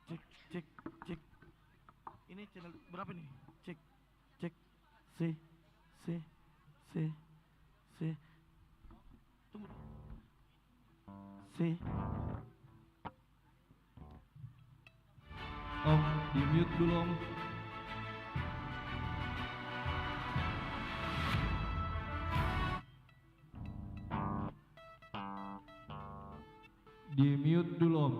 Cek, cek, cek. Ini channel berapa nih? Cek, cek. C, C, C, C. Tunggu. C. Om, di mute dulu Om. Di mute dulu Om.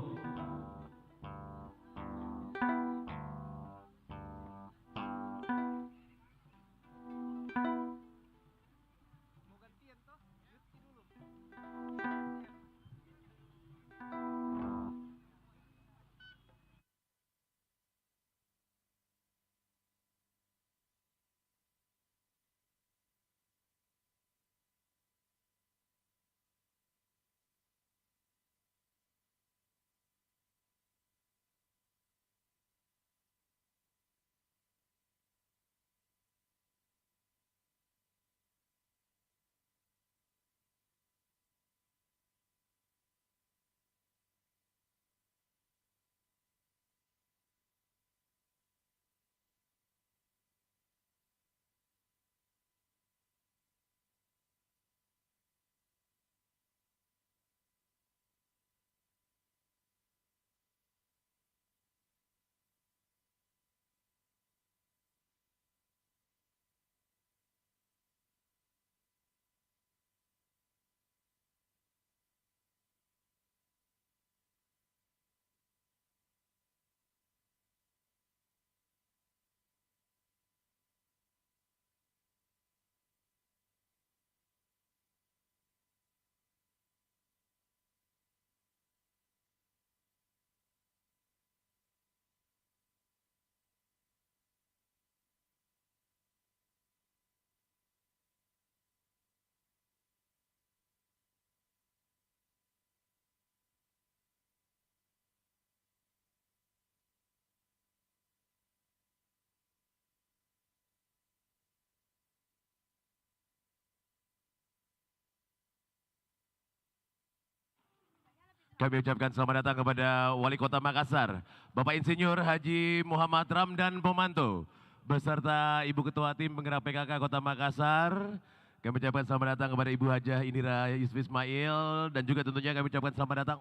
Kami ucapkan selamat datang kepada Wali Kota Makassar, Bapak Insinyur Haji Muhammad Ramdan Pomanto, beserta Ibu Ketua Tim Penggerak PKK Kota Makassar. Kami ucapkan selamat datang kepada Ibu Hajah Indira Yusuf Ismail, dan juga tentunya kami ucapkan selamat datang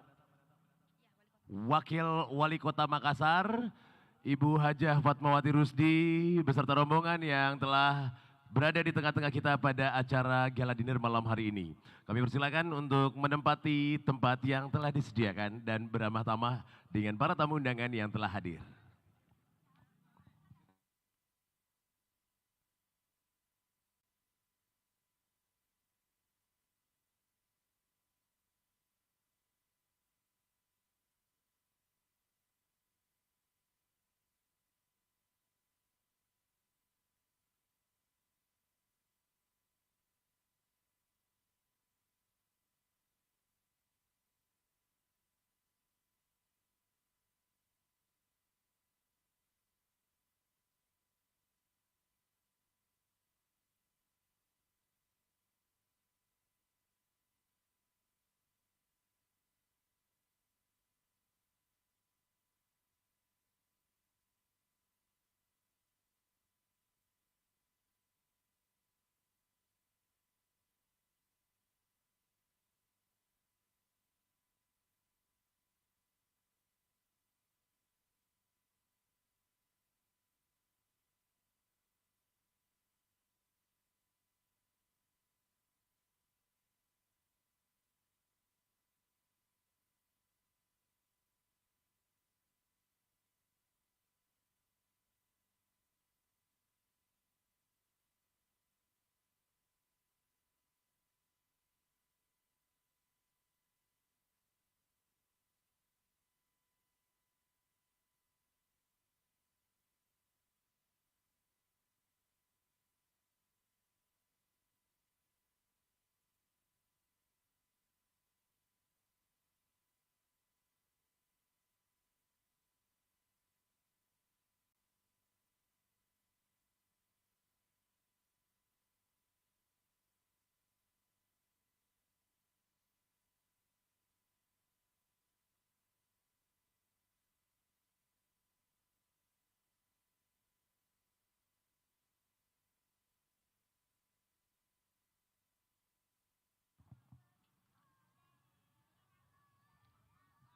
Wakil Wali Kota Makassar, Ibu Hajah Fatmawati Rusdi, beserta rombongan yang telah berada di tengah-tengah kita pada acara gala dinner malam hari ini. Kami persilakan untuk menempati tempat yang telah disediakan dan beramah tamah dengan para tamu undangan yang telah hadir.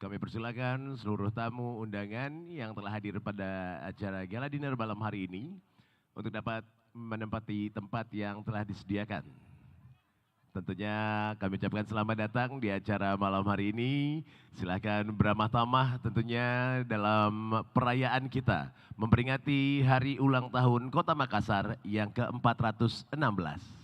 Kami persilakan seluruh tamu undangan yang telah hadir pada acara gala dinner malam hari ini untuk dapat menempati tempat yang telah disediakan. Tentunya kami ucapkan selamat datang di acara malam hari ini. Silakan beramah tamah tentunya dalam perayaan kita memperingati hari ulang tahun Kota Makassar yang ke-416.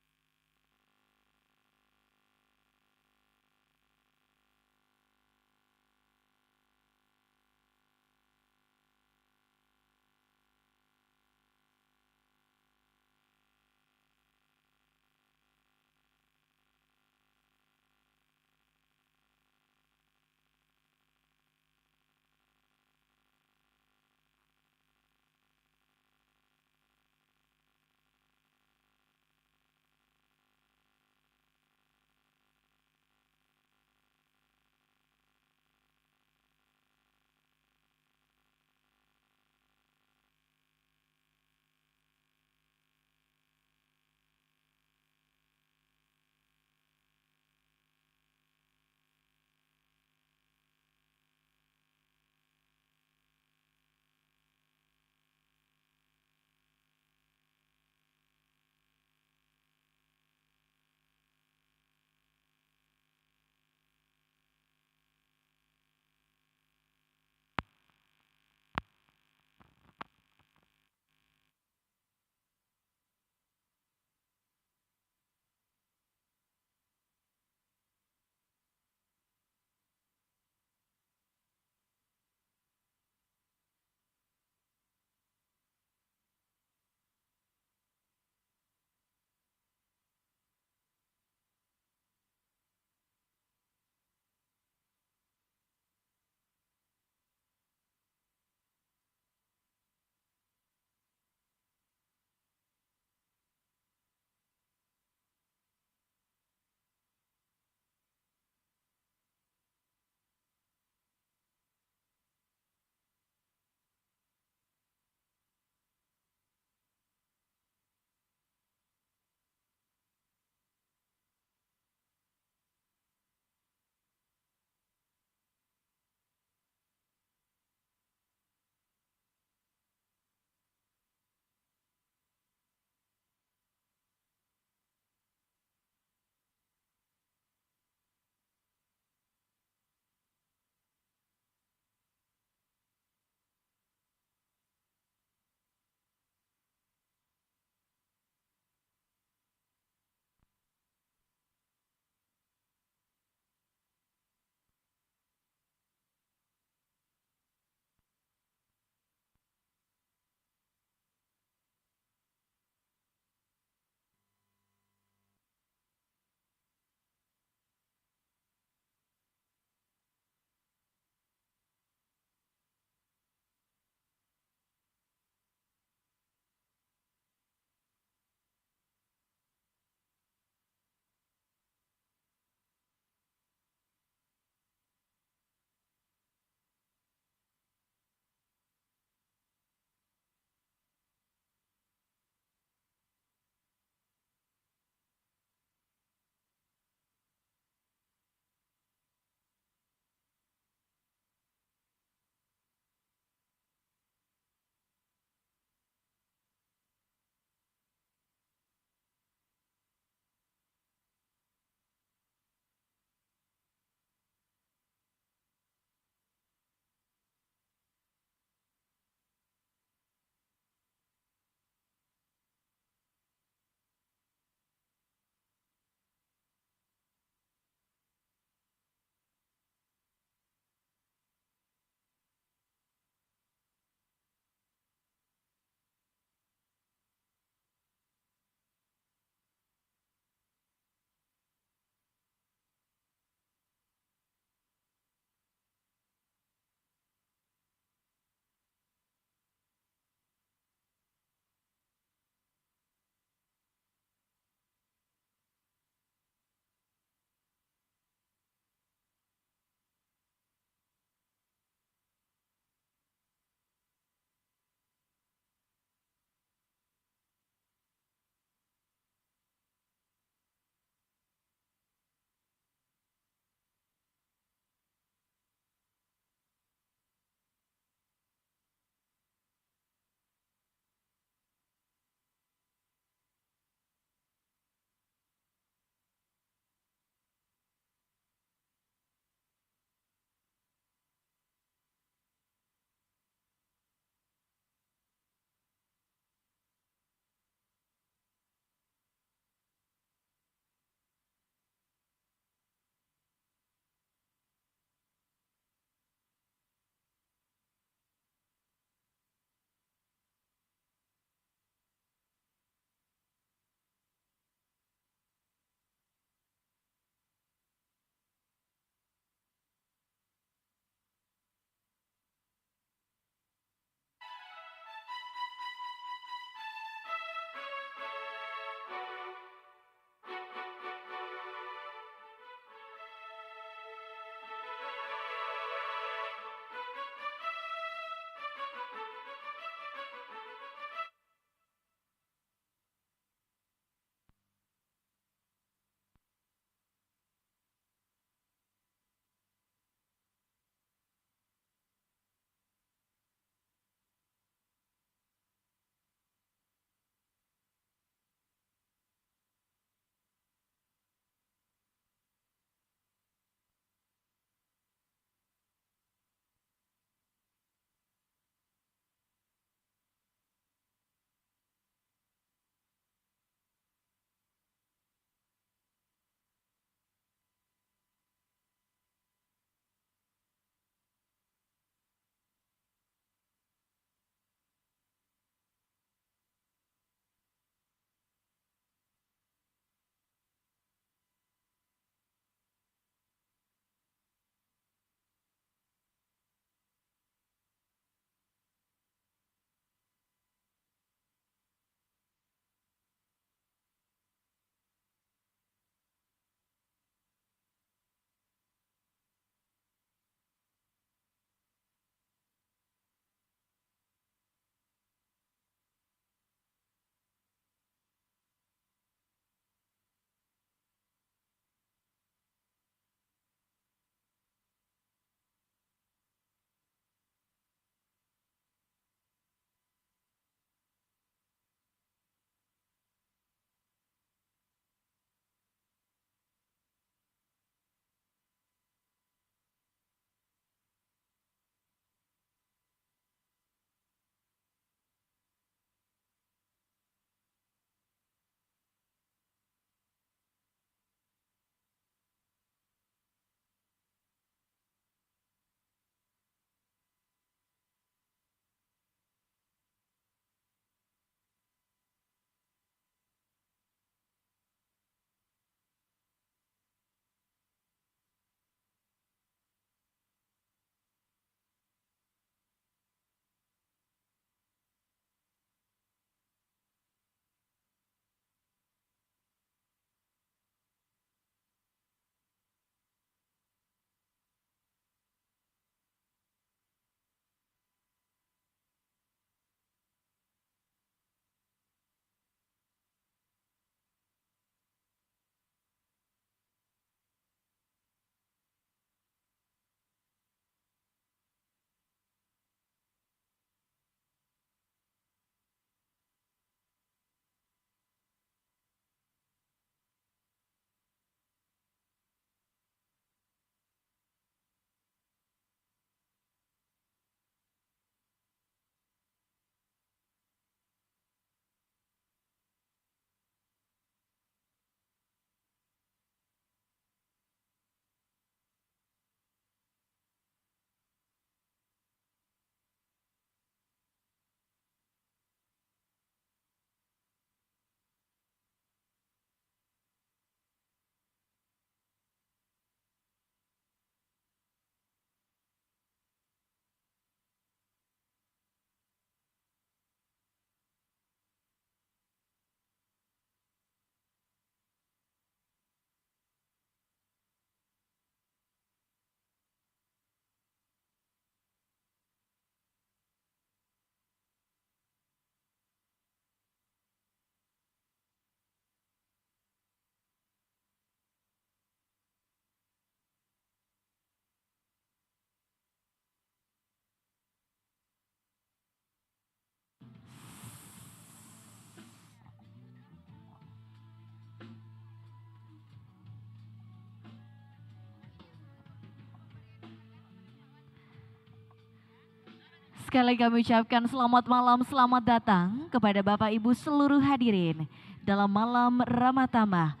Sekali lagi kami ucapkan selamat malam, selamat datang kepada Bapak Ibu seluruh hadirin dalam malam Ramatama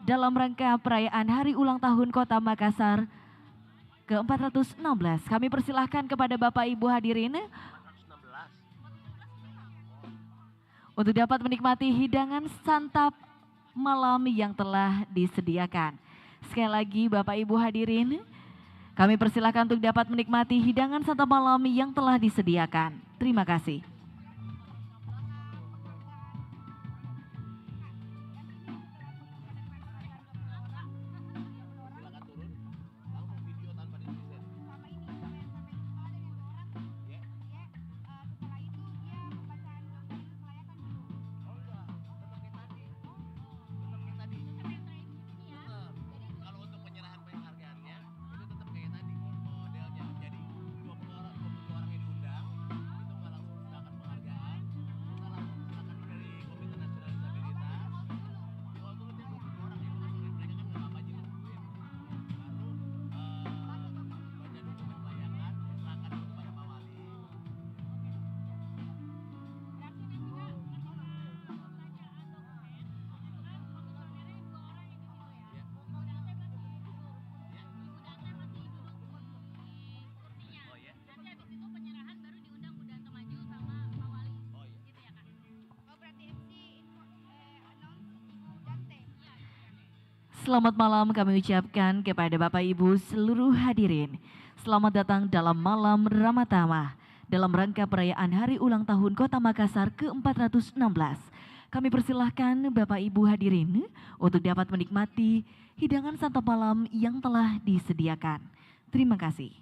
dalam rangka perayaan Hari Ulang Tahun Kota Makassar ke-416. Kami persilahkan kepada Bapak Ibu hadirin untuk dapat menikmati hidangan santap malam yang telah disediakan. Sekali lagi Bapak Ibu hadirin, kami persilahkan untuk dapat menikmati hidangan santap malam yang telah disediakan. Terima kasih. Selamat malam kami ucapkan kepada Bapak Ibu seluruh hadirin. Selamat datang dalam malam Ramatama dalam rangka perayaan Hari Ulang Tahun Kota Makassar ke-416. Kami persilahkan Bapak Ibu hadirin untuk dapat menikmati hidangan santap malam yang telah disediakan. Terima kasih.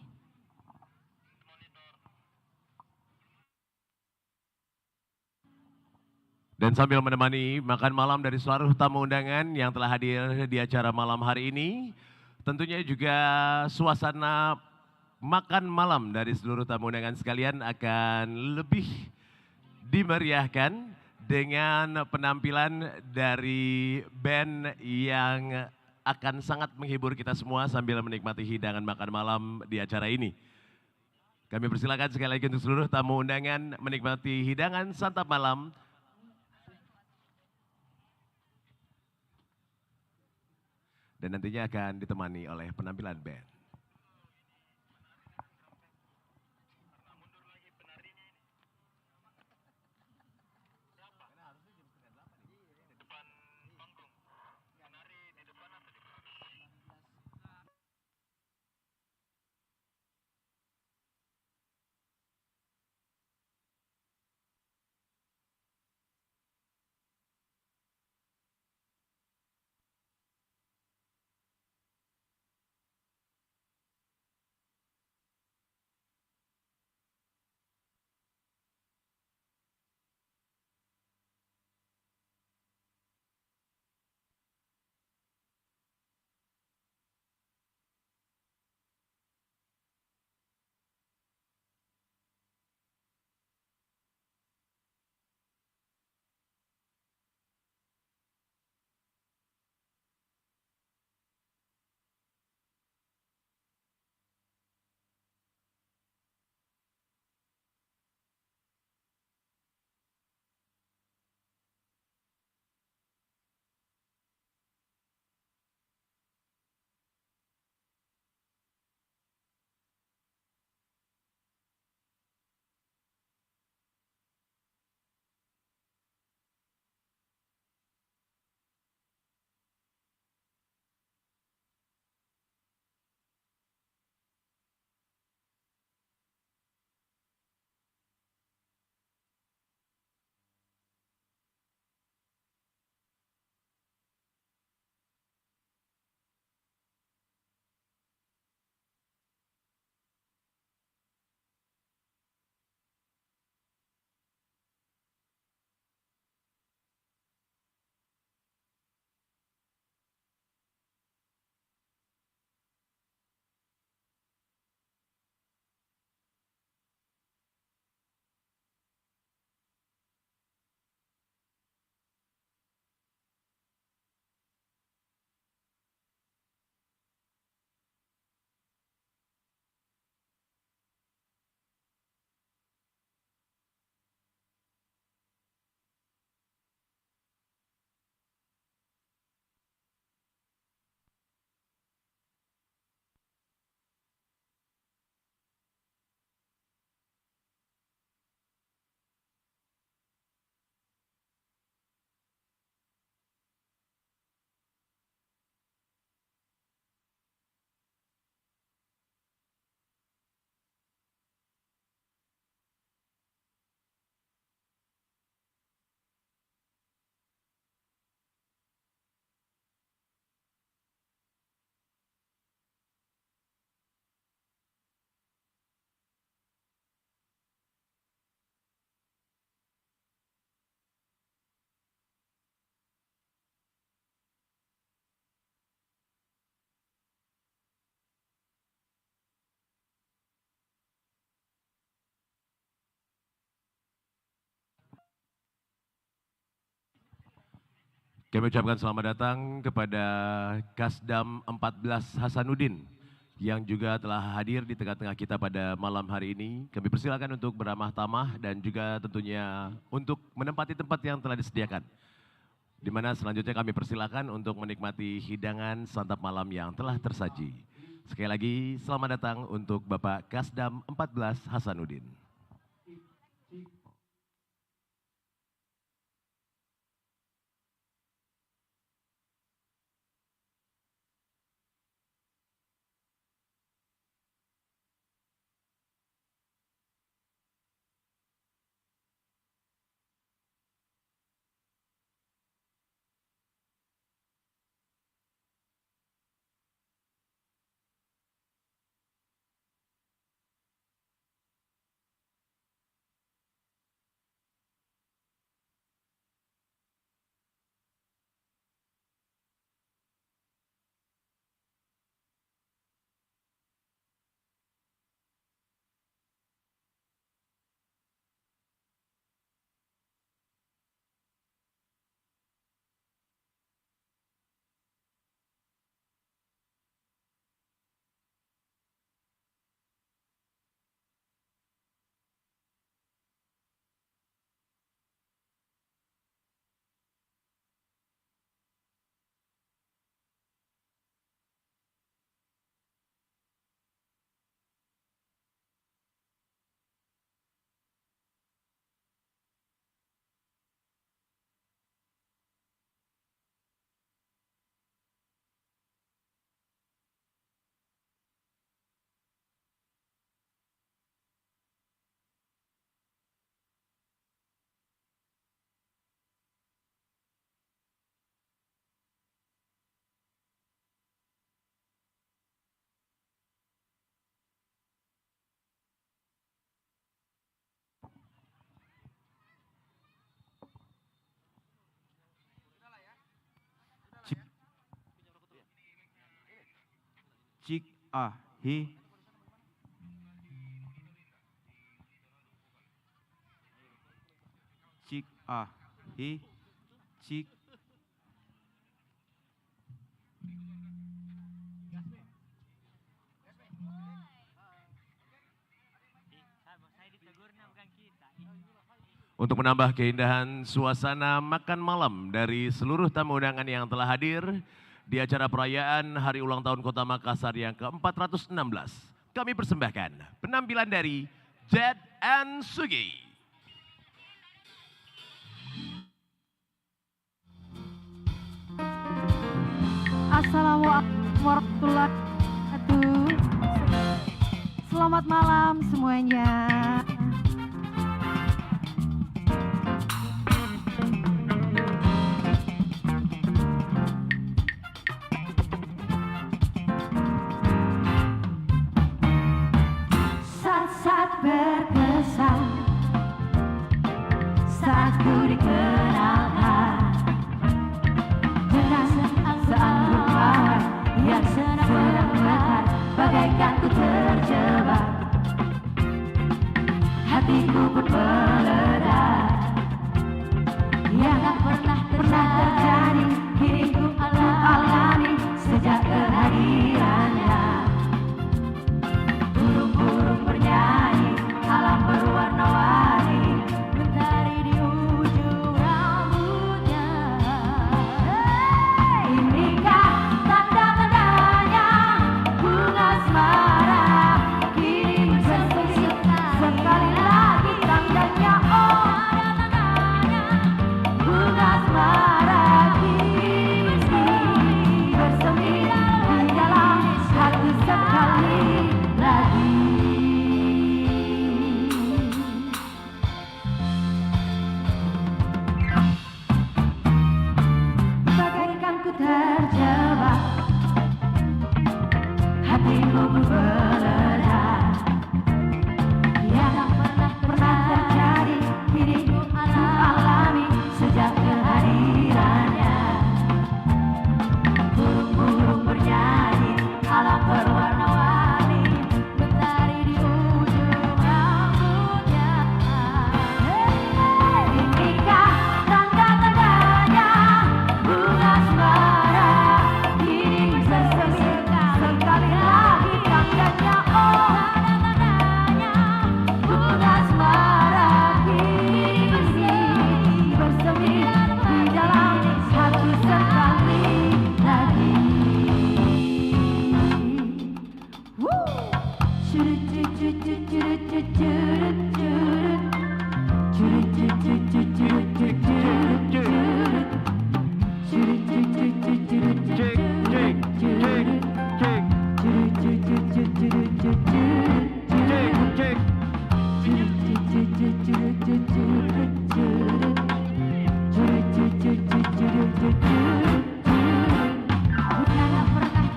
Dan sambil menemani makan malam dari seluruh tamu undangan yang telah hadir di acara malam hari ini, tentunya juga suasana makan malam dari seluruh tamu undangan sekalian akan lebih dimeriahkan dengan penampilan dari band yang akan sangat menghibur kita semua sambil menikmati hidangan makan malam di acara ini. Kami persilakan sekali lagi untuk seluruh tamu undangan menikmati hidangan santap malam. Dan nantinya akan ditemani oleh penampilan band. Kami ucapkan selamat datang kepada Kasdam 14 Hasanuddin yang juga telah hadir di tengah-tengah kita pada malam hari ini. Kami persilakan untuk beramah tamah dan juga tentunya untuk menempati tempat yang telah disediakan. Di mana selanjutnya kami persilakan untuk menikmati hidangan santap malam yang telah tersaji. Sekali lagi selamat datang untuk Bapak Kasdam 14 Hasanuddin. Cik ah hi. Cik ah hi. Cik. Untuk menambah keindahan suasana makan malam dari seluruh tamu undangan yang telah hadir di acara perayaan Hari Ulang Tahun Kota Makassar yang ke-416, kami persembahkan penampilan dari Jet and Sugi. Assalamualaikum warahmatullahi wabarakatuh. Selamat malam semuanya. Saat-saat berkesan, saat ku dikenalkan dengan seanggupan yang senang bergetar, bagaikan ku terjebak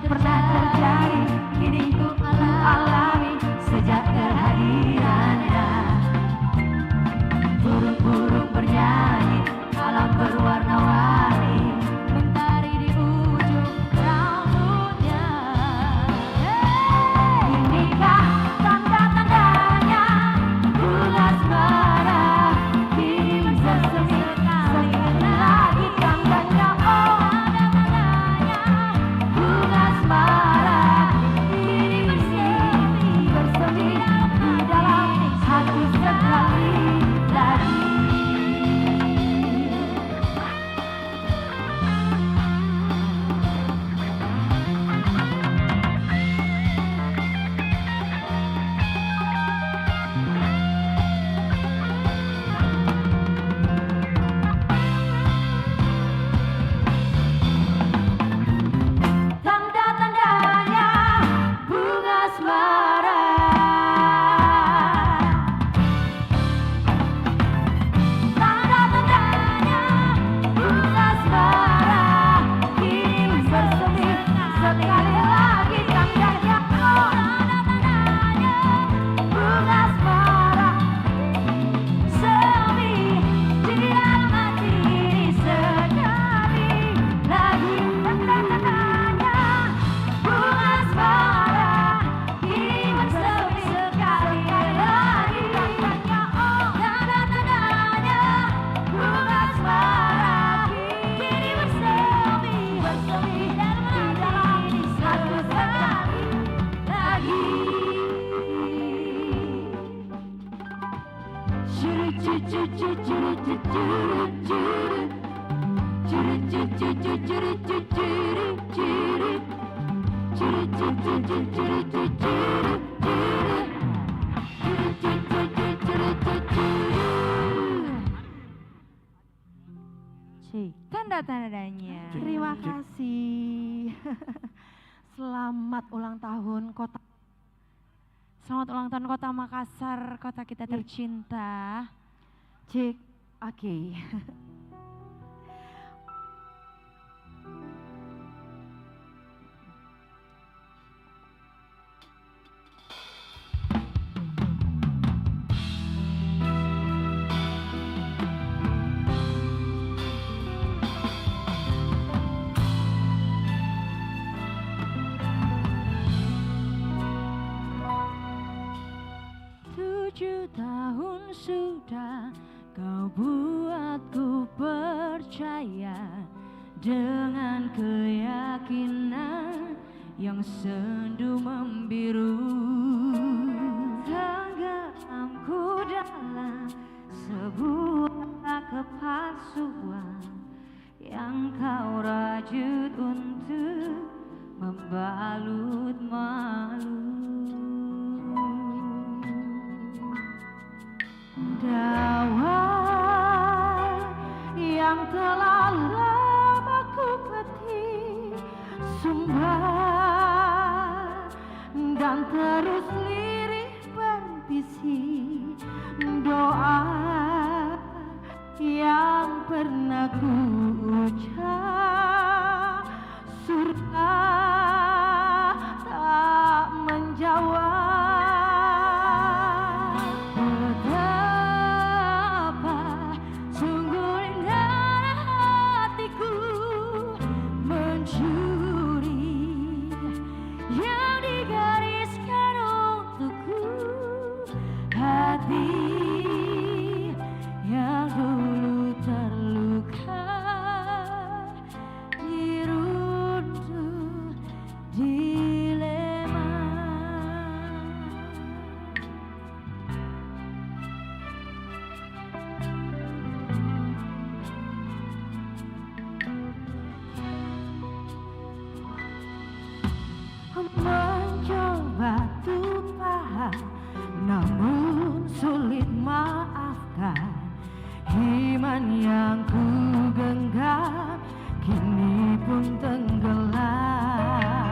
Pernah terjadi, kini ku alami sejak kehadirannya. Burung-burung bernyanyi, alam berwarna-warni, mentari di ujung rambutnya. Inikah tanda-tandanya bunga asmara kini bersemi sekali lagi tandanya. Oh, tanda-tandanya bunga asmara kini bersemi di dalam hati sekali lagi. Tanda-tandanya bunga asmara. Tanda-tandanya bunga asmara kini bersemi sekali lagi tandanya. Oh, tanda-tandanya bunga asmara semi di dalam hati ini sekali lagi. Tanda-tandanya bunga asmara kini bersemi sekali lagi tandanya. Oh, tanda-tandanya bunga asmara kini bersemi di dalam satu sekali lagi. Tanda-tandanya. Terima kasih. Selamat ulang tahun Kota. Selamat ulang tahun Kota Makassar, kota kita tercinta. Cik, oke. Tahun sudah kau buatku percaya dengan keyakinan yang sendu membiru. Tenggelamku dalam sebuah kepalsuan yang kau rajut untuk membalut malu. Dawa yang telah lama ku petik sumpah dan terus lirih berbisik doa yang pernah ku ucap, surga tak menjawab. Mencoba untuk paham, namun sulit maafkan. Iman yang ku genggam kini pun tenggelam.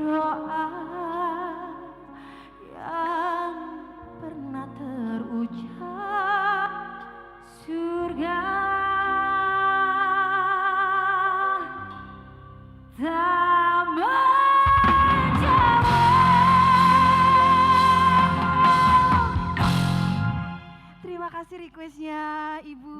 doa yang pernah terucap, surga tak menjawab. Terima kasih requestnya Ibu.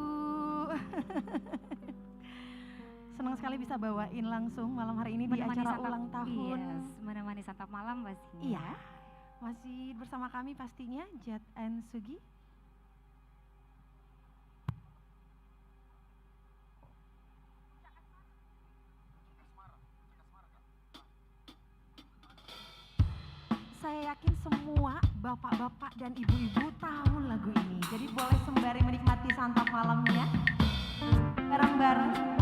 Senang sekali bisa bawain langsung malam hari ini di Menemani acara santap- ulang tahun. Yes, menemani santap malam pastinya. Iya, masih bersama kami pastinya Jet and Sugi. Saya yakin semua bapak-bapak dan ibu-ibu tahu lagu ini. Jadi boleh sembari menikmati santap malamnya bareng-bareng.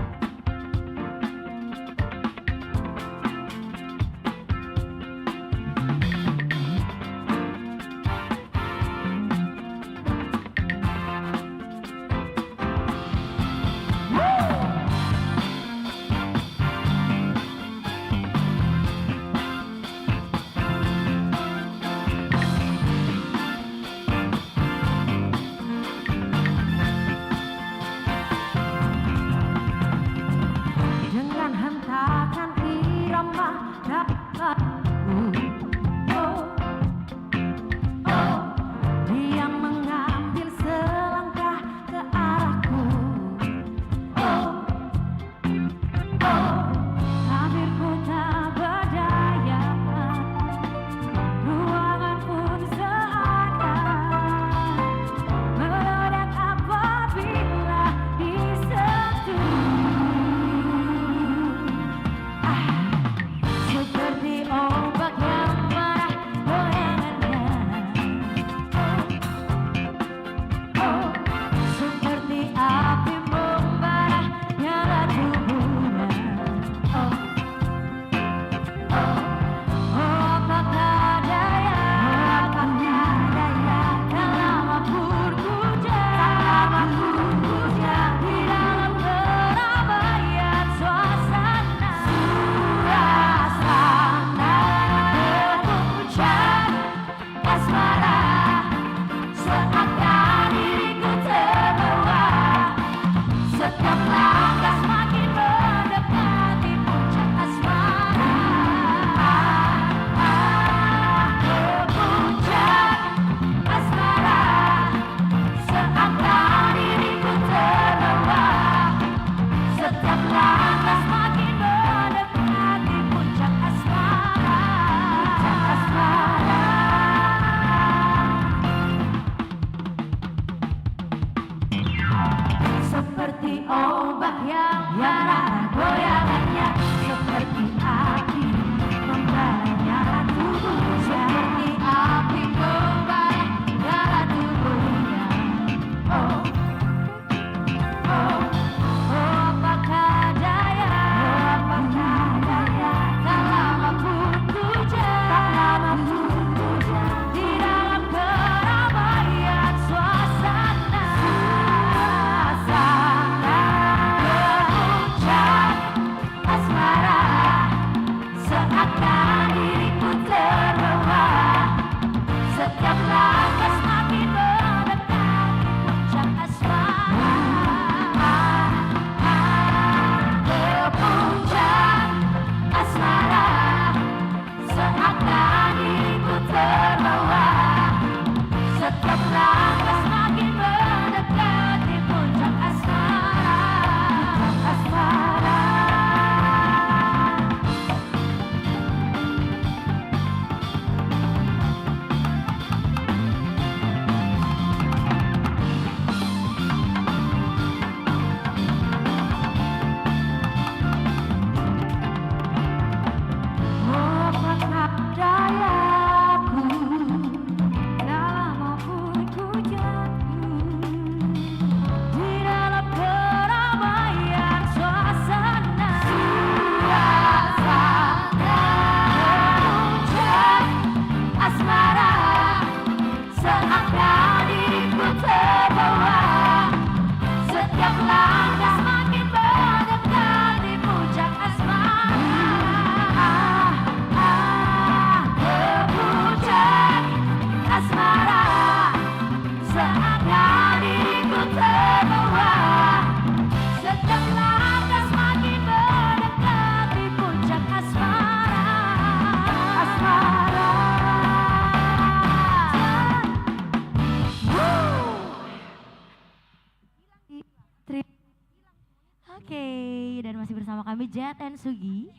kami Jet and Sugi.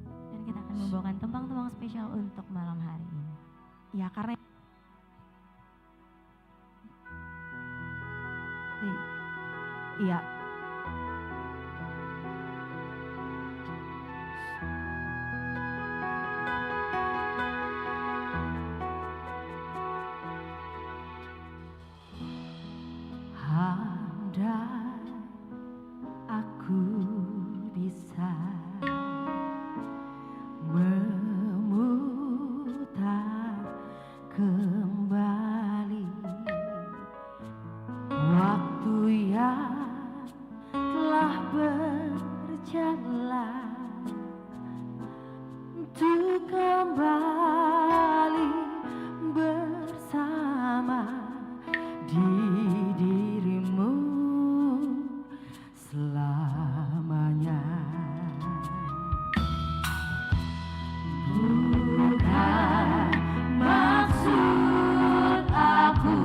Dan kita akan membawakan tembang-tembang spesial untuk malam hari ini. Ya karena iya. Andai aku bisa memutar kembali waktu yang telah berjalan untuk kembali bersama di dirimu selamanya. Bukan maksud aku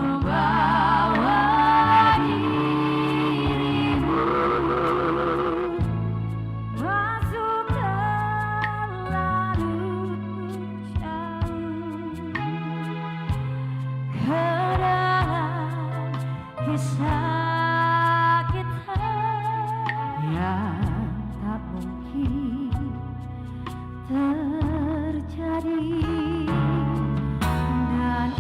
membawa dirimu masuk terlalu jauh ke dalam kisah kita yang tak mungkin terjadi. Dan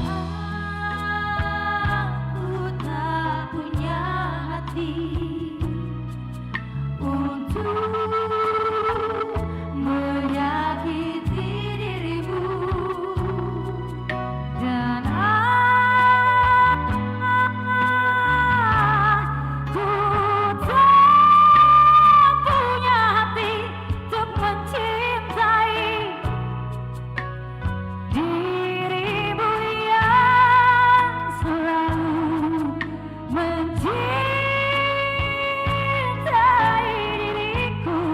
aku tak punya hati untuk menyakiti dirimu. Dan aku tak punya hati untuk mencintai dirimu yang selalu mencintai diriku.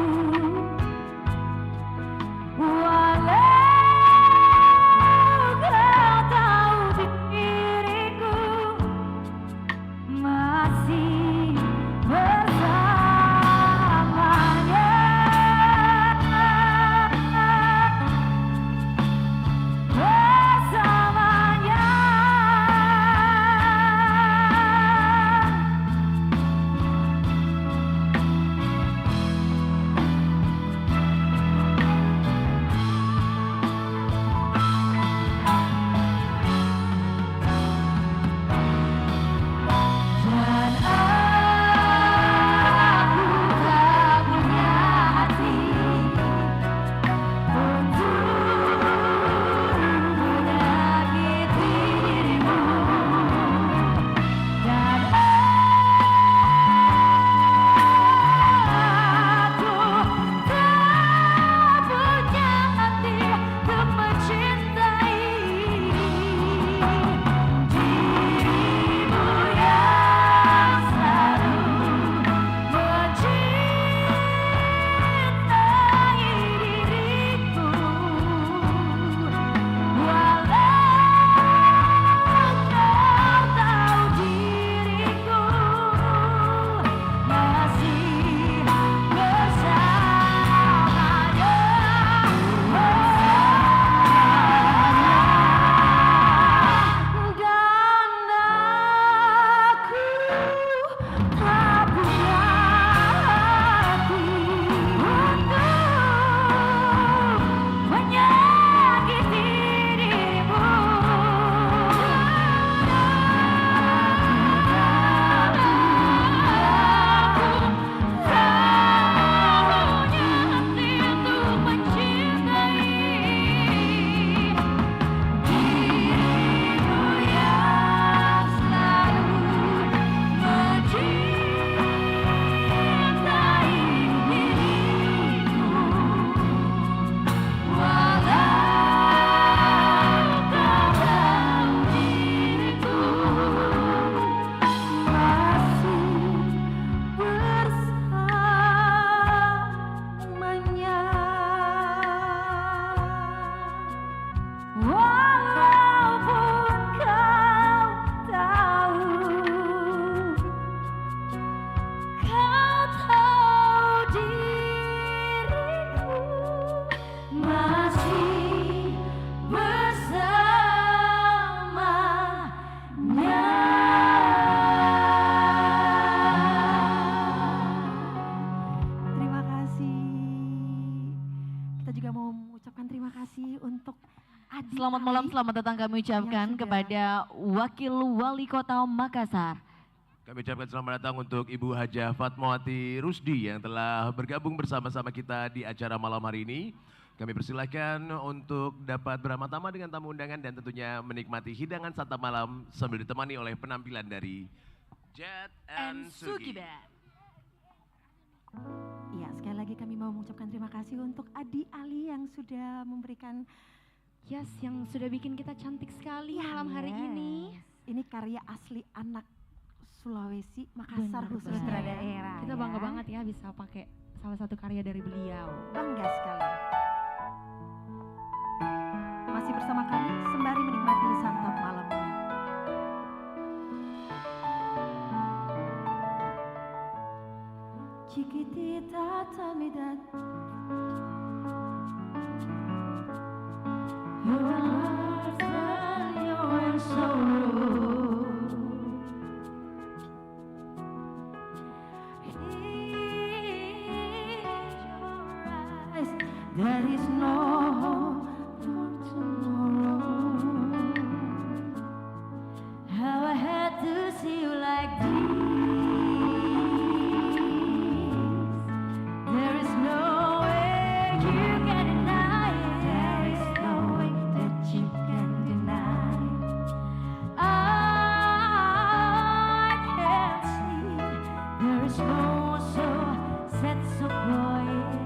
juga mau mengucapkan terima kasih untuk Adi Selamat malam, Ali. selamat datang kami ucapkan sudah. kepada Wakil Wali Kota Makassar. Kami ucapkan selamat datang untuk Ibu Hajah Fatmawati Rusdi yang telah bergabung bersama-sama kita di acara malam hari ini. Kami persilahkan untuk dapat beramah-tamah dengan tamu undangan dan tentunya menikmati hidangan santap malam sambil ditemani oleh penampilan dari Jet and Sugi. Iya, sekali lagi kami mau mengucapkan terima kasih untuk Adi Ali yang sudah memberikan Yes, yang sudah bikin kita cantik sekali malam hari yes. ini. Ini karya asli anak Sulawesi, Makassar Benar khususnya. banget. Daerah. Kita bangga banget ya bisa pakai salah satu karya dari beliau. Bangga sekali. Masih bersama kami sembari menikmati santap malamnya. Chiquitita, tell me that your heart and your sorrow. In your eyes, there is no hope for tomorrow. How I had to see you like this. There is no way you can deny it. There is no way that you can deny. I can't sleep. There is no soul set so quiet.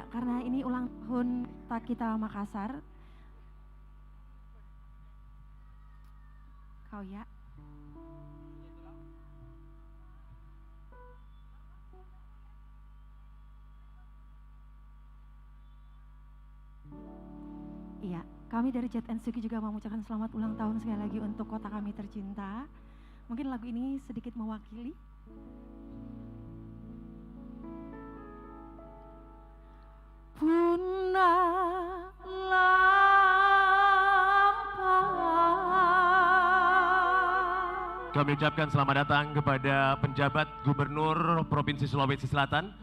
Ya, karena ini ulang tahun kota kita Makassar. Kau ya. Iya, kami dari Jet and Suki juga mau mengucapkan selamat ulang tahun sekali lagi untuk kota kami tercinta. Mungkin lagu ini sedikit mewakili. Punah lampau. Kami ucapkan selamat datang kepada penjabat Gubernur Provinsi Sulawesi Selatan,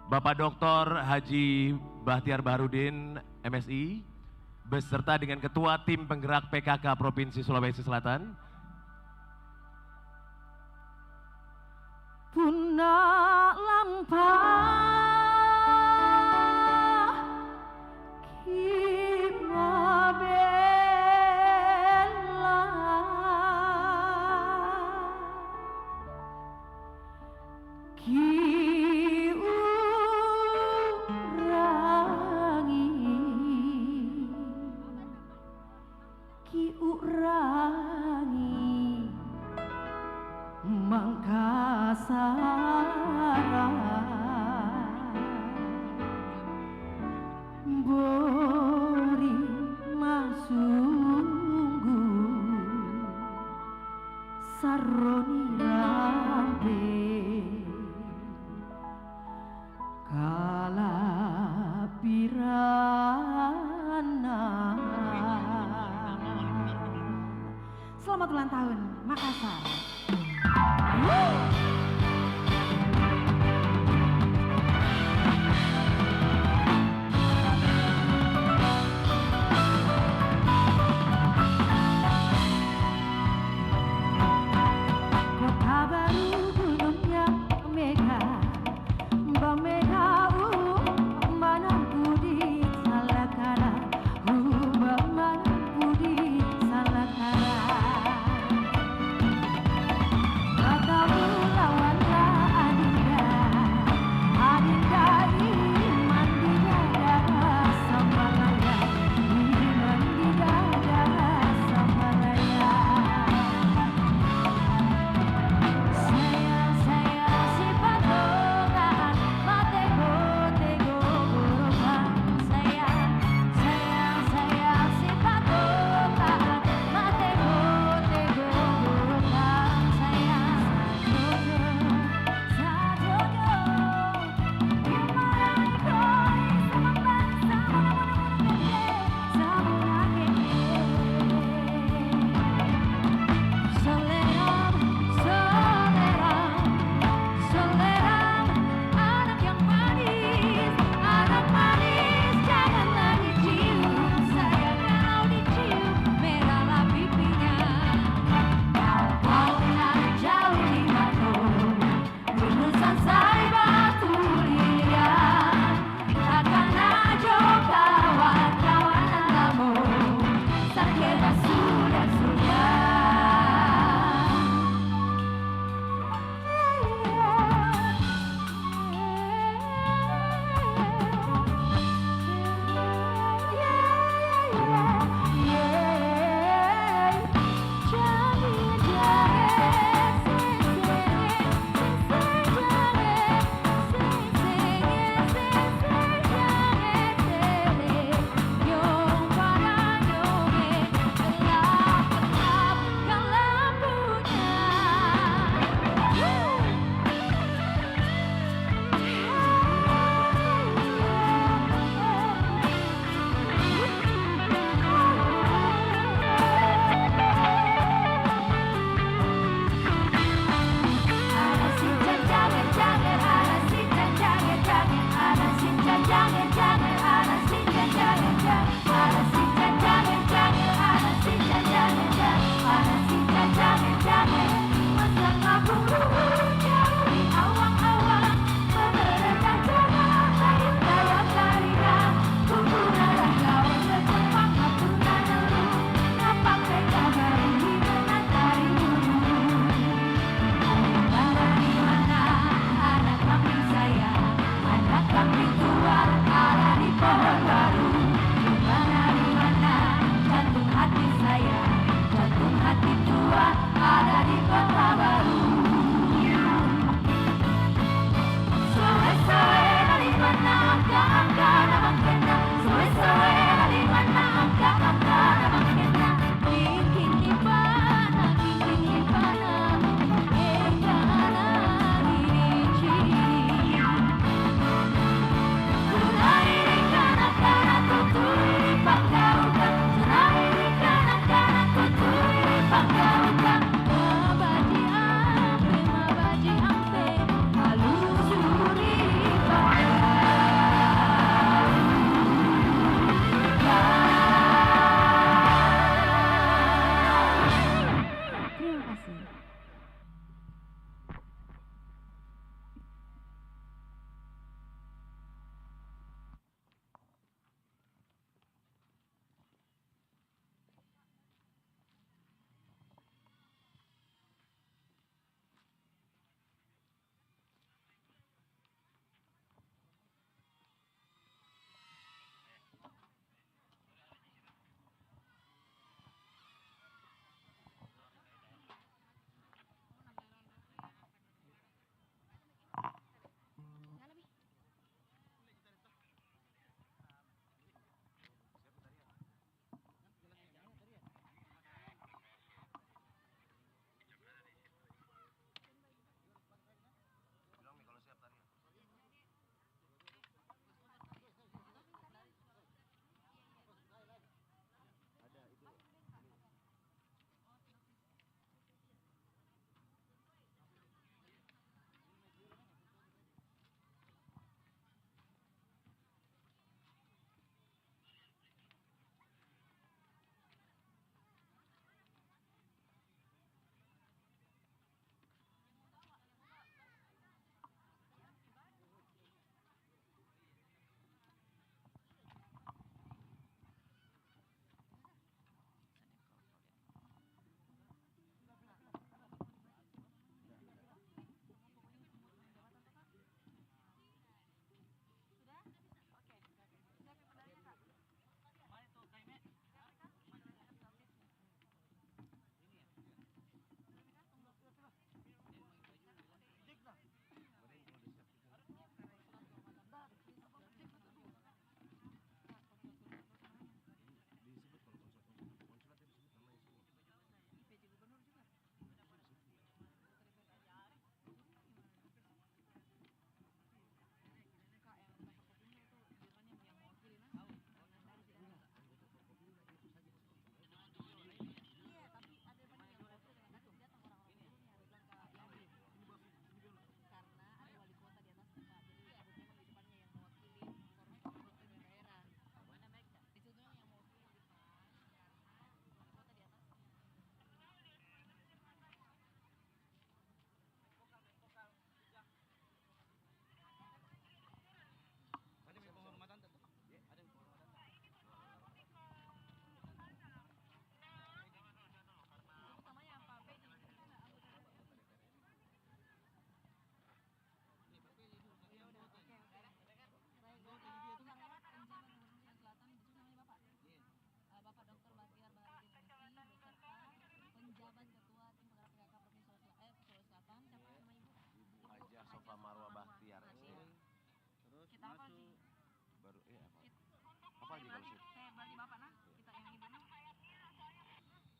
Bapak Dr. Haji Bahtiar Baharudin, MSI, beserta dengan Ketua Tim Penggerak PKK Provinsi Sulawesi Selatan. Punah lampau kima bela ki urangi Mangkasara bori masunggu saroni rampe kalapirana. Selamat ulang tahun Makassar. Kota baru gunungnya megah, bamega manampu di salakara, manampu di salakara. Kata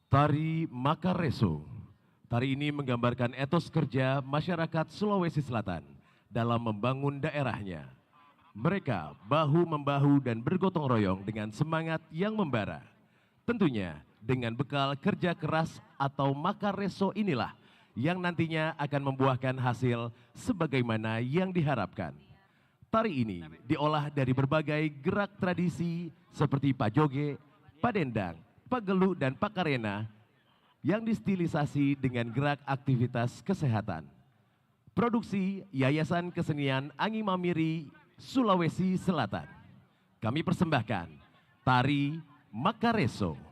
Tari Makareso. Tari ini menggambarkan etos kerja masyarakat Sulawesi Selatan dalam membangun daerahnya. Mereka bahu-membahu dan bergotong royong dengan semangat yang membara. Tentunya dengan bekal kerja keras atau Makareso inilah yang nantinya akan membuahkan hasil sebagaimana yang diharapkan. Tari ini diolah dari berbagai gerak tradisi seperti pajoge, padendang, pagelu, dan pakarena yang distilisasi dengan gerak aktivitas kesehatan. Produksi Yayasan Kesenian Angi Mamiri, Sulawesi Selatan. Kami persembahkan Tari Makareso.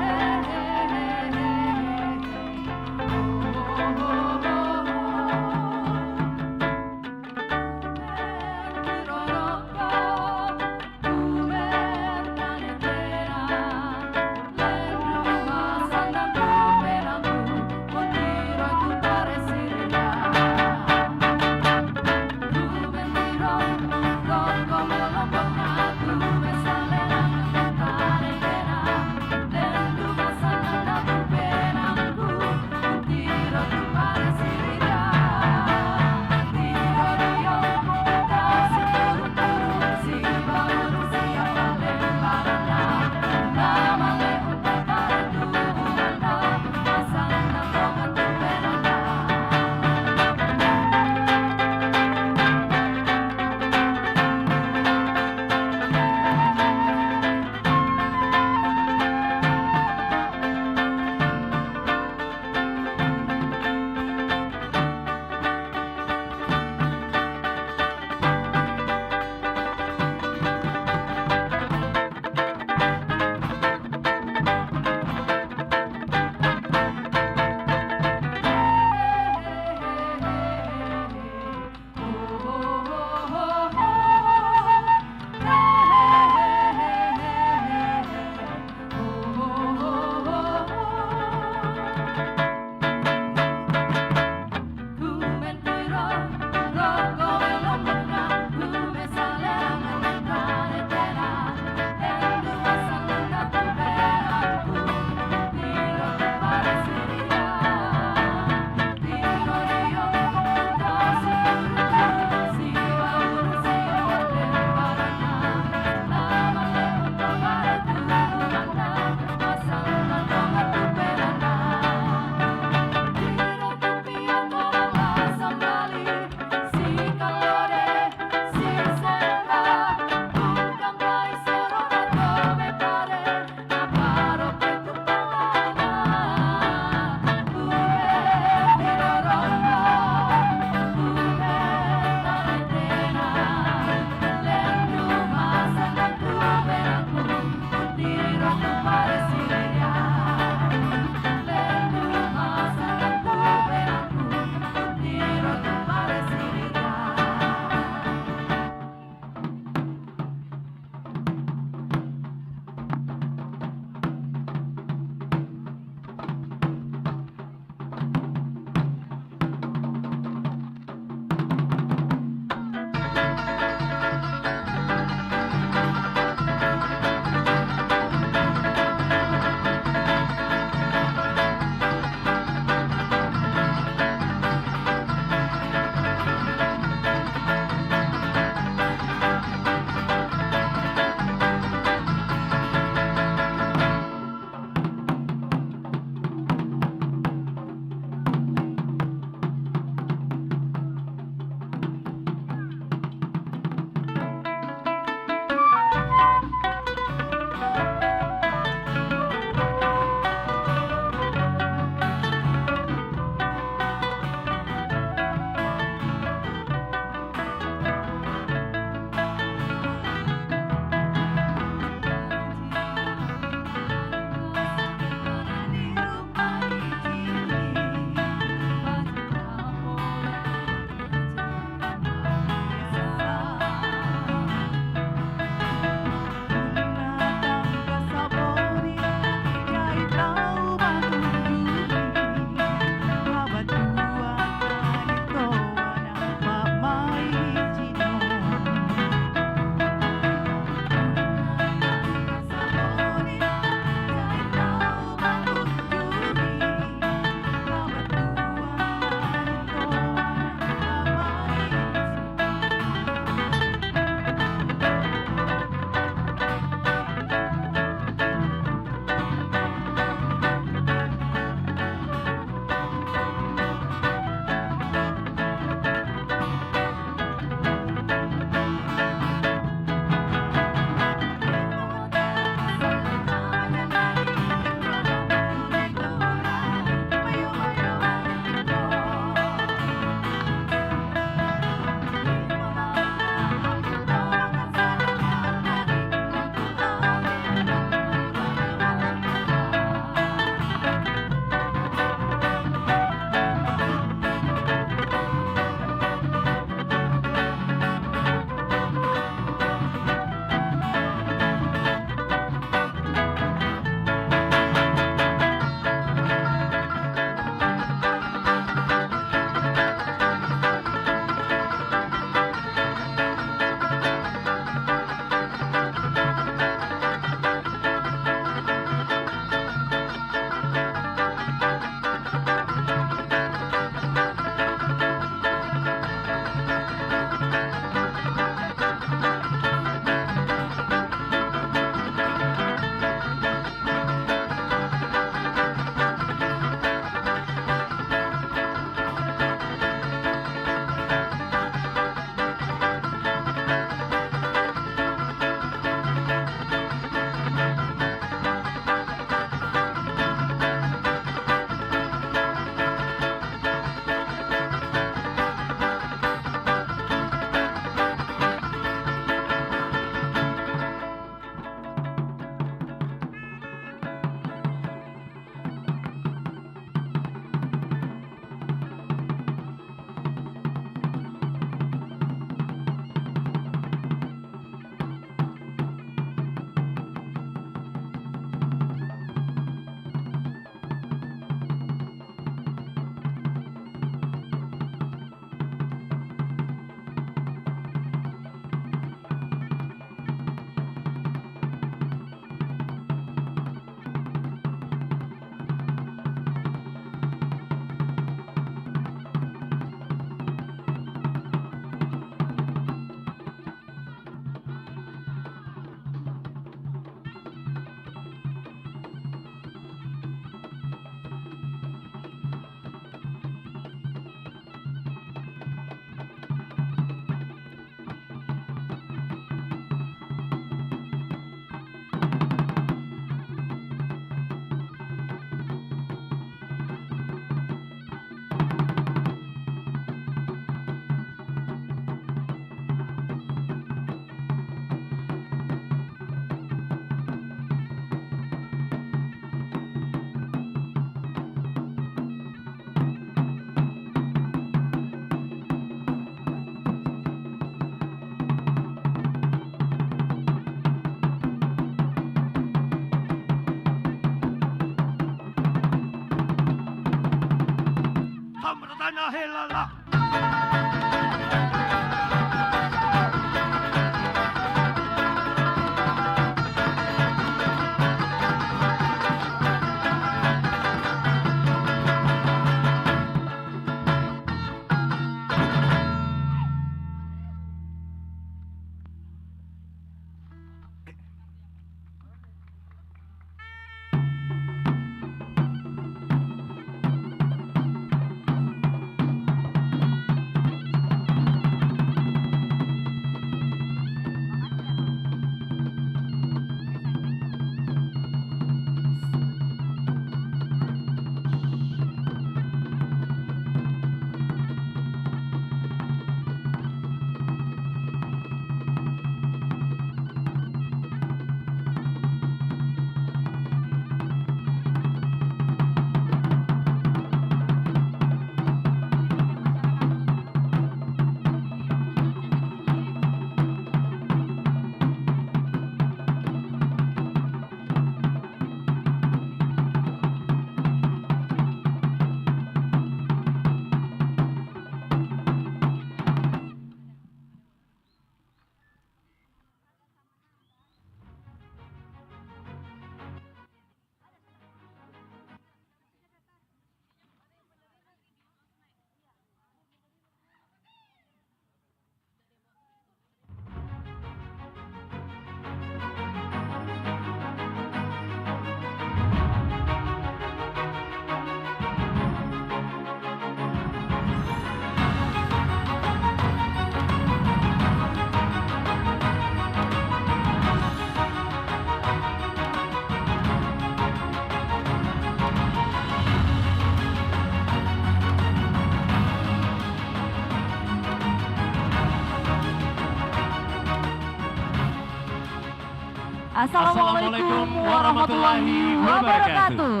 Assalamualaikum warahmatullahi wabarakatuh.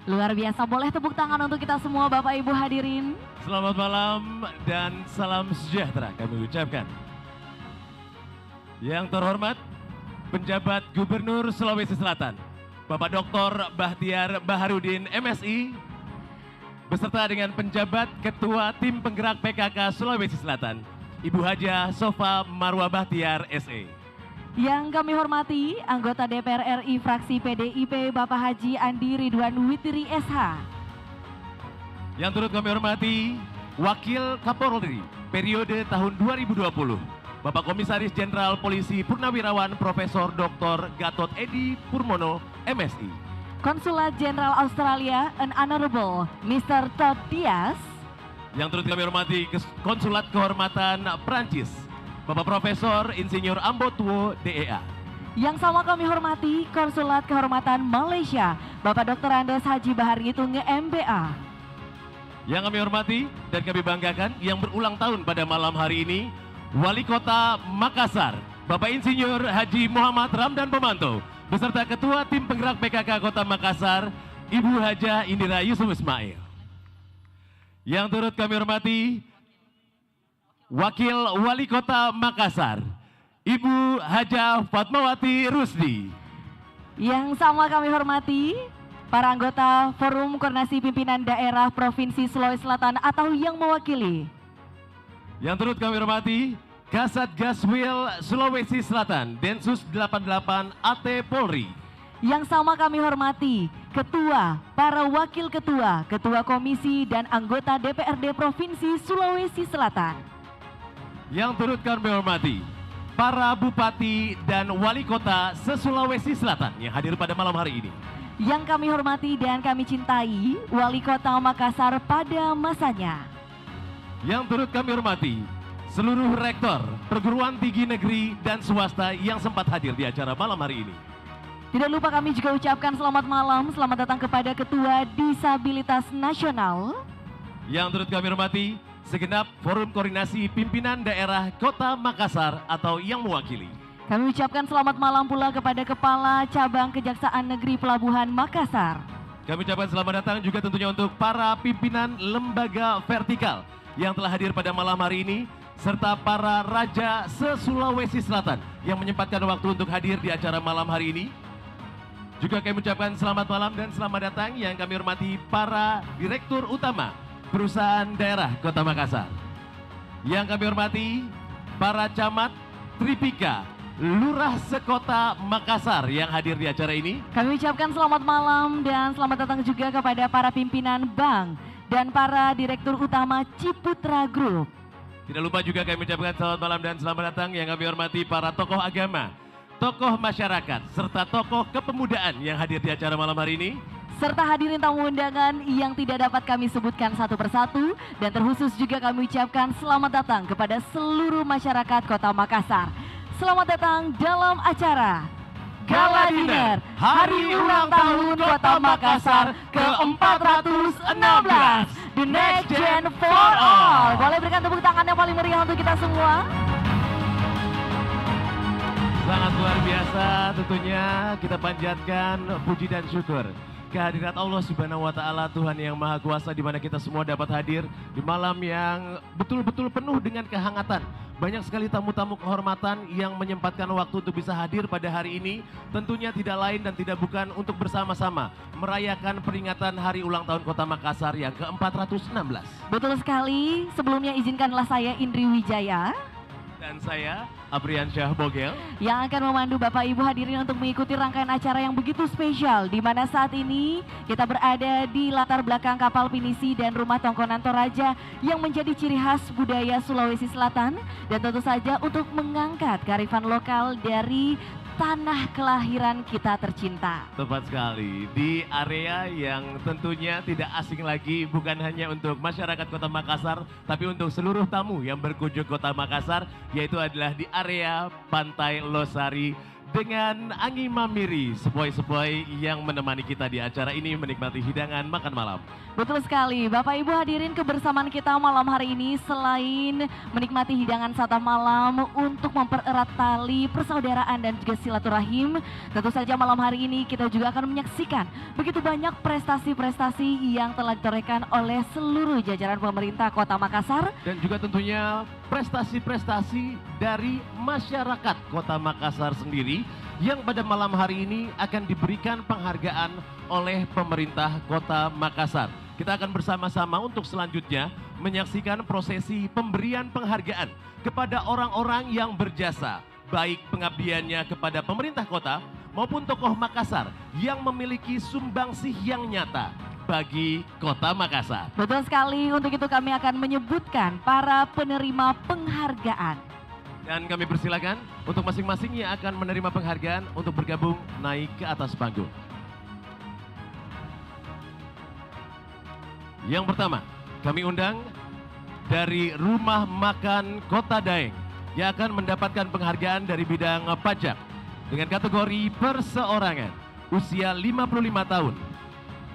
Luar biasa, boleh tepuk tangan untuk kita semua Bapak Ibu hadirin. Selamat malam dan salam sejahtera kami ucapkan. Yang terhormat Penjabat Gubernur Sulawesi Selatan, Bapak Dr. Bahtiar Baharudin MSI, beserta dengan penjabat Ketua Tim Penggerak PKK Sulawesi Selatan, Ibu Haja Sofa Marwa Bahtiar SE. Yang kami hormati anggota DPR RI fraksi PDIP Bapak Haji Andi Ridwan Witri SH. Yang turut kami hormati Wakil Kapolri periode tahun 2020, Bapak Komisaris Jenderal Polisi Purnawirawan Profesor Dr. Gatot Edi Purmono MSI. Konsulat Jenderal Australia and Honorable Mr. Todd Dias. Yang turut kami hormati Konsulat Kehormatan Prancis, Bapak Profesor Insinyur Ambotuo DEA. Yang sama kami hormati Konsulat Kehormatan Malaysia, Bapak Dr. Andes Haji Bahar Gitung MBA. Yang kami hormati dan kami banggakan yang berulang tahun pada malam hari ini, Wali Kota Makassar, Bapak Insinyur Haji Muhammad Ramdan Pemanto, beserta Ketua Tim Penggerak PKK Kota Makassar, Ibu Haja Indira Yusuf Ismail. Yang turut kami hormati Wakil Wali Kota Makassar, Ibu Haja Fatmawati Rusdi. Yang sama kami hormati para anggota Forum Koordinasi Pimpinan Daerah Provinsi Sulawesi Selatan atau yang mewakili. Yang turut kami hormati Kasat Gaswil Sulawesi Selatan, Densus 88 AT Polri. Yang sama kami hormati Ketua, para Wakil Ketua, Ketua Komisi dan anggota DPRD Provinsi Sulawesi Selatan. Yang turut kami hormati para Bupati dan Wali Kota se-Sulawesi Selatan yang hadir pada malam hari ini. Yang kami hormati dan kami cintai Wali Kota Makassar pada masanya. Yang turut kami hormati seluruh rektor perguruan tinggi negeri dan swasta yang sempat hadir di acara malam hari ini. Tidak lupa kami juga ucapkan selamat malam, selamat datang kepada Ketua Disabilitas Nasional. Yang turut kami hormati segenap Forum Koordinasi Pimpinan Daerah Kota Makassar atau yang mewakili. Kami ucapkan selamat malam pula kepada Kepala Cabang Kejaksaan Negeri Pelabuhan Makassar. Kami ucapkan selamat datang juga tentunya untuk para pimpinan lembaga vertikal yang telah hadir pada malam hari ini, serta para raja se-Sulawesi Selatan yang menyempatkan waktu untuk hadir di acara malam hari ini. Juga kami ucapkan selamat malam dan selamat datang yang kami hormati para Direktur Utama Perusahaan Daerah Kota Makassar. Yang kami hormati para camat Tripika, Lurah Sekota Makassar yang hadir di acara ini. Kami ucapkan selamat malam dan selamat datang juga kepada para pimpinan bank dan para Direktur Utama Ciputra Group. Tidak lupa juga kami ucapkan selamat malam dan selamat datang yang kami hormati para tokoh agama, tokoh masyarakat, serta tokoh kepemudaan yang hadir di acara malam hari ini. Serta hadirin tamu undangan yang tidak dapat kami sebutkan satu persatu. Dan terkhusus juga kami ucapkan selamat datang kepada seluruh masyarakat Kota Makassar. Selamat datang dalam acara Gala Dinner Hari Ulang Tahun Kota Makassar ke-416, The Next Gen for All. Boleh berikan tepuk tangan yang paling meriah untuk kita semua. Sangat luar biasa tentunya kita panjatkan puji dan syukur kehadirat Allah Subhanahu wa Ta'ala, Tuhan yang Maha Kuasa, di mana kita semua dapat hadir di malam yang betul-betul penuh dengan kehangatan. Banyak sekali tamu-tamu kehormatan yang menyempatkan waktu untuk bisa hadir pada hari ini. Tentunya tidak lain dan tidak bukan untuk bersama-sama merayakan peringatan Hari Ulang Tahun Kota Makassar yang ke-416. Betul sekali. Sebelumnya izinkanlah saya Indri Wijaya Dan saya Apriansyah Bogel yang akan memandu Bapak Ibu hadirin untuk mengikuti rangkaian acara yang begitu spesial, di mana saat ini kita berada di latar belakang kapal pinisi dan rumah Tongkonan Toraja yang menjadi ciri khas budaya Sulawesi Selatan, dan tentu saja untuk mengangkat kearifan lokal dari tanah kelahiran kita tercinta. Tepat sekali, di area yang tentunya tidak asing lagi, bukan hanya untuk masyarakat Kota Makassar, tapi untuk seluruh tamu yang berkunjung Kota Makassar, yaitu adalah di area Pantai Losari dengan Angi Mamiri, sepoi-sepoi yang menemani kita di acara ini menikmati hidangan makan malam. Betul sekali, Bapak Ibu hadirin, kebersamaan kita malam hari ini selain menikmati hidangan santap malam untuk mempererat tali persaudaraan dan juga silaturahim, tentu saja malam hari ini kita juga akan menyaksikan begitu banyak prestasi-prestasi yang telah ditorehkan oleh seluruh jajaran pemerintah Kota Makassar. Dan juga tentunya prestasi-prestasi dari masyarakat Kota Makassar sendiri yang pada malam hari ini akan diberikan penghargaan oleh pemerintah Kota Makassar. Kita akan bersama-sama untuk selanjutnya menyaksikan prosesi pemberian penghargaan kepada orang-orang yang berjasa, baik pengabdiannya kepada pemerintah kota maupun tokoh Makassar yang memiliki sumbangsih yang nyata bagi Kota Makassar. Betul sekali, untuk itu kami akan menyebutkan para penerima penghargaan. Dan kami persilakan untuk masing-masing yang akan menerima penghargaan untuk bergabung naik ke atas panggung. Yang pertama, kami undang dari Rumah Makan Kota Daeng yang akan mendapatkan penghargaan dari bidang pajak dengan kategori perseorangan usia 55 tahun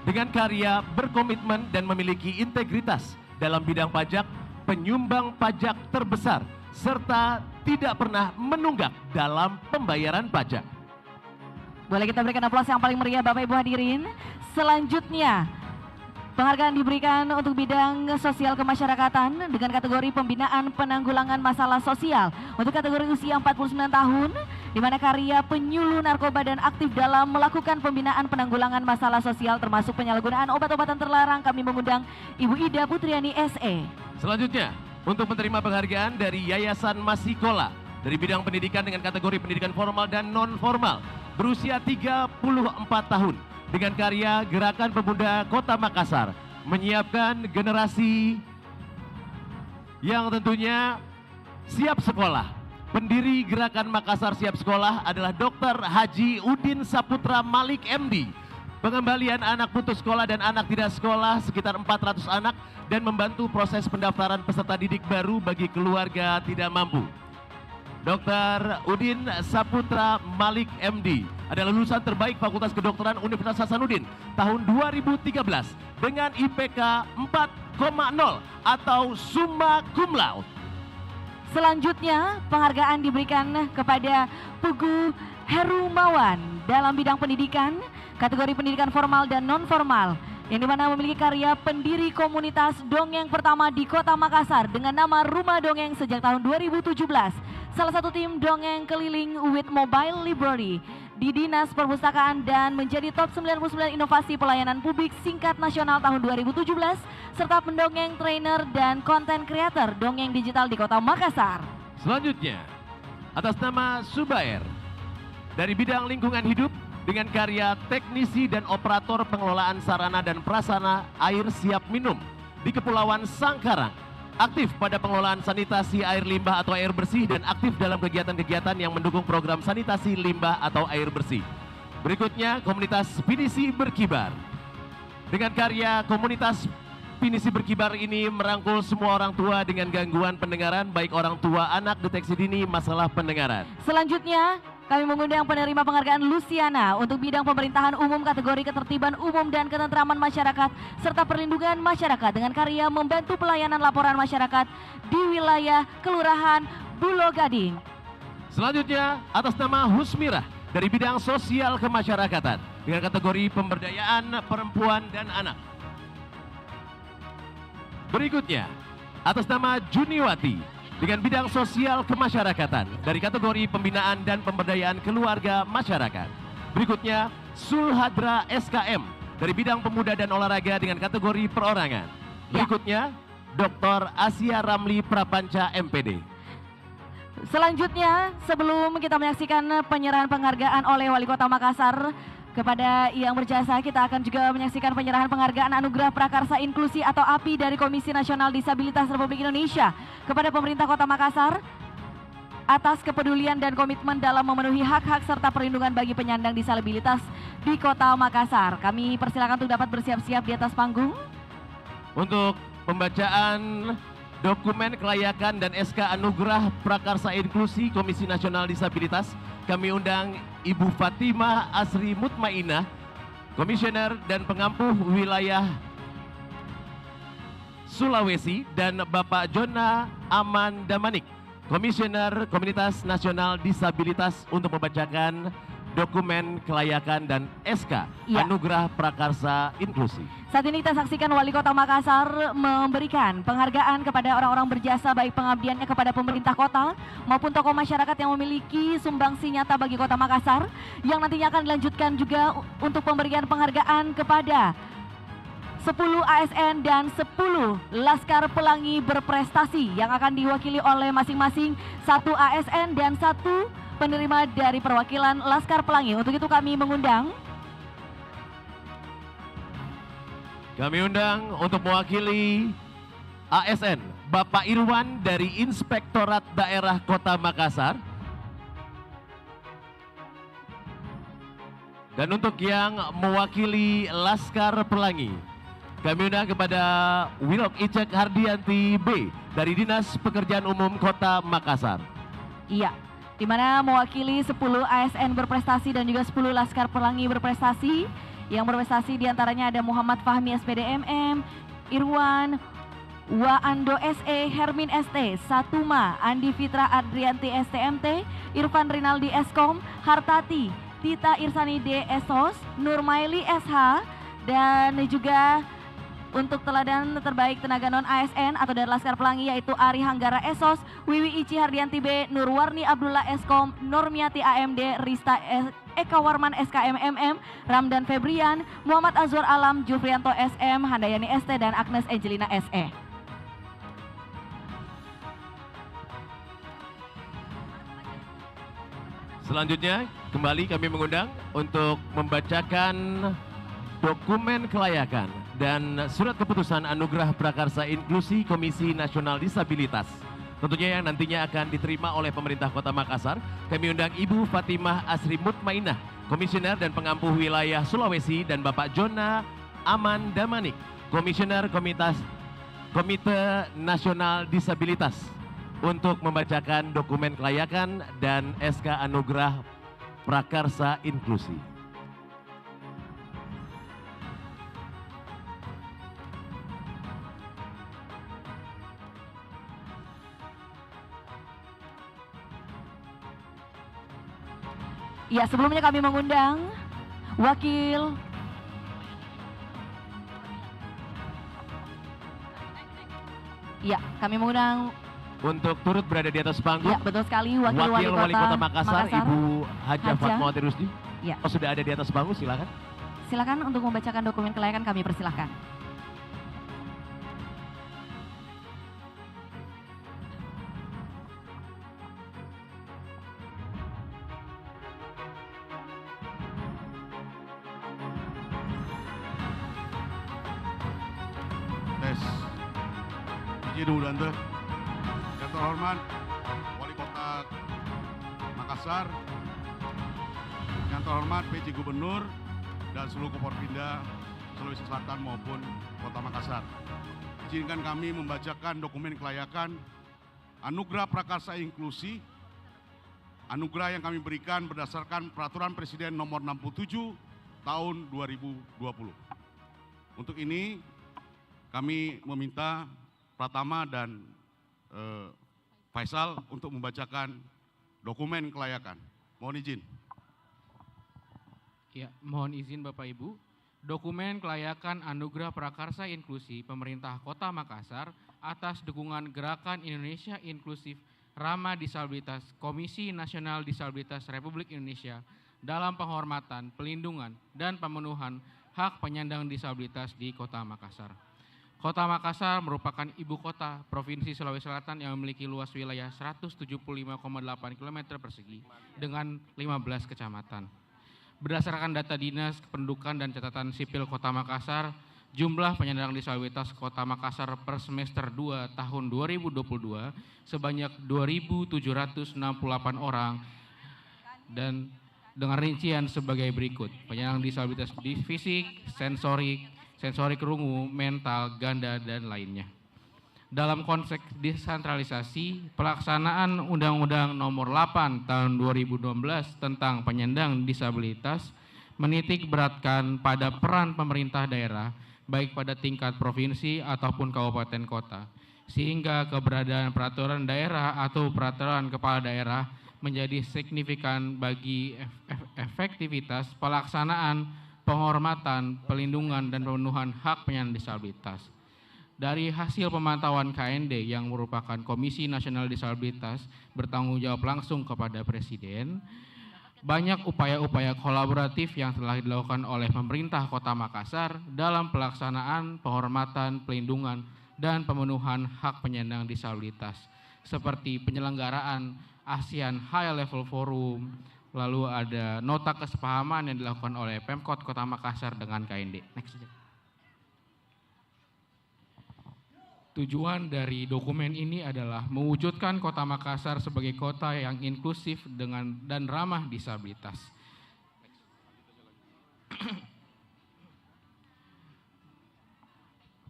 dengan karya berkomitmen dan memiliki integritas dalam bidang pajak, penyumbang pajak terbesar serta tidak pernah menunggak dalam pembayaran pajak. Boleh kita berikan aplaus yang paling meriah Bapak Ibu hadirin. Selanjutnya, penghargaan diberikan untuk bidang sosial kemasyarakatan dengan kategori pembinaan penanggulangan masalah sosial untuk kategori usia 49 tahun, di mana karya penyuluh narkoba dan aktif dalam melakukan pembinaan penanggulangan masalah sosial termasuk penyalahgunaan obat-obatan terlarang. Kami mengundang Ibu Ida Putriani SE. Selanjutnya, untuk menerima penghargaan dari Yayasan Masikola dari bidang pendidikan dengan kategori pendidikan formal dan non-formal berusia 34 tahun dengan karya Gerakan Pemuda Kota Makassar menyiapkan generasi yang tentunya siap sekolah. Pendiri Gerakan Makassar Siap Sekolah adalah Dr. Haji Udin Saputra Malik MD. Pengembalian anak putus sekolah dan anak tidak sekolah sekitar 400 anak dan membantu proses pendaftaran peserta didik baru bagi keluarga tidak mampu. Dr. Udin Saputra Malik MD adalah lulusan terbaik Fakultas Kedokteran Universitas Hasanuddin tahun 2013 dengan IPK 4,0 atau summa cum laude. Selanjutnya, penghargaan diberikan kepada Pugu Herumawan dalam bidang pendidikan, kategori pendidikan formal dan non-formal, yang dimana memiliki karya pendiri komunitas dongeng pertama di Kota Makassar dengan nama Rumah Dongeng sejak tahun 2017. Salah satu tim dongeng keliling with mobile library di Dinas Perpustakaan dan menjadi top 99 inovasi pelayanan publik singkat nasional tahun 2017, serta pendongeng trainer dan konten creator dongeng digital di Kota Makassar. Selanjutnya, atas nama Subair dari bidang lingkungan hidup dengan karya teknisi dan operator pengelolaan sarana dan prasarana air siap minum di Kepulauan Sangkarang, aktif pada pengelolaan sanitasi air limbah atau air bersih dan aktif dalam kegiatan-kegiatan yang mendukung program sanitasi limbah atau air bersih. Berikutnya, komunitas Pinisi Berkibar. Dengan karya komunitas Pinisi Berkibar ini merangkul semua orang tua dengan gangguan pendengaran, baik orang tua, anak, deteksi dini, masalah pendengaran. Selanjutnya, kami mengundang penerima penghargaan Luciana untuk bidang pemerintahan umum kategori ketertiban umum dan ketentraman masyarakat serta perlindungan masyarakat dengan karya membantu pelayanan laporan masyarakat di wilayah Kelurahan Bulo Gading. Selanjutnya, atas nama Husmirah dari bidang sosial kemasyarakatan dengan kategori pemberdayaan perempuan dan anak. Berikutnya, atas nama Juniwati dengan bidang sosial kemasyarakatan dari kategori pembinaan dan pemberdayaan keluarga masyarakat. Berikutnya, Sulhadra SKM dari bidang pemuda dan olahraga dengan kategori perorangan. Berikutnya, Dr. Asia Ramli Prapanca MPD. Selanjutnya, sebelum kita menyaksikan penyerahan penghargaan oleh Wali Kota Makassar kepada yang berjasa, kita akan juga menyaksikan penyerahan penghargaan Anugerah Prakarsa Inklusi atau API dari Komisi Nasional Disabilitas Republik Indonesia kepada pemerintah Kota Makassar atas kepedulian dan komitmen dalam memenuhi hak-hak serta perlindungan bagi penyandang disabilitas di Kota Makassar. Kami persilakan untuk dapat bersiap-siap di atas panggung. Untuk pembacaan dokumen kelayakan dan SK Anugerah Prakarsa Inklusi Komisi Nasional Disabilitas. Kami undang Ibu Fatimah Asri Mutmainah, Komisioner dan Pengampuh Wilayah Sulawesi, dan Bapak Jona Aman Damanik, Komisioner Komunitas Nasional Disabilitas, untuk membacakan dokumen kelayakan dan SK Ya. Anugerah Prakarsa Inklusi. Saat ini kita saksikan Wali Kota Makassar memberikan penghargaan kepada orang-orang berjasa, baik pengabdiannya kepada pemerintah kota maupun tokoh masyarakat yang memiliki sumbangsi nyata bagi Kota Makassar, yang nantinya akan dilanjutkan juga untuk pemberian penghargaan kepada 10 ASN dan 10 Laskar Pelangi berprestasi yang akan diwakili oleh masing-masing 1 ASN dan 1 penerima dari perwakilan Laskar Pelangi. Untuk itu kami mengundang untuk mewakili ASN Bapak Irwan dari Inspektorat Daerah Kota Makassar. Dan untuk yang mewakili Laskar Pelangi, kami undang kepada Wilok Icek Hardianti B dari Dinas Pekerjaan Umum Kota Makassar. Iya, di mana mewakili 10 ASN berprestasi dan juga 10 Laskar Pelangi berprestasi. Yang berprestasi diantaranya ada Muhammad Fahmi SPD MM, Irwan Waando SE, Hermin ST, Satuma, Andi Fitra Adrianti STMT, Irfan Rinaldi Eskom, Hartati, Tita Irsani D Esos, Nurmaili SH, dan juga untuk teladan terbaik tenaga non ASN atau dari Laskar Pelangi yaitu Ari Hanggara Esos, Wiwi Ici Hardianti B, Nurwarni Abdullah Eskom, Normiati AMD, Rista Eka Warman SKMMM, Ramdan Febrian, Muhammad Azwar Alam, Jufrianto SM, Handayani ST, dan Agnes Angelina SE. Selanjutnya kembali kami mengundang untuk membacakan dokumen kelayakan dan surat keputusan Anugerah Prakarsa Inklusi Komisi Nasional Disabilitas. Tentunya yang nantinya akan diterima oleh pemerintah Kota Makassar. Kami undang Ibu Fatimah Asri Mutmainah, Komisioner dan Pengampuh Wilayah Sulawesi, dan Bapak Jona Aman Damanik, Komisioner Komite Nasional Disabilitas, untuk membacakan dokumen kelayakan dan SK Anugerah Prakarsa Inklusi. Ya, sebelumnya kami mengundang Wakil kami mengundang untuk turut berada di atas panggung. ya, betul sekali, Wakil Wali Kota Makassar, Ibu Hajah Hajah. Fatmawati Rusdi. Ya. Oh, sudah ada di atas panggung, silakan. Silakan untuk membacakan dokumen kelayakan, kami persilahkan. Tes. Izin dulu Tante. Yang terhormat Wali Kota Makassar, yang terhormat PJ Gubernur dan seluruh Forpinda Sulawesi Selatan maupun Kota Makassar. Izinkan kami membacakan dokumen kelayakan Anugerah Prakarsa Inklusi, anugerah yang kami berikan berdasarkan Peraturan Presiden Nomor 67 Tahun 2020. Untuk ini kami meminta Pratama dan Faisal untuk membacakan dokumen kelayakan. Mohon izin. Ya, mohon izin Bapak Ibu. Dokumen kelayakan Anugerah Prakarsa Inklusi Pemerintah Kota Makassar atas dukungan Gerakan Indonesia Inklusif Ramah Disabilitas Komisi Nasional Disabilitas Republik Indonesia dalam penghormatan, pelindungan, dan pemenuhan hak penyandang disabilitas di Kota Makassar. Kota Makassar merupakan ibu kota Provinsi Sulawesi Selatan yang memiliki luas wilayah 175,8 km persegi dengan 15 kecamatan. Berdasarkan data Dinas Kependudukan dan Catatan Sipil Kota Makassar, jumlah penyandang disabilitas Kota Makassar per semester 2 tahun 2022 sebanyak 2.768 orang dan dengan rincian sebagai berikut: penyandang disabilitas fisik, sensorik, sensorik rungu, mental, ganda, dan lainnya. Dalam konteks desentralisasi, pelaksanaan Undang-Undang Nomor 8 Tahun 2012 tentang penyandang disabilitas menitik beratkan pada peran pemerintah daerah, baik pada tingkat provinsi ataupun kabupaten kota, sehingga keberadaan peraturan daerah atau peraturan kepala daerah menjadi signifikan bagi efektivitas pelaksanaan, penghormatan, pelindungan, dan pemenuhan hak penyandang disabilitas. Dari hasil pemantauan KND yang merupakan Komisi Nasional Disabilitas bertanggung jawab langsung kepada Presiden, banyak upaya-upaya kolaboratif yang telah dilakukan oleh pemerintah Kota Makassar dalam pelaksanaan, penghormatan, pelindungan, dan pemenuhan hak penyandang disabilitas, seperti penyelenggaraan ASEAN High Level Forum, lalu ada nota kesepahaman yang dilakukan oleh Pemkot Kota Makassar dengan KND. Next. Tujuan dari dokumen ini adalah mewujudkan Kota Makassar sebagai kota yang inklusif dan ramah disabilitas.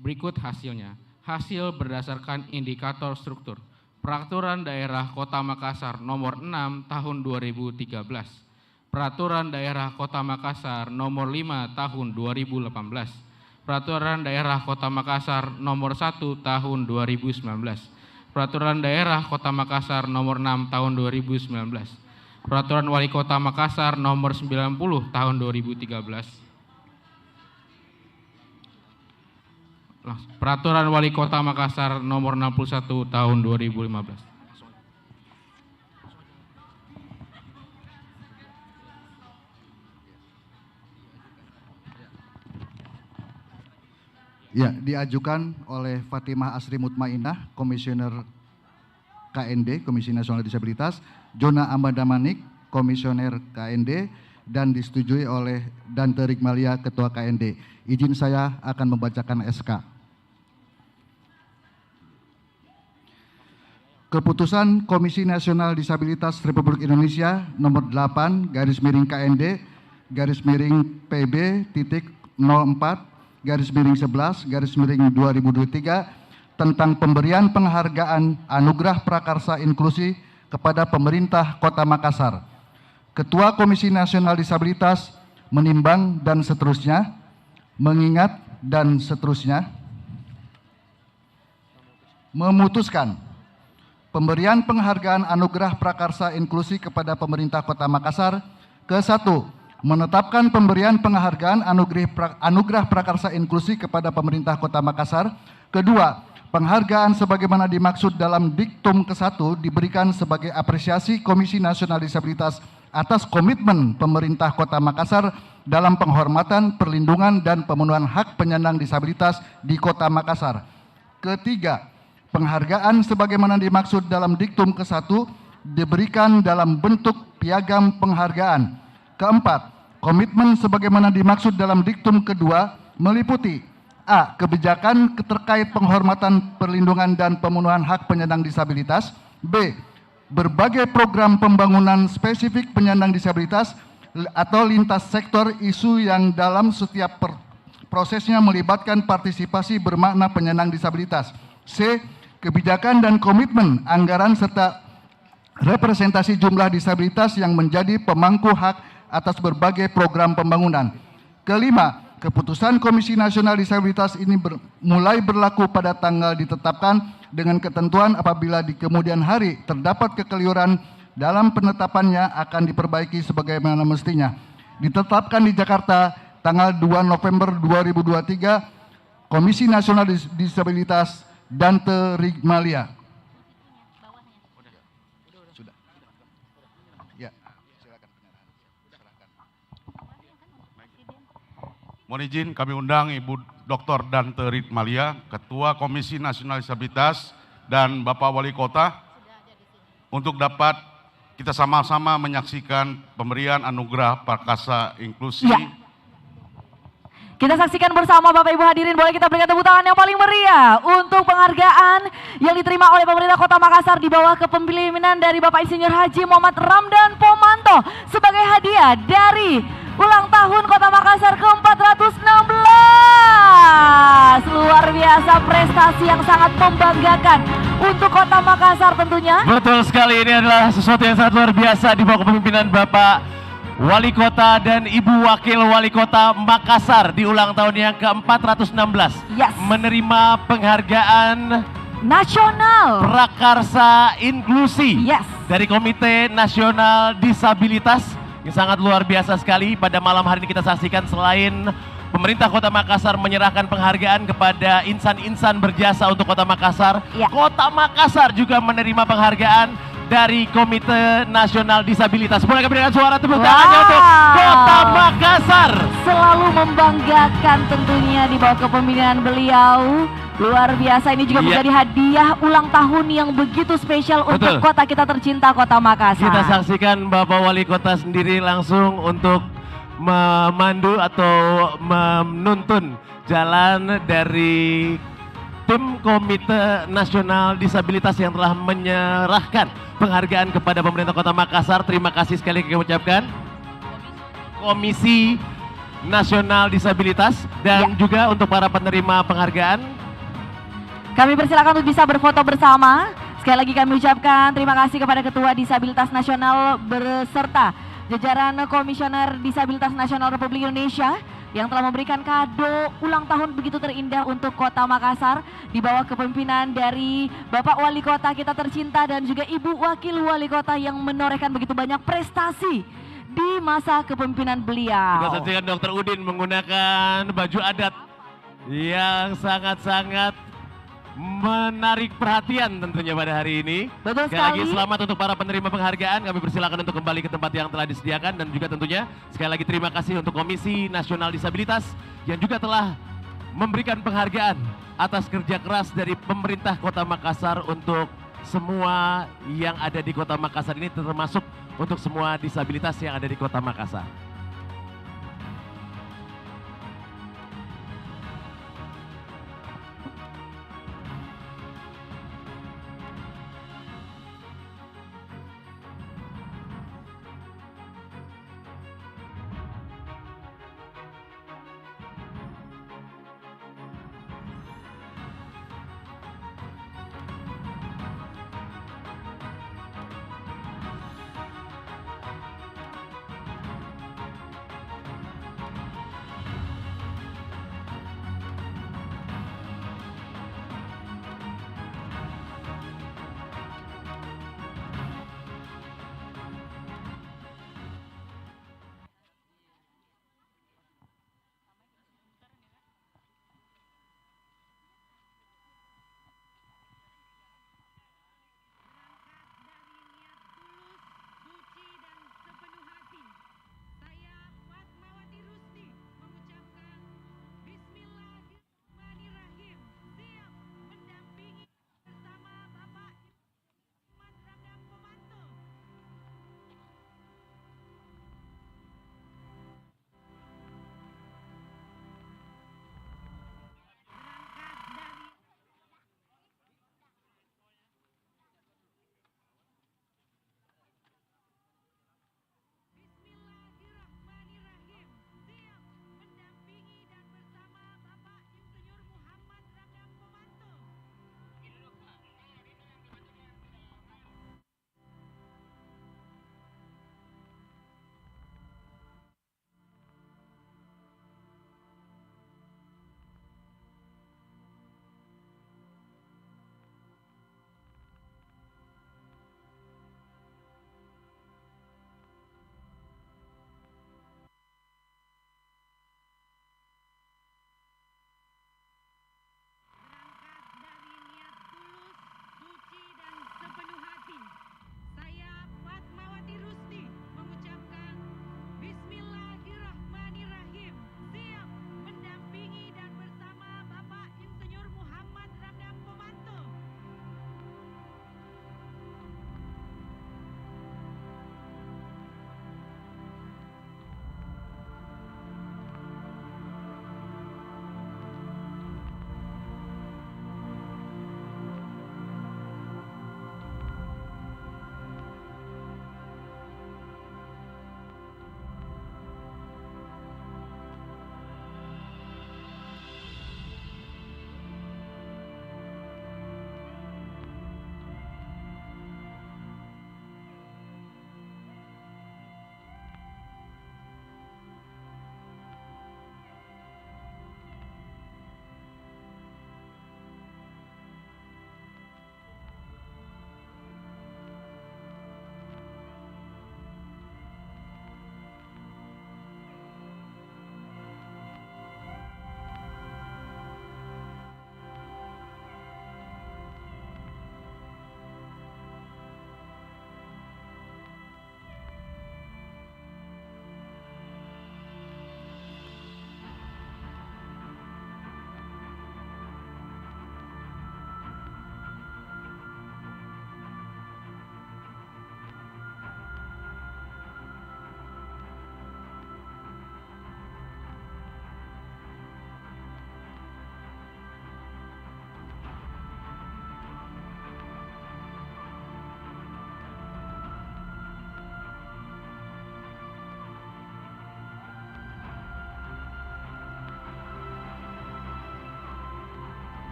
Berikut hasilnya. Hasil berdasarkan indikator struktur. Peraturan Daerah Kota Makassar Nomor 6 Tahun 2013. Peraturan Daerah Kota Makassar Nomor 5 Tahun 2018. Peraturan Daerah Kota Makassar Nomor 1 Tahun 2019. Peraturan Daerah Kota Makassar Nomor 6 Tahun 2019. Peraturan Wali Kota Makassar Nomor 90 Tahun 2013. Peraturan Wali Kota Makassar Nomor 61 Tahun 2015. Ya, diajukan oleh Fatimah Asri Mutmainah, Komisioner KND, Komisi Nasional Disabilitas, Jona Amanda Manik, Komisioner KND, dan disetujui oleh Dante Rigmalia, Ketua KND. Izin saya akan membacakan SK. Keputusan Komisi Nasional Disabilitas Republik Indonesia Nomor 8 /KND /PB titik 04/11/2023 tentang pemberian penghargaan Anugerah Prakarsa Inklusi kepada pemerintah Kota Makassar. Ketua Komisi Nasional Disabilitas menimbang dan seterusnya, mengingat dan seterusnya, memutuskan pemberian penghargaan Anugerah Prakarsa Inklusi kepada pemerintah Kota Makassar. Ke-1, menetapkan pemberian penghargaan Anugerah Prakarsa Inklusi kepada pemerintah Kota Makassar. Kedua, penghargaan sebagaimana dimaksud dalam diktum ke-1 diberikan sebagai apresiasi Komisi Nasional Disabilitas atas komitmen pemerintah Kota Makassar dalam penghormatan, perlindungan, dan pemenuhan hak penyandang disabilitas di Kota Makassar. Ketiga, penghargaan sebagaimana dimaksud dalam diktum ke-1 diberikan dalam bentuk piagam penghargaan. Keempat, komitmen sebagaimana dimaksud dalam diktum kedua meliputi A. Kebijakan terkait penghormatan, perlindungan, dan pemenuhan hak penyandang disabilitas. B. Berbagai program pembangunan spesifik penyandang disabilitas atau lintas sektor isu yang dalam setiap prosesnya melibatkan partisipasi bermakna penyandang disabilitas. C. Kebijakan dan komitmen anggaran serta representasi jumlah disabilitas yang menjadi pemangku hak atas berbagai program pembangunan. Kelima, keputusan Komisi Nasional Disabilitas ini mulai berlaku pada tanggal ditetapkan dengan ketentuan apabila di kemudian hari terdapat kekeliruan dalam penetapannya akan diperbaiki sebagaimana mestinya. Ditetapkan di Jakarta tanggal 2 November 2023, Komisi Nasional Disabilitas Dante Rigmalia. Mohon izin kami undang Ibu Dr. Dante Rigmalia, Ketua Komisi Nasional Disabilitas, dan Bapak Wali Kota untuk dapat kita sama-sama menyaksikan pemberian Anugerah Prakarsa Inklusi. Ya. Kita saksikan bersama Bapak Ibu hadirin, boleh kita berikan tepuk tangan yang paling meriah untuk penghargaan yang diterima oleh pemerintah Kota Makassar di bawah kepemimpinan dari Bapak Insinyur Haji Muhammad Ramdan Pomanto sebagai hadiah dari ulang tahun Kota Makassar ke-416. Luar biasa. biasa, prestasi yang sangat membanggakan untuk Kota Makassar tentunya. Betul sekali, ini adalah sesuatu yang sangat luar biasa di bawah kepemimpinan Bapak Wali Kota dan Ibu Wakil Wali Kota Makassar di ulang tahun yang ke-416. Yes. Menerima penghargaan Nasional Prakarsa Inklusi Yes. dari Komite Nasional Disabilitas yang sangat luar biasa sekali. Pada malam hari ini kita saksikan selain pemerintah Kota Makassar menyerahkan penghargaan kepada insan-insan berjasa untuk Kota Makassar, Ya. Kota Makassar juga menerima penghargaan dari Komite Nasional Disabilitas. Boleh kami dengan suara tepuk tangannya untuk Kota Makassar. Selalu membanggakan tentunya di bawah kepemimpinan beliau. Luar biasa, ini juga Iya. menjadi hadiah ulang tahun yang begitu spesial untuk Betul. kota kita tercinta, Kota Makassar. Kita saksikan Bapak Wali Kota sendiri langsung untuk memandu atau menuntun jalan dari tim Komite Nasional Disabilitas yang telah menyerahkan penghargaan kepada pemerintah Kota Makassar. Terima kasih sekali kami ucapkan. Komisi Nasional Disabilitas dan juga untuk para penerima penghargaan. Kami persilakan untuk bisa berfoto bersama. Sekali lagi kami ucapkan terima kasih kepada Ketua Disabilitas Nasional beserta jajaran Komisioner Disabilitas Nasional Republik Indonesia yang telah memberikan kado ulang tahun begitu terindah untuk Kota Makassar di bawah kepemimpinan dari Bapak Wali Kota kita tercinta dan juga Ibu Wakil Wali Kota yang menorehkan begitu banyak prestasi di masa kepemimpinan beliau. Kita saksikan Dr. Udin menggunakan baju adat yang sangat-sangat menarik perhatian tentunya pada hari ini. Betul Sekali lagi sekali. selamat untuk para penerima penghargaan. Kami persilakan untuk kembali ke tempat yang telah disediakan dan juga tentunya sekali lagi terima kasih untuk Komisi Nasional Disabilitas yang juga telah memberikan penghargaan atas kerja keras dari pemerintah Kota Makassar untuk semua yang ada di Kota Makassar ini, termasuk untuk semua disabilitas yang ada di Kota Makassar.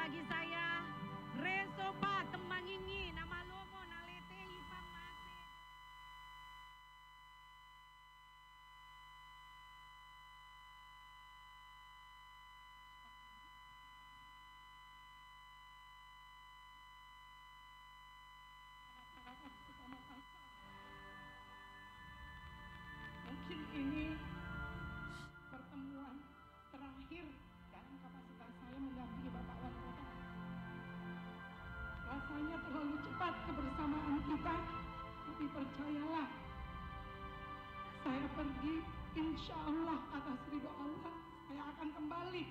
bagi saya Resopa Temangingi nama lomo nalete ipang mate. Mungkin ini pertemuan terakhir dalam kapasitas saya mendampingi Bapak Wali Kota. Rasanya terlalu cepat kebersamaan kita, tapi percayalah, saya pergi, insya Allah atas ridho Allah, saya akan kembali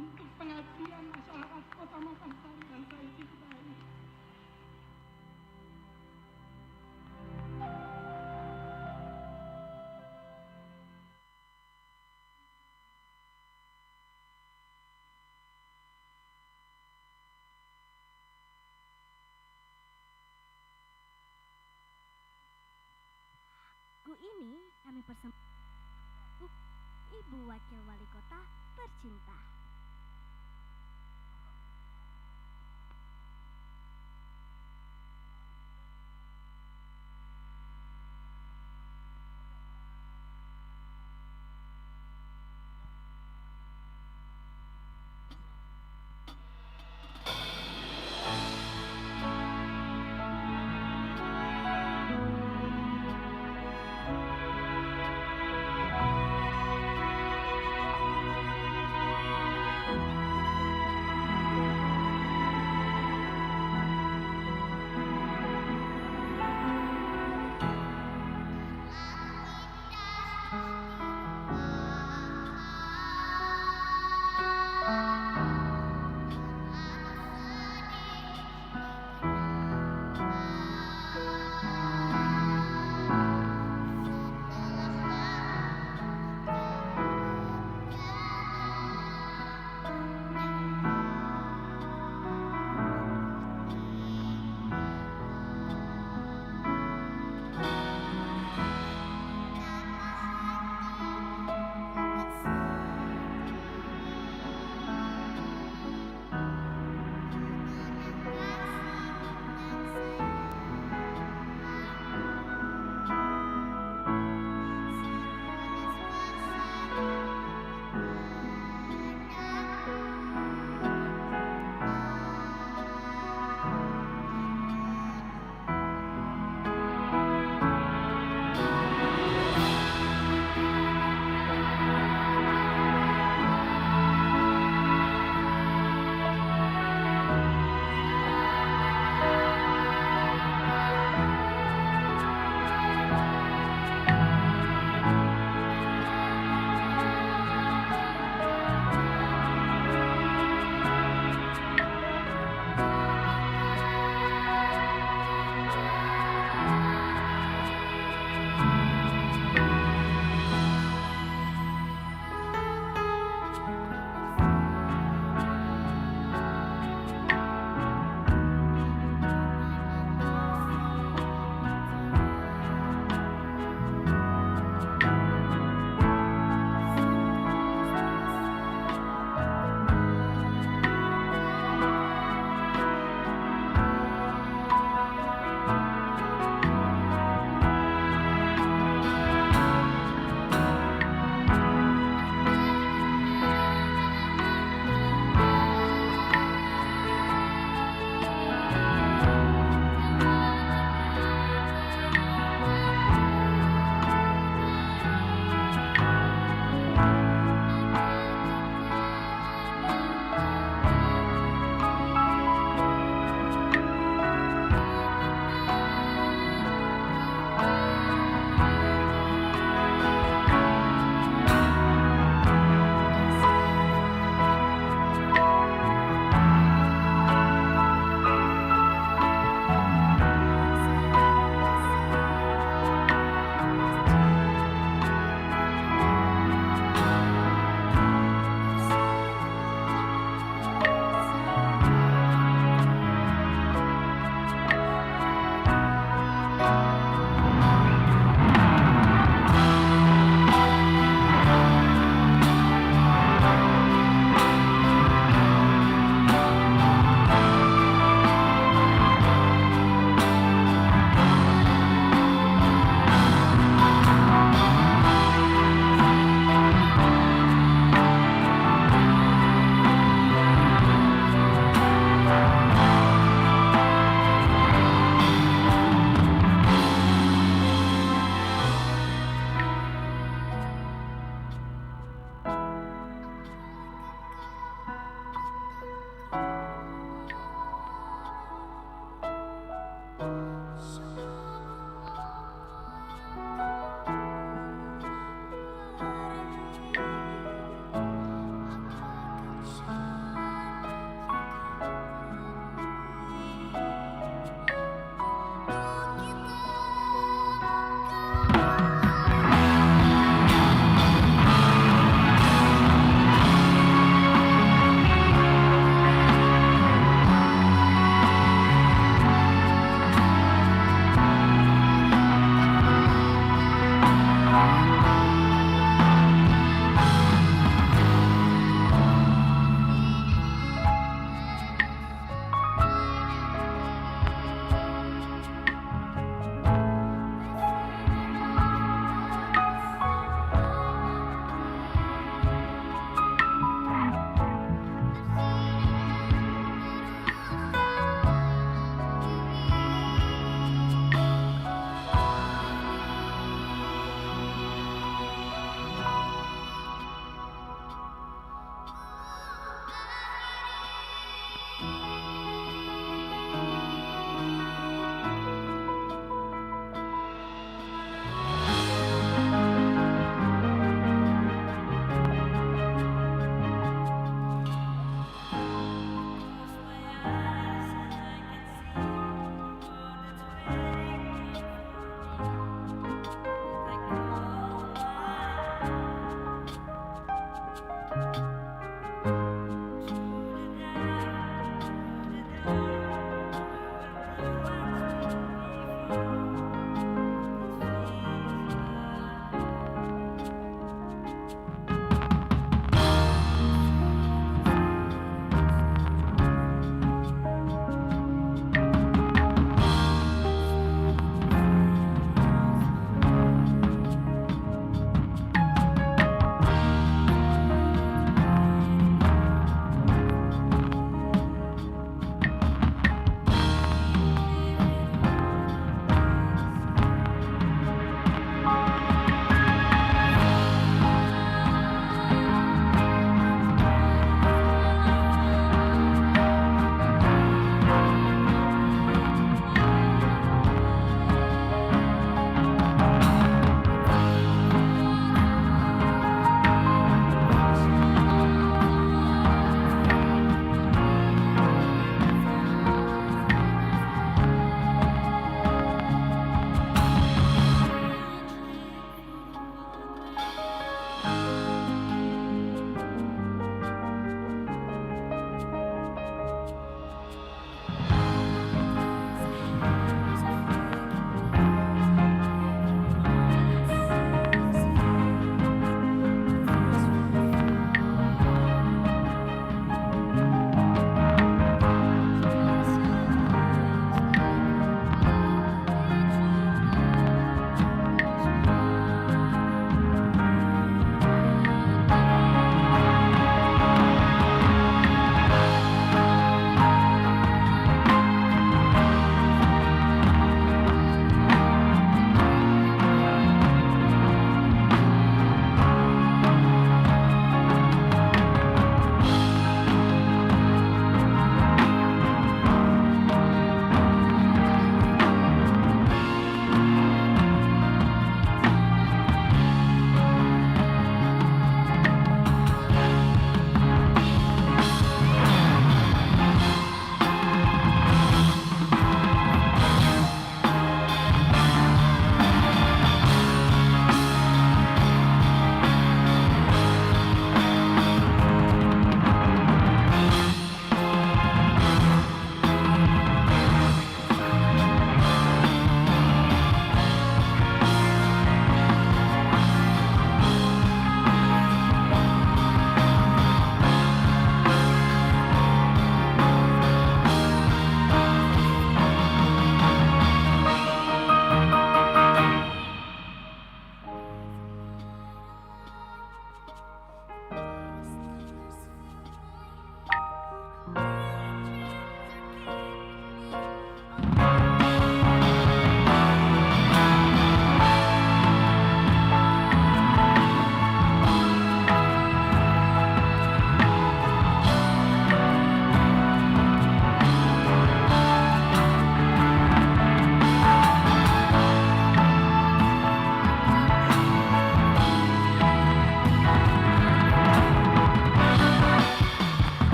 untuk pengabdian masyarakat Kota Makassar yang saya cintai. Ini kami persembahkan untuk Ibu Wakil Wali Kota tercinta.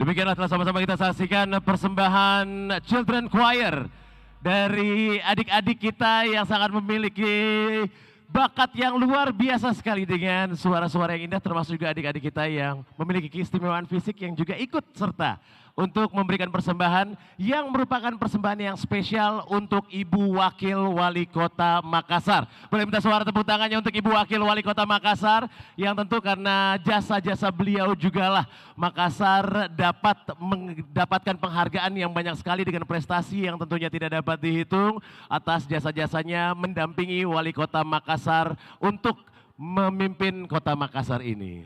Demikianlah telah sama-sama kita saksikan persembahan Children Choir dari adik-adik kita yang sangat memiliki bakat yang luar biasa sekali dengan suara-suara yang indah, termasuk juga adik-adik kita yang memiliki keistimewaan fisik yang juga ikut serta untuk memberikan persembahan yang merupakan persembahan yang spesial untuk Ibu Wakil Wali Kota Makassar. Boleh minta suara tepuk tangannya untuk Ibu Wakil Wali Kota Makassar yang tentu karena jasa-jasa beliau jugalah Makassar dapat mendapatkan penghargaan yang banyak sekali dengan prestasi yang tentunya tidak dapat dihitung atas jasa-jasanya mendampingi Wali Kota Makassar untuk memimpin Kota Makassar ini.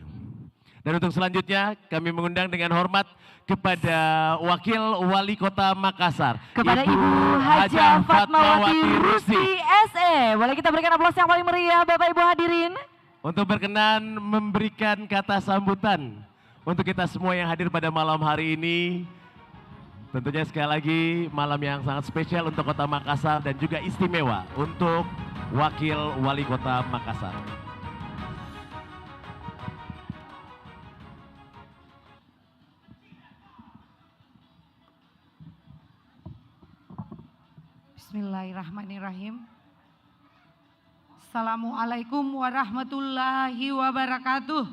Dan untuk selanjutnya kami mengundang dengan hormat kepada Wakil Wali Kota Makassar, kepada Ibu Hajah Fatmawati Rusdi SE. Boleh kita berikan aplaus yang paling meriah Bapak Ibu hadirin. Untuk berkenan memberikan kata sambutan untuk kita semua yang hadir pada malam hari ini. Tentunya sekali lagi malam yang sangat spesial untuk Kota Makassar dan juga istimewa untuk Wakil Wali Kota Makassar. Bismillahirrahmanirrahim. Assalamualaikum warahmatullahi wabarakatuh.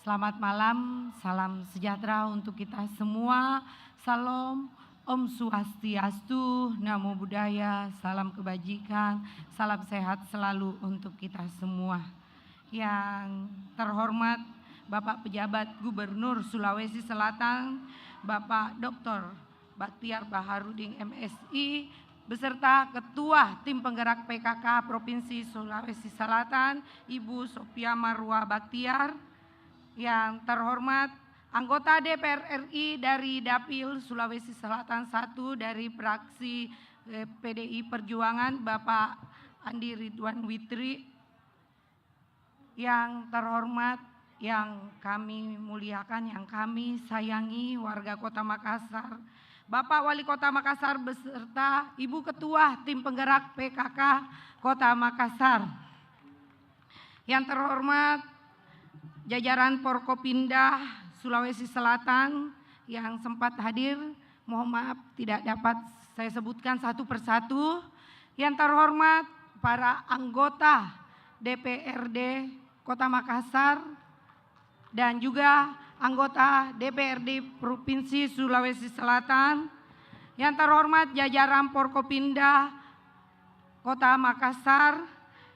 Selamat malam, salam sejahtera untuk kita semua. Salam Om Swastiastu, Namo Buddhaya, salam kebajikan, salam sehat selalu untuk kita semua. Yang terhormat Bapak Pejabat Gubernur Sulawesi Selatan, Bapak Dr. Baktiar Baharudin MSI beserta Ketua Tim Penggerak PKK Provinsi Sulawesi Selatan, Ibu Sophia Marwa Baktiar. Yang terhormat anggota DPR RI dari Dapil Sulawesi Selatan 1 dari fraksi PDI Perjuangan, Bapak Andi Ridwan Witri. Yang terhormat, yang kami muliakan, yang kami sayangi warga Kota Makassar, Bapak Wali Kota Makassar beserta Ibu Ketua Tim Penggerak PKK Kota Makassar. Yang terhormat jajaran Forkopimda Sulawesi Selatan yang sempat hadir, mohon maaf tidak dapat saya sebutkan satu persatu. Yang terhormat para anggota DPRD Kota Makassar dan juga anggota DPRD Provinsi Sulawesi Selatan. Yang terhormat jajaran Forkopimda Kota Makassar.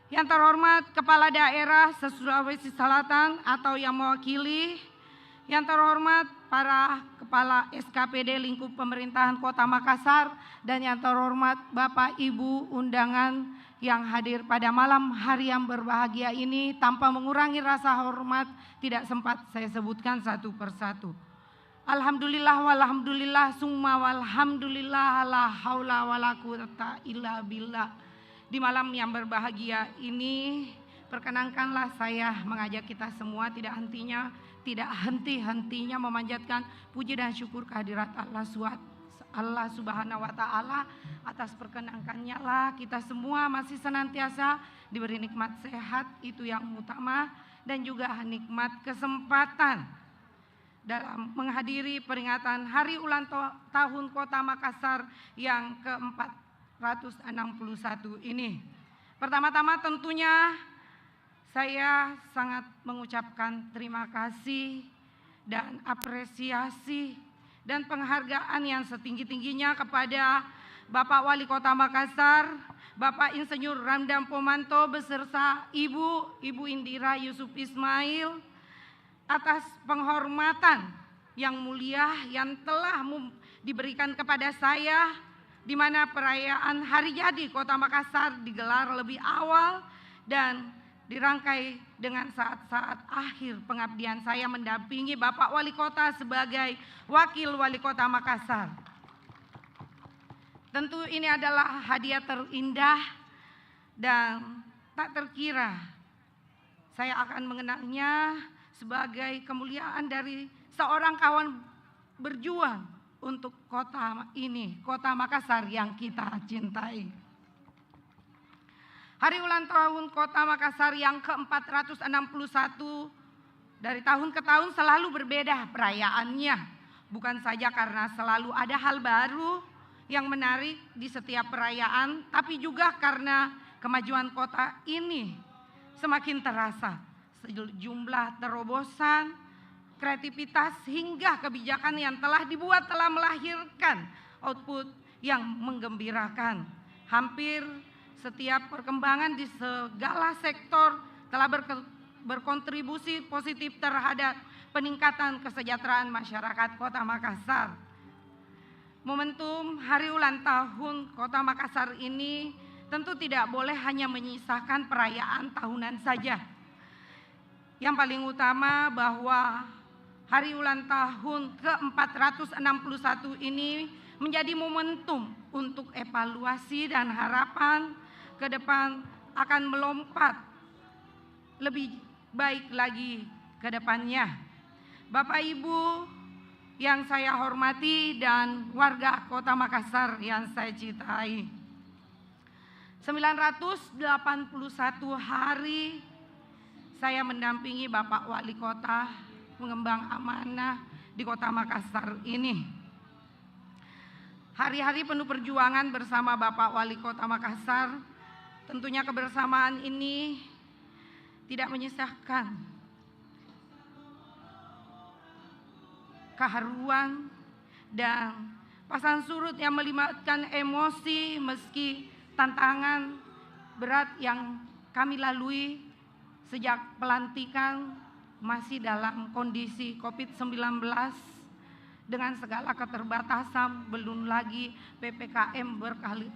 Yang terhormat Kepala Daerah se-Sulawesi Selatan atau yang mewakili. Yang terhormat para Kepala SKPD lingkup pemerintahan Kota Makassar. Dan yang terhormat Bapak Ibu undangan yang hadir pada malam hari yang berbahagia ini, tanpa mengurangi rasa hormat tidak sempat saya sebutkan satu persatu. Alhamdulillah walhamdulillah summa walhamdulillah la haula wala quwata illa billah. Di malam yang berbahagia ini perkenankanlah saya mengajak kita semua tidak henti-hentinya memanjatkan puji dan syukur kehadirat Allah Subhanahu wa Ta'ala. Atas perkenankannya lah kita semua masih senantiasa diberi nikmat sehat, itu yang utama, dan juga nikmat kesempatan dalam menghadiri peringatan Hari Ulang Tahun Kota Makassar yang ke-461 ini. Pertama-tama tentunya saya sangat mengucapkan terima kasih dan apresiasi dan penghargaan yang setinggi-tingginya kepada Bapak Wali Kota Makassar, Bapak Insinyur Ramdan Pomanto beserta Ibu Indira Yusuf Ismail atas penghormatan yang mulia yang telah diberikan kepada saya, di mana perayaan Hari Jadi Kota Makassar digelar lebih awal dan dirangkai dengan saat-saat akhir pengabdian saya mendampingi Bapak Wali Kota sebagai Wakil Wali Kota Makassar. Tentu ini adalah hadiah terindah dan tak terkira saya akan mengenangnya sebagai kemuliaan dari seorang kawan berjuang untuk kota ini, Kota Makassar yang kita cintai. Hari ulang tahun Kota Makassar yang ke-461 Dari tahun ke tahun selalu berbeda perayaannya. Bukan saja karena selalu ada hal baru yang menarik di setiap perayaan, tapi juga karena kemajuan kota ini semakin terasa. Sejumlah terobosan, kreativitas hingga kebijakan yang telah dibuat telah melahirkan output yang menggembirakan. Hampir setiap perkembangan di segala sektor telah berkontribusi positif terhadap peningkatan kesejahteraan masyarakat Kota Makassar. Momentum hari ulang tahun Kota Makassar ini tentu tidak boleh hanya menyisakan perayaan tahunan saja. Yang paling utama bahwa hari ulang tahun ke-461 ini menjadi momentum untuk evaluasi dan harapan ke depan akan melompat lebih baik lagi ke depannya. Bapak Ibu yang saya hormati dan warga Kota Makassar yang saya cintai. 981 hari saya mendampingi Bapak Wali Kota mengemban amanah di Kota Makassar ini. Hari-hari penuh perjuangan bersama Bapak Wali Kota Makassar, tentunya kebersamaan ini tidak menyisakan keharuan dan pasang surut yang melibatkan emosi meski tantangan berat yang kami lalui sejak pelantikan masih dalam kondisi COVID-19 dengan segala keterbatasan, belum lagi PPKM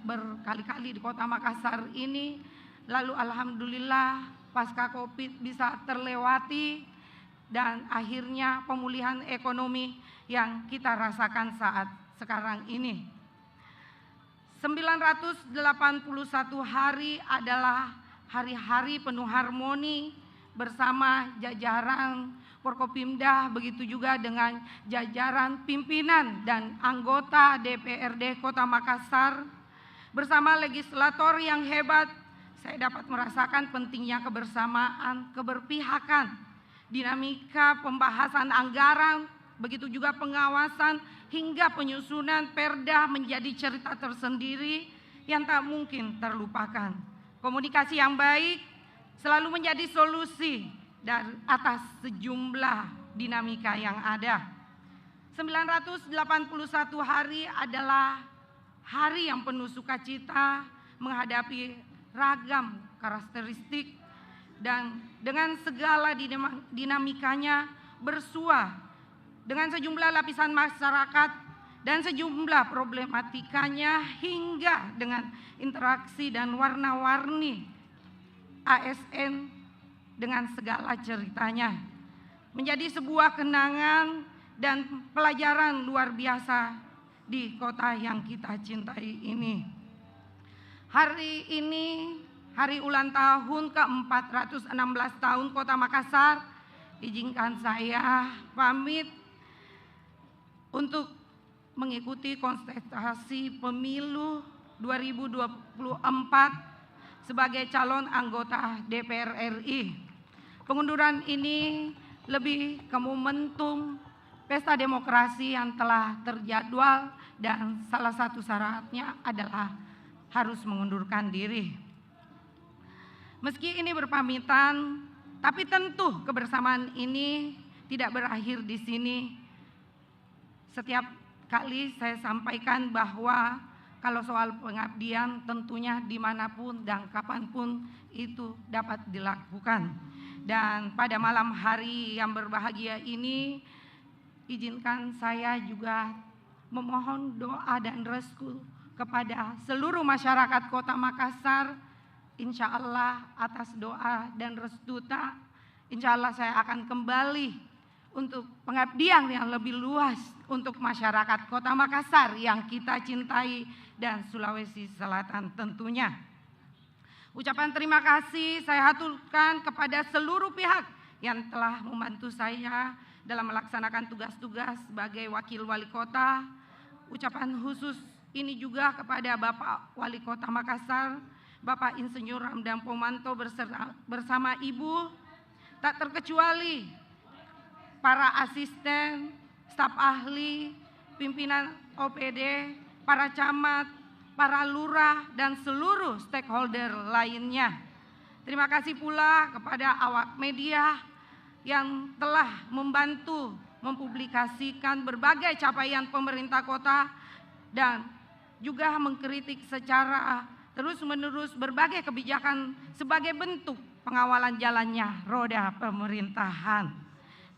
berkali-kali di Kota Makassar ini. Lalu alhamdulillah pasca COVID bisa terlewati dan akhirnya pemulihan ekonomi yang kita rasakan saat sekarang ini. 981 hari adalah hari-hari penuh harmoni bersama jajaran Forkopimda, begitu juga dengan jajaran pimpinan dan anggota DPRD Kota Makassar. Bersama legislator yang hebat, saya dapat merasakan pentingnya kebersamaan, keberpihakan, dinamika pembahasan anggaran, begitu juga pengawasan hingga penyusunan perda menjadi cerita tersendiri yang tak mungkin terlupakan. Komunikasi yang baik selalu menjadi solusi dari atas sejumlah dinamika yang ada. 981 hari adalah hari yang penuh sukacita menghadapi ragam karakteristik dan dengan segala dinamikanya bersua dengan sejumlah lapisan masyarakat dan sejumlah problematikanya hingga dengan interaksi dan warna-warni ASN dengan segala ceritanya menjadi sebuah kenangan dan pelajaran luar biasa di kota yang kita cintai ini. Hari ini hari ulang tahun ke-416 tahun Kota Makassar, izinkan saya pamit untuk mengikuti kontestasi pemilu 2024 sebagai calon anggota DPR RI. Pengunduran ini lebih ke momentum pesta demokrasi yang telah terjadwal dan salah satu syaratnya adalah harus mengundurkan diri. Meski ini berpamitan, tapi tentu kebersamaan ini tidak berakhir di sini. Setiap kali saya sampaikan bahwa kalau soal pengabdian tentunya dimanapun dan kapanpun itu dapat dilakukan. Dan pada malam hari yang berbahagia ini, izinkan saya juga memohon doa dan restu kepada seluruh masyarakat Kota Makassar. Insya Allah atas doa dan restu insya Allah saya akan kembali untuk pengabdian yang lebih luas untuk masyarakat Kota Makassar yang kita cintai dan Sulawesi Selatan tentunya. Ucapan terima kasih saya haturkan kepada seluruh pihak yang telah membantu saya dalam melaksanakan tugas-tugas sebagai wakil wali kota. Ucapan khusus ini juga kepada Bapak Wali Kota Makassar, Bapak Insinyur Ramdan Pomanto bersama Ibu, tak terkecuali para asisten, staf ahli, pimpinan OPD, para camat, para lurah, dan seluruh stakeholder lainnya. Terima kasih pula kepada awak media yang telah membantu mempublikasikan berbagai capaian pemerintah kota dan juga mengkritik secara terus-menerus berbagai kebijakan sebagai bentuk pengawalan jalannya roda pemerintahan.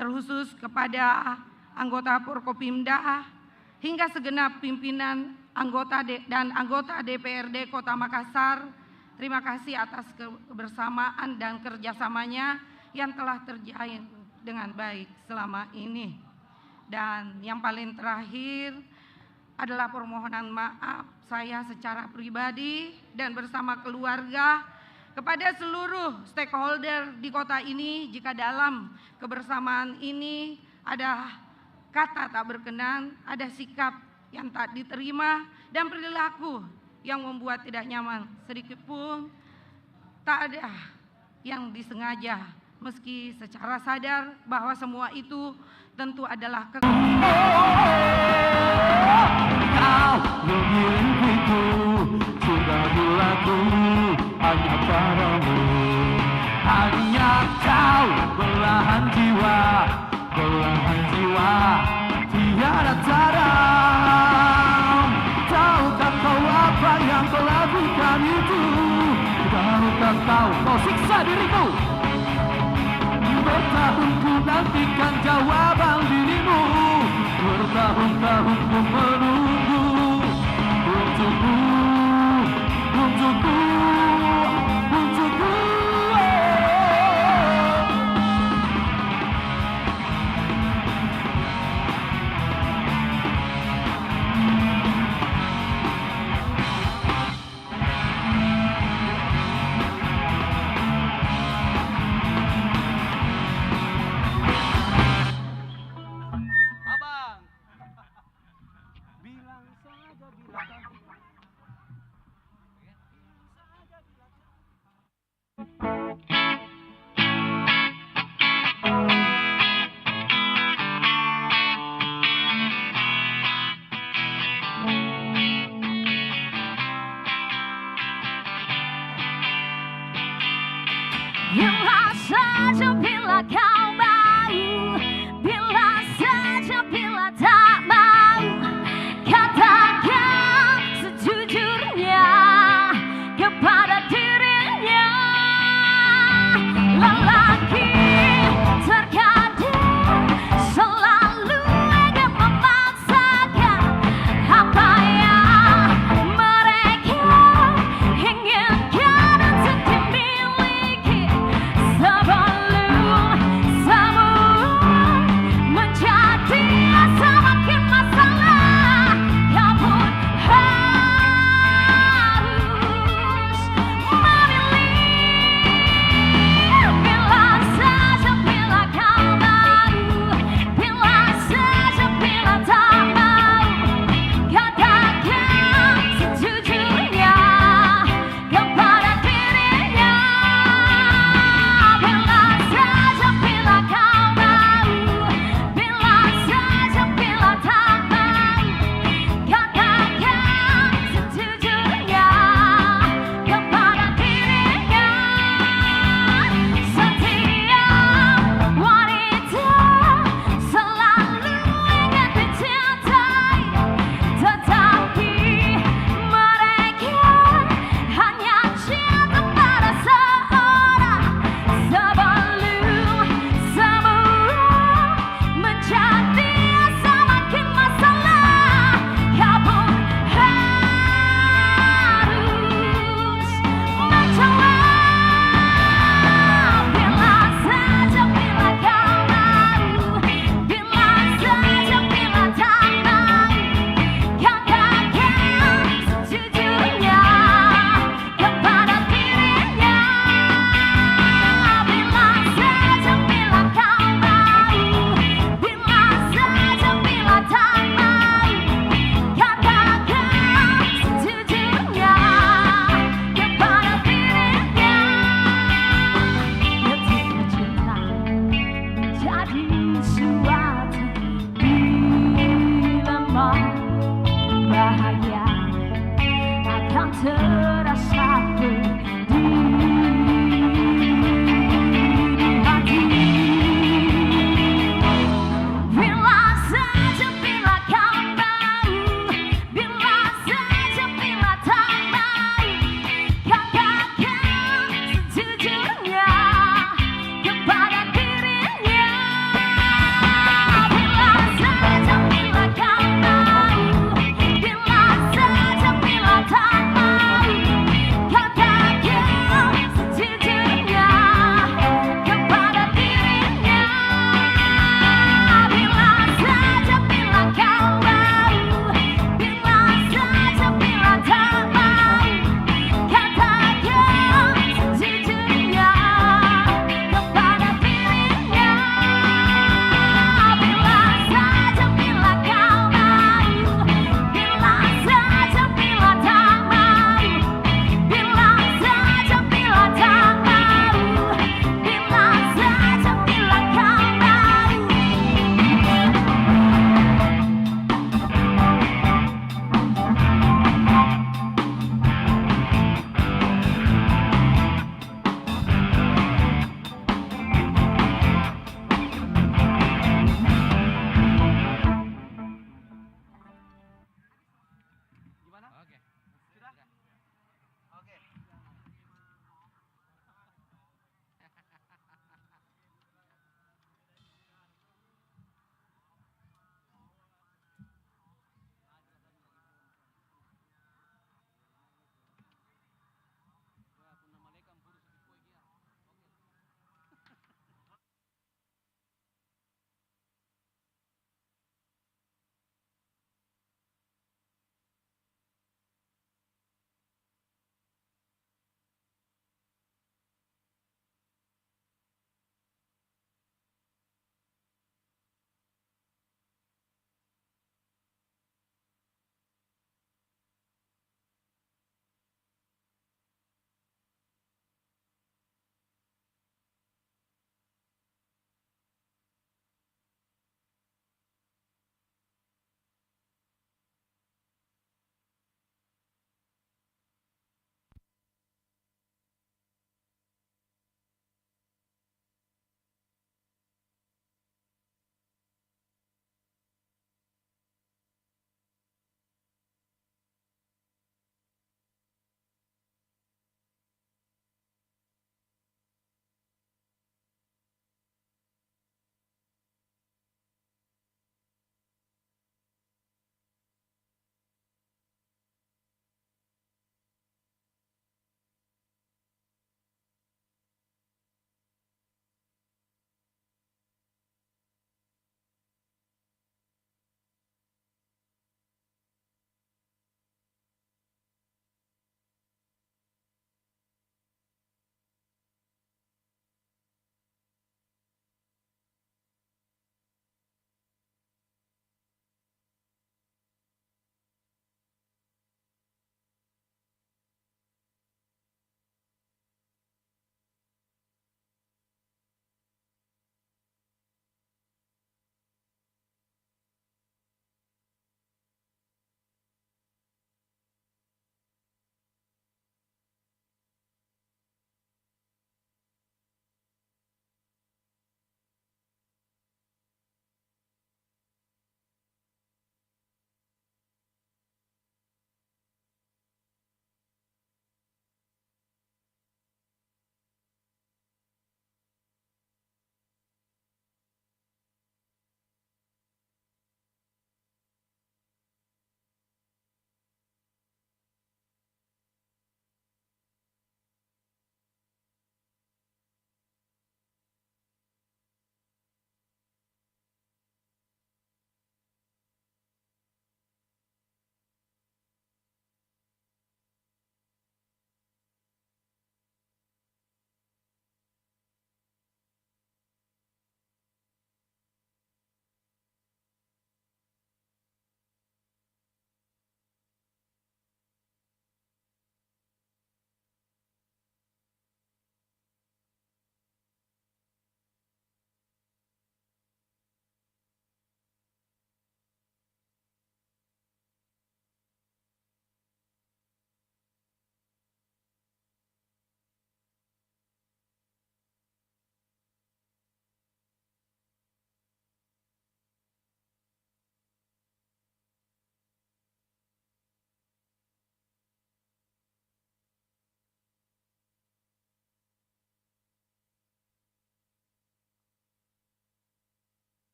Terkhusus kepada anggota Forkopimda hingga segenap pimpinan anggota dan anggota DPRD Kota Makassar, terima kasih atas kebersamaan dan kerjasamanya yang telah terjalin dengan baik selama ini. Dan yang paling terakhir adalah permohonan maaf saya secara pribadi dan bersama keluarga kepada seluruh stakeholder di kota ini jika dalam kebersamaan ini ada kata tak berkenan, ada sikap yang tak diterima dan perilaku yang membuat tidak nyaman sedikit pun, tak ada yang disengaja meski secara sadar bahwa semua itu tentu adalah Kau mengirimku sudah berlaku hanya padamu. Hanya kau belahan jiwa, tiada cara. Tahukah kau apa yang kau lakukan itu? Tahukah kau siksa diriku? Bertahun ku nantikan jawaban dirimu, bertahun-tahun ku menunggu untukku. Bila saja bila kau mau, bila saja bila tak mau, katakan sejujurnya kepada dirinya. Lelaki terkadang selalu ingin memaksakan apa yang mereka inginkan untuk dimiliki. Sebelum semua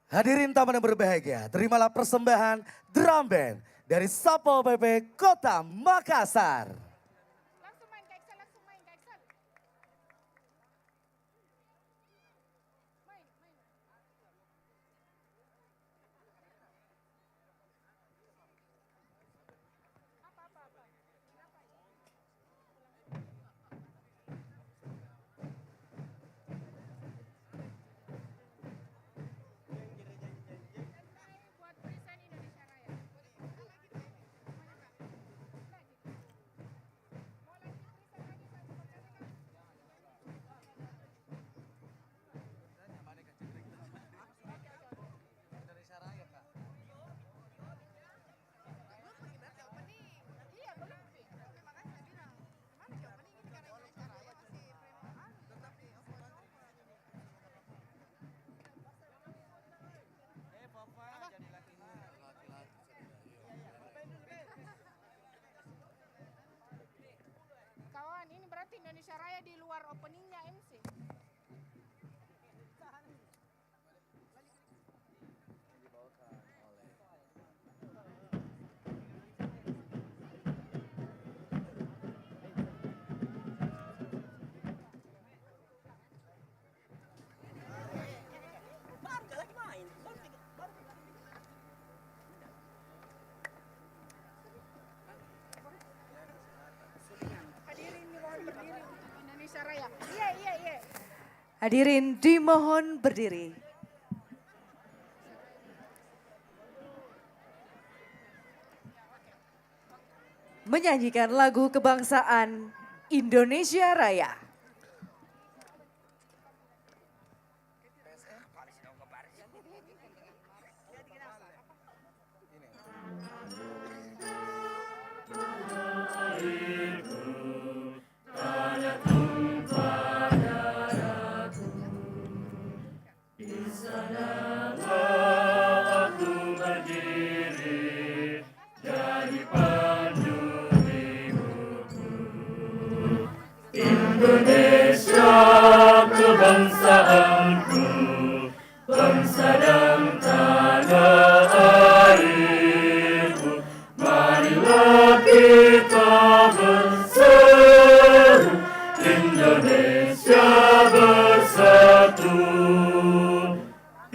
Hadirin tamu yang berbahagia, terimalah persembahan drum band dari Satpol PP Kota Makassar. Kawan, ini berarti Indonesia Raya di luar openingnya MC. Indonesia Raya. Iya. Hadirin dimohon berdiri. Menyanyikan lagu kebangsaan Indonesia Raya. Indonesia kebangsaanku, bangsa dan tanah airku. Marilah kita berseru, Indonesia bersatu.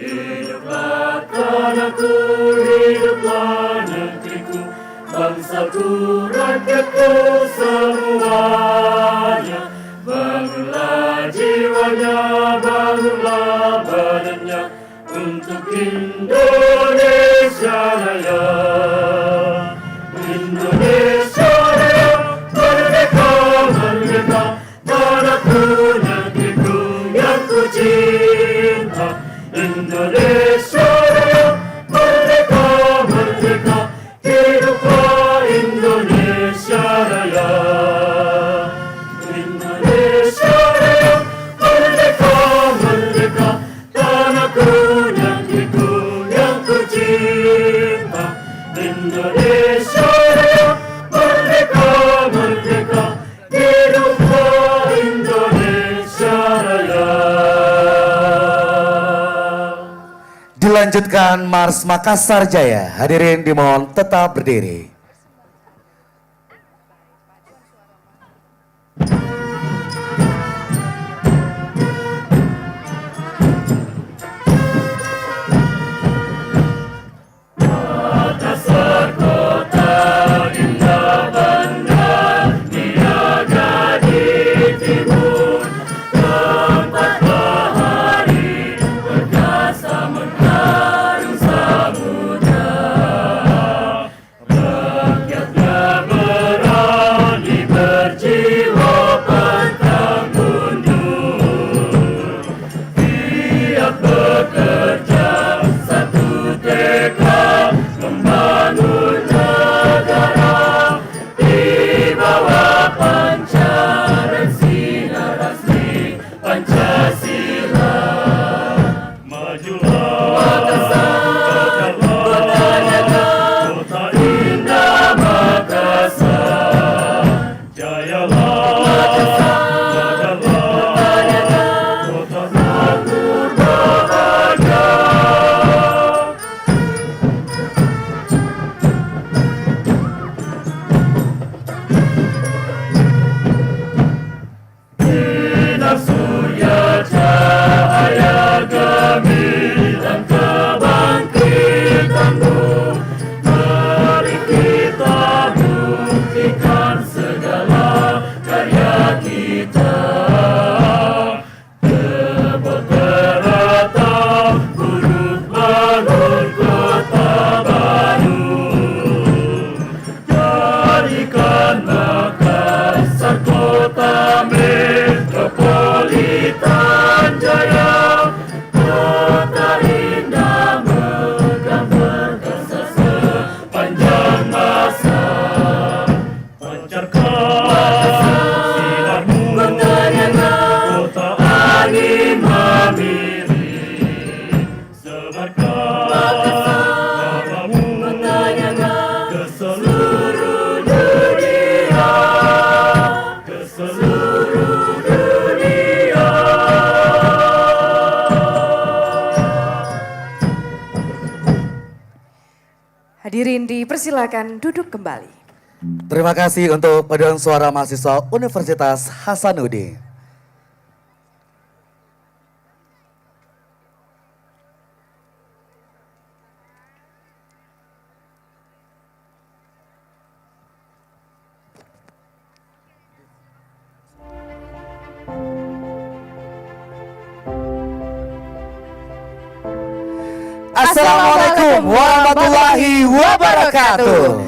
Hiduplah tanahku, hiduplah negeriku, bangsaku, rakyatku semuanya. Bangunlah jiwanya, bangunlah badannya untuk Indonesia Raya. Indonesia Raya, merdeka, merdeka, tanahku, negeriku yang ku cinta. Indonesia Raya, merdeka, merdeka, hiduplah Indonesia Raya. Indonesia Raya, merdeka, merdeka, tanahku, negeriku yang ku cinta. Indonesia Raya, merdeka, merdeka, hiduplah Indonesia Raya. Dilanjutkan Mars Makassar Jaya. Hadirin dimohon tetap berdiri. Makassar kota indah bandar, niaga di timur, tempat bahari perkasa mengharung samudra. Hadirin dipersilakan duduk kembali. Terima kasih untuk paduan suara mahasiswa Universitas Hasanuddin. Assalamualaikum warahmatullahi wabarakatuh.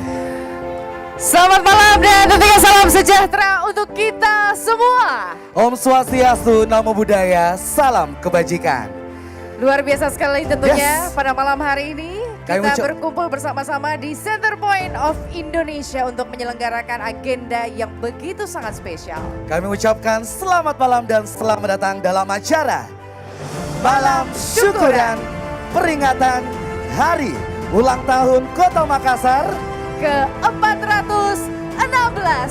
Selamat malam dan tentunya salam sejahtera untuk kita semua. Om Swastiastu, Namo Buddhaya, salam kebajikan. Luar biasa sekali tentunya pada malam hari ini kita berkumpul bersama-sama di Center Point of Indonesia untuk menyelenggarakan agenda yang begitu sangat spesial. Kami ucapkan selamat malam dan selamat datang dalam acara Malam Syukuran peringatan Hari Ulang Tahun Kota Makassar ke-416.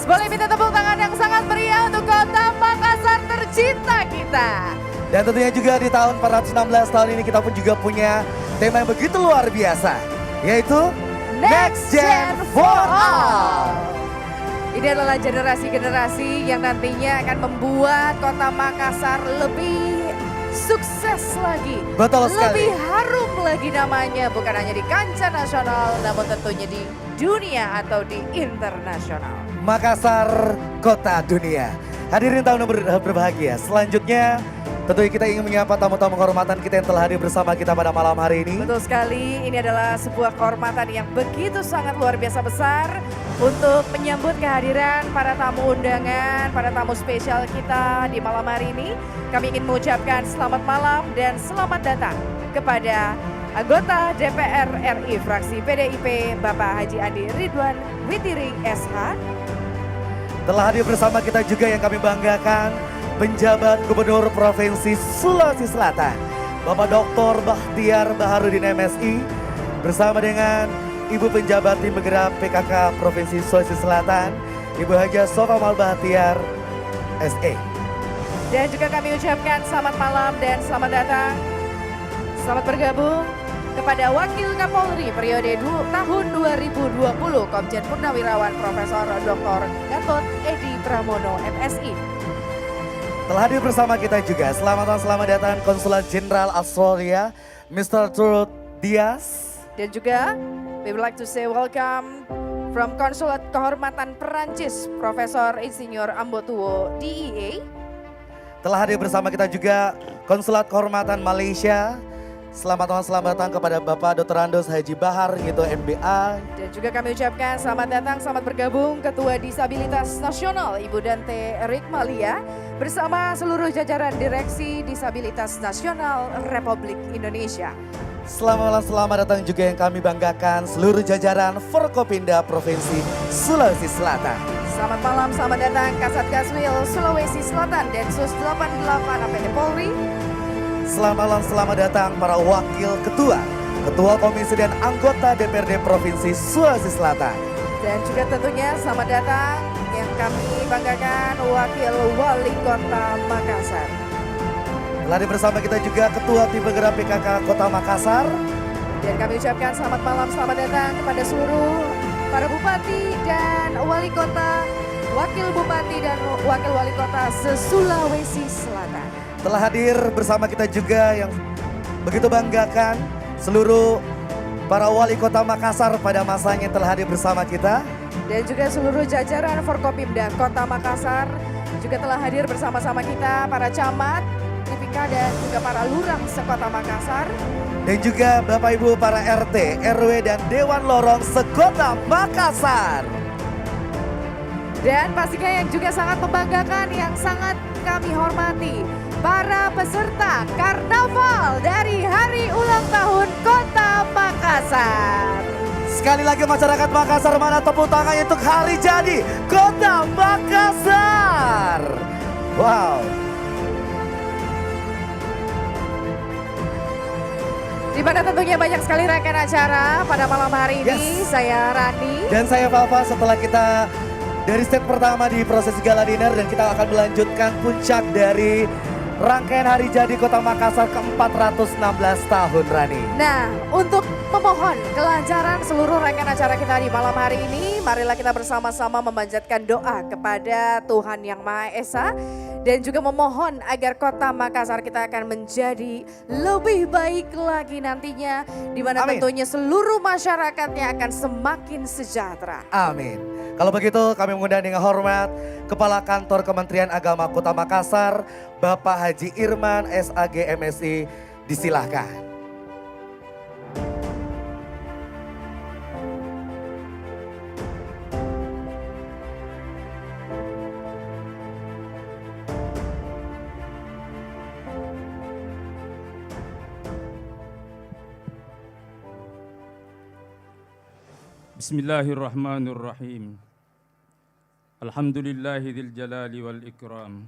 Boleh minta tepuk tangan yang sangat meriah untuk Kota Makassar tercinta kita. Dan tentunya juga di tahun 416 tahun ini kita pun juga punya tema yang begitu luar biasa, yaitu Next Gen for All. Ini adalah generasi-generasi yang nantinya akan membuat Kota Makassar lebih sukses lagi, betul sekali, lebih harum lagi namanya, bukan hanya di kancah nasional, namun tentunya di dunia atau di internasional. Makassar, kota dunia. Hadirin tamu berbahagia, selanjutnya tentunya kita ingin menyapa tamu-tamu kehormatan kita yang telah hadir bersama kita pada malam hari ini. Betul sekali, ini adalah sebuah kehormatan yang begitu sangat luar biasa besar untuk menyambut kehadiran para tamu undangan, para tamu spesial kita di malam hari ini. Kami ingin mengucapkan selamat malam dan selamat datang kepada anggota DPR RI fraksi PDIP Bapak Haji Andi Ridwan Witiring SH. Telah hadir bersama kita juga yang kami banggakan, penjabat Gubernur Provinsi Sulawesi Selatan, Bapak Dr. Bahtiar Baharudin MSI, bersama dengan Ibu Penjabat Tim Bergerak PKK Provinsi Sulawesi Selatan, Ibu Haja Sofa Mal Bahtiar, SE. Dan juga kami ucapkan selamat malam dan selamat datang, selamat bergabung kepada Wakil Kapolri periode tahun 2020, Komjen Purnawirawan Profesor Dr. Gatot Edi Pramono MSI. Telah hadir bersama kita juga, selamat datang Konsulat Jenderal Australia, Mr. Turut Dias. Dan juga, we would like to say welcome from Konsulat Kehormatan Perancis, Profesor Insinyur Ambotuwo, DEA. Telah hadir bersama kita juga Konsulat Kehormatan Malaysia. Selamat datang kepada Bapak Dr. Andos Haji Bahar, gitu MBA. Dan juga kami ucapkan selamat datang, selamat bergabung Ketua Disabilitas Nasional Ibu Dante Rikmalia bersama seluruh jajaran Direksi Disabilitas Nasional Republik Indonesia. Selamat datang juga yang kami banggakan seluruh jajaran Forkopimda Provinsi Sulawesi Selatan. Selamat malam, selamat datang Kasat Gaswil Sulawesi Selatan Densus 88 APT Polri. Selamat datang para wakil ketua, ketua komisi dan anggota DPRD Provinsi Sulawesi Selatan. Dan juga tentunya selamat datang yang kami banggakan wakil wali kota Makassar. Lari bersama kita juga ketua tim bergerak PKK Kota Makassar. Dan kami ucapkan selamat malam, selamat datang kepada seluruh para bupati dan wali kota, wakil bupati dan wakil wali kota se-Sulawesi Selatan. Telah hadir bersama kita juga yang begitu banggakan seluruh para wali kota Makassar pada masanya telah hadir bersama kita. Dan juga seluruh jajaran Forkopimda Kota Makassar juga telah hadir bersama-sama kita, para camat, Tipika dan juga para lurah sekota Makassar. Dan juga Bapak Ibu para RT, RW dan Dewan Lorong sekota Makassar. Dan pastinya yang juga sangat membanggakan, yang sangat kami hormati, para peserta karnaval dari Hari Ulang Tahun Kota Makassar. Sekali lagi masyarakat Makassar, mana tepuk tangannya untuk hari jadi Kota Makassar. Wow. Di mana tentunya banyak sekali rangkaian acara pada malam hari ini. Saya Rani. Dan saya Falfa. Setelah kita dari set pertama di proses gala dinner dan kita akan melanjutkan puncak dari rangkaian hari jadi Kota Makassar ke-416 tahun, Rani. Nah, untuk memohon kelancaran seluruh rangkaian acara kita di malam hari ini, marilah kita bersama-sama memanjatkan doa kepada Tuhan Yang Maha Esa dan juga memohon agar Kota Makassar kita akan menjadi lebih baik lagi nantinya, di mana tentunya seluruh masyarakatnya akan semakin sejahtera. Amin. Kalau begitu kami mengundang dengan hormat Kepala Kantor Kementerian Agama Kota Makassar, Bapak Haji Irman SAG MSI, disilahkan. Bismillahirrahmanirrahim. Alhamdulillahil jalali wal ikram.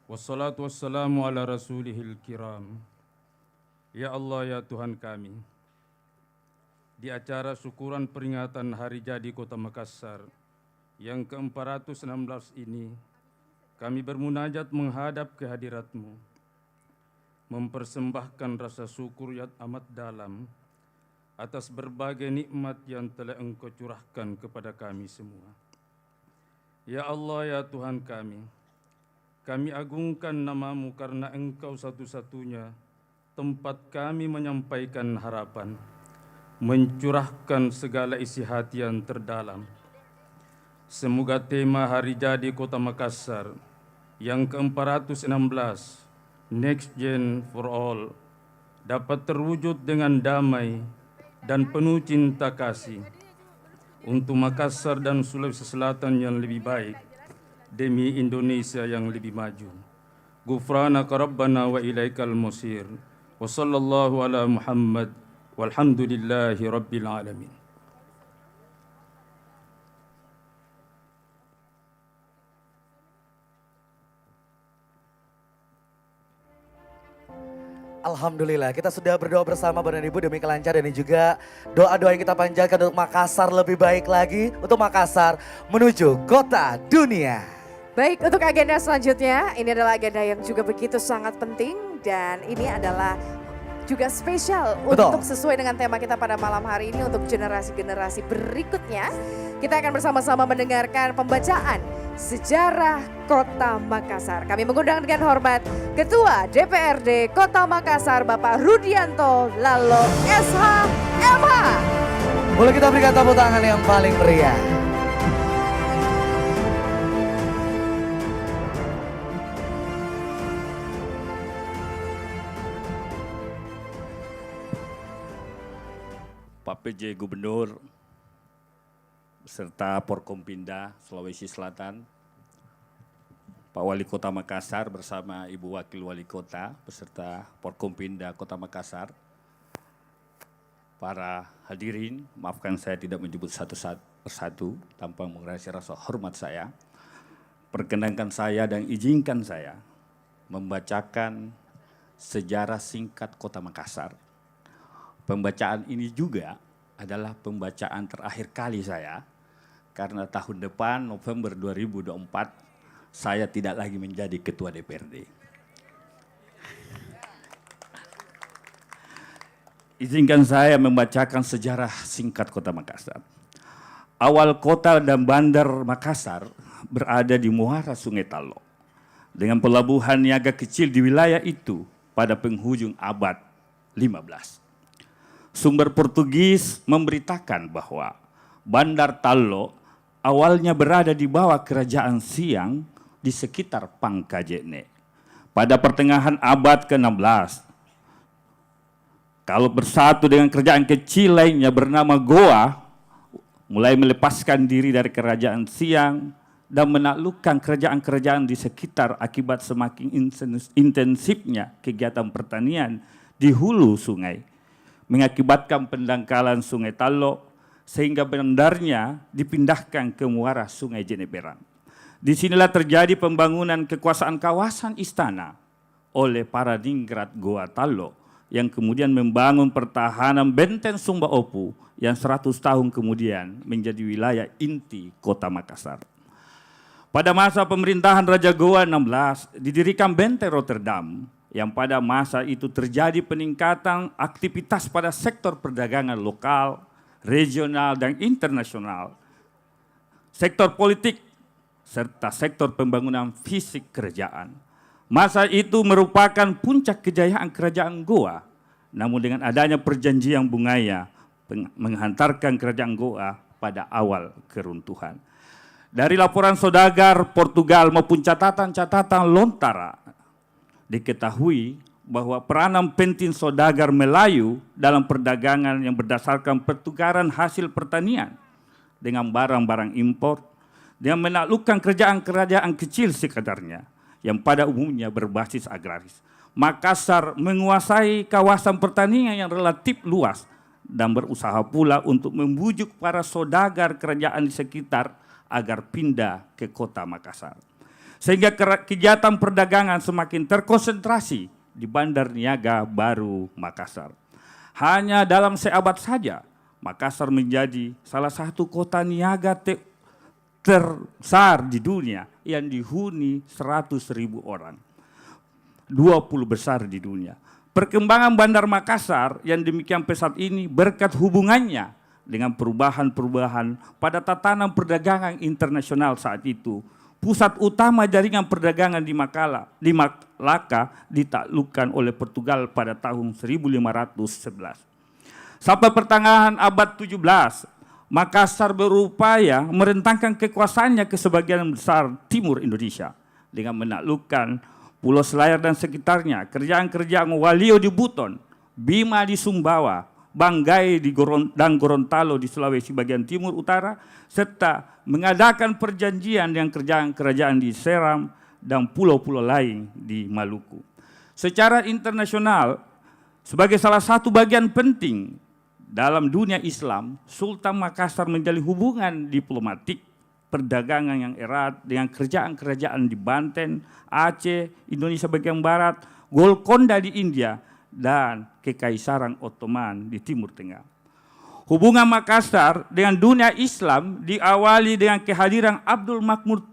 Wassalatu wassalamu ala rasulihil kiram. Ya Allah, ya Tuhan kami, di acara syukuran peringatan Hari Jadi Kota Makassar yang ke-416 ini, kami bermunajat menghadap kehadirat-Mu, mempersembahkan rasa syukur yang amat dalam atas berbagai nikmat yang telah Engkau curahkan kepada kami semua. Ya Allah, ya Tuhan kami agungkan nama-Mu karena Engkau satu-satunya tempat kami menyampaikan harapan, mencurahkan segala isi hati yang terdalam. Semoga tema Hari Jadi Kota Makassar yang ke-416, Next Gen for All, dapat terwujud dengan damai dan penuh cinta kasih untuk Makassar dan Sulawesi Selatan yang lebih baik demi Indonesia yang lebih maju. Ghufranaka Rabbana wa ilaikal masir. Wa sallallahu ala Muhammad walhamdulillahi rabbil alamin. Alhamdulillah, kita sudah berdoa bersama Bapak dan Ibu demi kelancaran dan juga doa-doa yang kita panjatkan untuk Makassar lebih baik lagi, untuk Makassar menuju kota dunia. Baik, untuk agenda selanjutnya, ini adalah agenda yang juga begitu sangat penting dan ini adalah juga spesial untuk sesuai dengan tema kita pada malam hari ini untuk generasi-generasi berikutnya. Kita akan bersama-sama mendengarkan pembacaan sejarah Kota Makassar. Kami mengundang dengan hormat Ketua DPRD Kota Makassar Bapak Rudianto Lalo SH MH. Boleh kita berikan tepuk tangan yang paling meriah. Pak PJ Gubernur beserta Porkompinda Sulawesi Selatan, Pak Wali Kota Makassar bersama Ibu Wakil Wali Kota beserta Porkompinda Kota Makassar, para hadirin, maafkan saya tidak menyebut satu persatu tanpa mengurangi rasa hormat saya. Perkenankan saya dan izinkan saya membacakan sejarah singkat Kota Makassar. Pembacaan ini juga adalah pembacaan terakhir kali saya, karena tahun depan November 2024 saya tidak lagi menjadi Ketua DPRD. Izinkan saya membacakan sejarah singkat Kota Makassar. Awal kota dan bandar Makassar berada di muara Sungai Talo, dengan pelabuhan niaga kecil di wilayah itu pada penghujung abad 15. Sumber Portugis memberitakan bahwa Bandar Talo awalnya berada di bawah kerajaan Siang di sekitar Pangkajene. Pada pertengahan abad ke-16, kalau bersatu dengan kerajaan kecil lainnya bernama Goa, mulai melepaskan diri dari kerajaan Siang dan menaklukkan kerajaan-kerajaan di sekitar akibat semakin intensifnya kegiatan pertanian di hulu sungai, mengakibatkan pendangkalan Sungai Talo sehingga bandarnya dipindahkan ke muara Sungai Jeneberang. Disinilah terjadi pembangunan kekuasaan kawasan istana oleh para Ningrat Goa Talo yang kemudian membangun pertahanan benteng Sumba Opu yang 100 tahun kemudian menjadi wilayah inti Kota Makassar. Pada masa pemerintahan Raja Goa 16, didirikan benteng Rotterdam yang pada masa itu terjadi peningkatan aktivitas pada sektor perdagangan lokal, regional, dan internasional, sektor politik, serta sektor pembangunan fisik kerajaan. Masa itu merupakan puncak kejayaan kerajaan Goa, namun dengan adanya perjanjian Bungaya menghantarkan kerajaan Goa pada awal keruntuhan. Dari laporan saudagar Portugal maupun catatan-catatan lontara, diketahui bahwa peranan penting saudagar Melayu dalam perdagangan yang berdasarkan pertukaran hasil pertanian dengan barang-barang impor, yang menaklukkan kerajaan-kerajaan kecil sekadarnya yang pada umumnya berbasis agraris. Makassar menguasai kawasan pertanian yang relatif luas dan berusaha pula untuk membujuk para saudagar kerajaan di sekitar agar pindah ke kota Makassar. Sehingga kegiatan perdagangan semakin terkonsentrasi di Bandar Niaga Baru Makassar. Hanya dalam seabad saja, Makassar menjadi salah satu kota niaga terbesar di dunia yang dihuni 100.000 orang. 20 besar di dunia. Perkembangan Bandar Makassar yang demikian pesat ini berkat hubungannya dengan perubahan-perubahan pada tatanan perdagangan internasional saat itu. Pusat utama jaringan perdagangan di Malaka ditaklukkan oleh Portugal pada tahun 1511. Sampai pertengahan abad 17, Makassar berupaya merentangkan kekuasaannya ke sebagian besar timur Indonesia dengan menaklukkan Pulau Selayar dan sekitarnya, kerajaan-kerajaan Walio di Buton, Bima di Sumbawa, Banggai dan Gorontalo di Sulawesi bagian timur utara, serta mengadakan perjanjian dengan kerajaan-kerajaan di Seram dan pulau-pulau lain di Maluku. Secara internasional, sebagai salah satu bagian penting dalam dunia Islam, Sultan Makassar menjalin hubungan diplomatik, perdagangan yang erat dengan kerajaan-kerajaan di Banten, Aceh, Indonesia bagian barat, Golkonda di India, dan Kekaisaran Ottoman di Timur Tengah. Hubungan Makassar dengan dunia Islam diawali dengan kehadiran Abdul Makmur